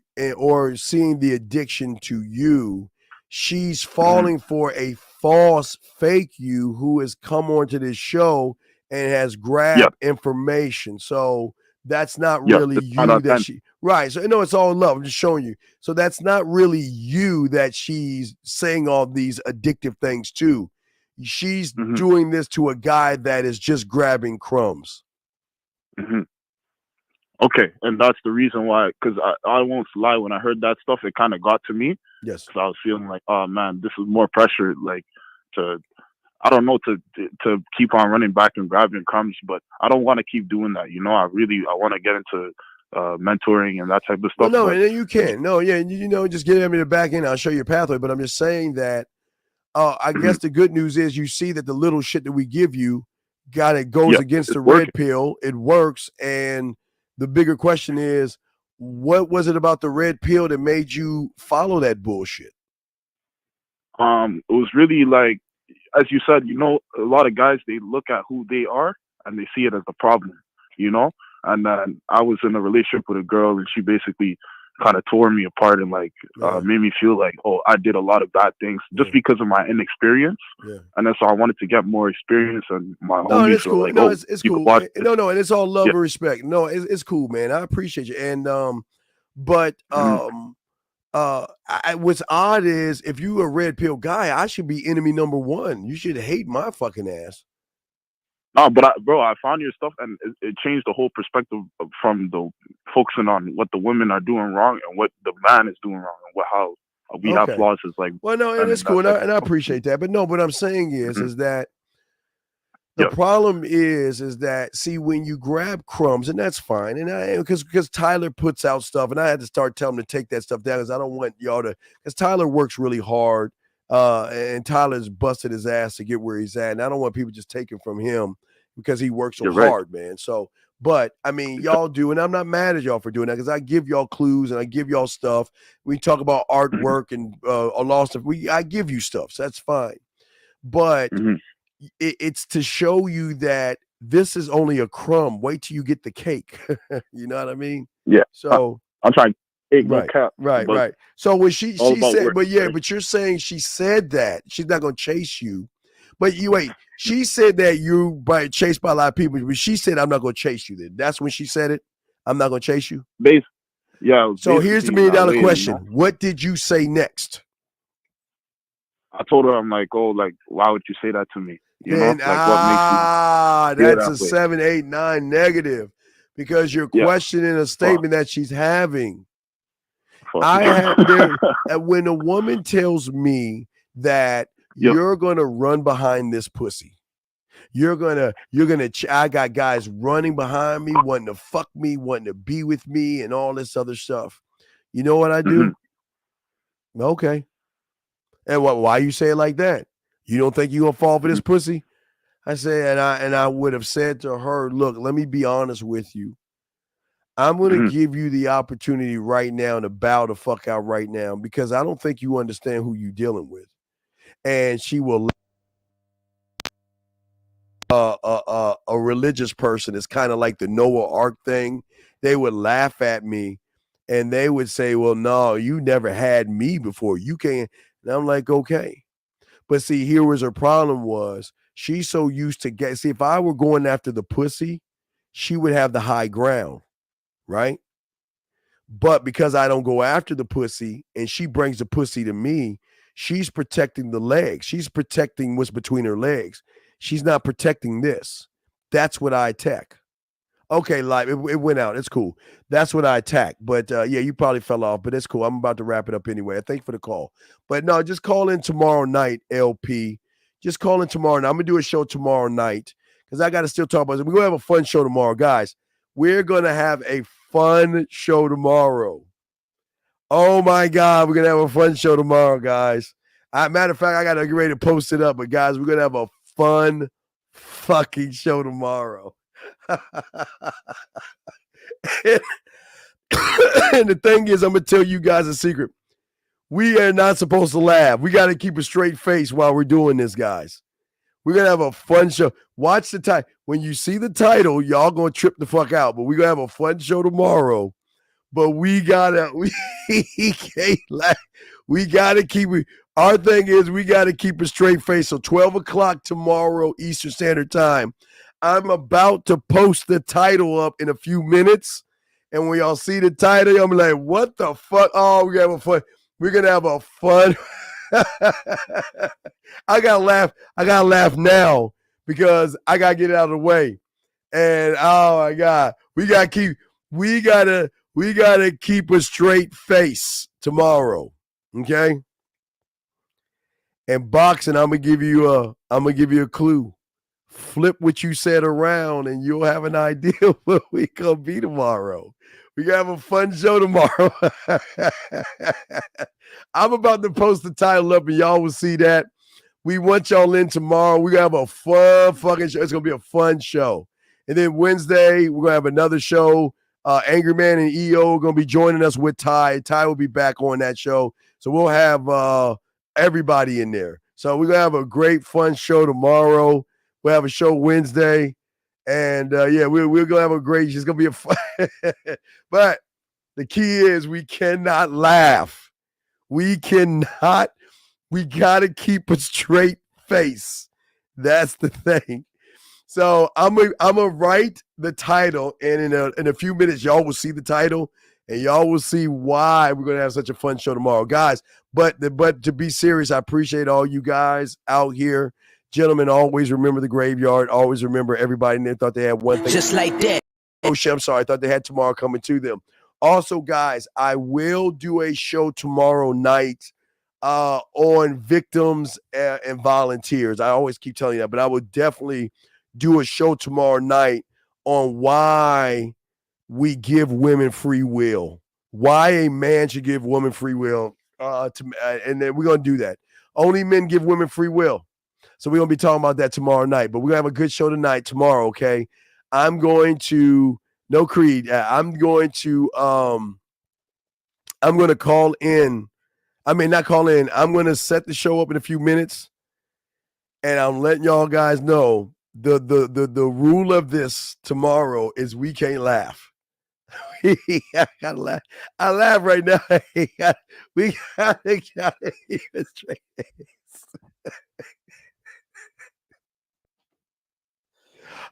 seeing the addiction to you. She's falling for a false fake you who has come onto this show and has grabbed information. So that's not really you that she right. So no, it's all love. I'm just showing you. So that's not really you that she's saying all these addictive things to. She's doing this to a guy that is just grabbing crumbs. Okay, and that's the reason why, because I won't lie, when I heard that stuff, it kind of got to me. Yes. So I was feeling like, oh man, this is more pressure, like to keep on running back and grabbing crumbs, but I don't want to keep doing that. You know, I want to get into mentoring and that type of stuff. Well, no, and then you can. No, yeah, you know, just get me the back end. I'll show you a pathway, but I'm just saying that I guess the good news is you see that the little shit that we give you goes against the red pill. It works, and the bigger question is, what was it about the red pill that made you follow that bullshit? It was really like, as you said, you know, a lot of guys, they look at who they are and they see it as a problem, you know? And then I was in a relationship with a girl and she basically kind of tore me apart and like made me feel like, oh, I did a lot of bad things just because of my inexperience. And then so I wanted to get more experience and my homies it's cool. like, no, oh, it's you cool. can watch this. No, and it's all love and respect. No, it's cool, man. I appreciate you. And what's odd is if you a red pill guy, I should be enemy number one. You should hate my fucking ass. No, but I found your stuff and it changed the whole perspective from the focusing on what the women are doing wrong and what the man is doing wrong and how we have flaws is like. Well, no, and it's cool, and I appreciate that. But no, what I'm saying is that the problem is that see when you grab crumbs, and that's fine, and because Tyler puts out stuff, and I had to start telling him to take that stuff down because I don't want y'all to, because Tyler works really hard. And Tyler's busted his ass to get where he's at. And I don't want people just taking from him because he works so hard, man. So, but I mean, y'all do, and I'm not mad at y'all for doing that because I give y'all clues and I give y'all stuff. We talk about artwork and a lot of stuff. I give you stuff, so that's fine. But it's to show you that this is only a crumb. Wait till you get the cake. You know what I mean? Yeah. So I'm trying. Right. So when she said, but you're saying she said that she's not going to chase you, but she said that you chased by a lot of people, but she said, I'm not going to chase you. Then that's when she said it. I'm not going to chase you. So here's the $1 million question. What did you say next? I told her, I'm like, oh, like, why would you say that to me? You know, like, what makes you that's a 7, 8, 9 negative because you're questioning a statement that she's having. When a woman tells me that you're gonna run behind this pussy, I got guys running behind me, wanting to fuck me, wanting to be with me, and all this other stuff. You know what I do? Okay. And why you say it like that? You don't think you're gonna fall for this pussy? I said, and I would have said to her, look, let me be honest with you. I'm going to give you the opportunity right now to bow the fuck out right now because I don't think you understand who you're dealing with. And she will. A religious person is kind of like the Noah Ark thing. They would laugh at me and they would say, well, no, you never had me before. You can't. And I'm like, okay. But see, here was her problem was she's so used to see, if I were going after the pussy, she would have the high ground. Right? But because I don't go after the pussy and she brings the pussy to me, she's protecting the legs. She's protecting what's between her legs. She's not protecting this. That's what I attack. Okay, like it went out. It's cool. That's what I attack. But you probably fell off, but it's cool. I'm about to wrap it up anyway. Thank you for the call. But no, just call in tomorrow night, LP. Just call in tomorrow night. I'm going to do a show tomorrow night because I got to still talk about it. We're going to have a fun show tomorrow, guys. We're going to have a fun show tomorrow. Oh my God, we're gonna have a fun show tomorrow, guys. Matter of fact, I gotta get ready to post it up, but guys, we're gonna have a fun fucking show tomorrow. And the thing is, I'm gonna tell you guys a secret. We are not supposed to laugh. We gotta keep a straight face while we're doing this, guys. We're gonna have a fun show. Watch the title. When you see the title, y'all gonna trip the fuck out. But we're gonna have a fun show tomorrow. But we gotta keep it. Our thing is we gotta keep a straight face. So 12 o'clock tomorrow, Eastern Standard Time. I'm about to post the title up in a few minutes. And when y'all see the title, I'm like, what the fuck? Oh, we're gonna have a fun. We're gonna have a fun. I gotta laugh now because I gotta get it out of the way. And oh my God, we gotta keep a straight face tomorrow. Okay. And boxing, I'm gonna give you a clue. Flip what you said around and you'll have an idea what we gonna be tomorrow. We gonna have a fun show tomorrow. I'm about to post the title up and y'all will see that. We want y'all in tomorrow. We're gonna have a fun fucking show. It's gonna be a fun show. And then Wednesday, we're gonna have another show. Angry Man and EO are gonna be joining us with Ty. Ty will be back on that show. So we'll have everybody in there. So we're gonna have a great fun show tomorrow. We'll have a show Wednesday. And we're gonna have a great. It's gonna be a fun. But the key is we cannot laugh. We gotta keep a straight face. That's the thing. So I'm gonna write the title, and in a few minutes, y'all will see the title, and y'all will see why we're gonna have such a fun show tomorrow, guys. But to be serious, I appreciate all you guys out here. Gentlemen, always remember the graveyard. Always remember everybody in there thought they had one thing. Just like that. Oh, shit, I'm sorry. I thought they had tomorrow coming to them. Also, guys, I will do a show tomorrow night on victims and volunteers. I always keep telling you that, but I will definitely do a show tomorrow night on why we give women free will. Why a man should give women free will. And then we're going to do that. Only men give women free will. So we're going to be talking about that tomorrow night. But we're going to have a good show tomorrow, okay? I'm going to I'm going to call in. I mean, not call in. I'm going to set the show up in a few minutes. And I'm letting y'all guys know the rule of this tomorrow is we can't laugh. I gotta laugh. I laugh right now. We gotta keep it straight.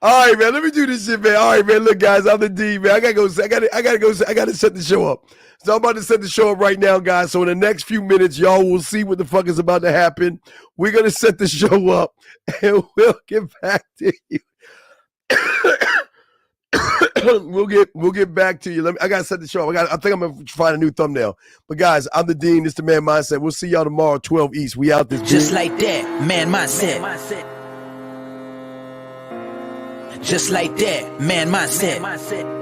All right, man. Let me do this shit, man. All right, man. Look, guys, I'm the D, man. I gotta go. I gotta set the show up. So I'm about to set the show up right now, guys. So in the next few minutes, y'all will see what the fuck is about to happen. We're gonna set the show up, and we'll get back to you. We'll get back to you. I gotta set the show up. I think I'm gonna find a new thumbnail. But guys, I'm the Dean. This is the Man Mindset. We'll see y'all tomorrow, 12 East. We out this. Just like that, Man Mindset. Just like that, Man Mindset.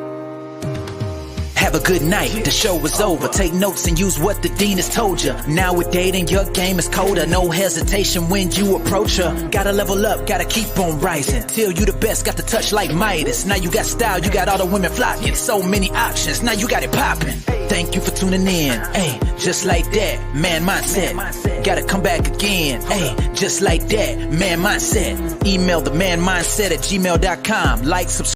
Have a good night, the show is over. Take notes and use what the Dean has told you. Now with dating, your game is colder. No hesitation when you approach her. Gotta level up, gotta keep on rising. Till you the best, got the touch like Midas. Now you got style, you got all the women flocking. So many options, now you got it popping. Thank you for tuning in. Hey, just like that, Man Mindset. Gotta come back again. Hey, just like that, Man Mindset. Email the manmindset@gmail.com. Like, subscribe.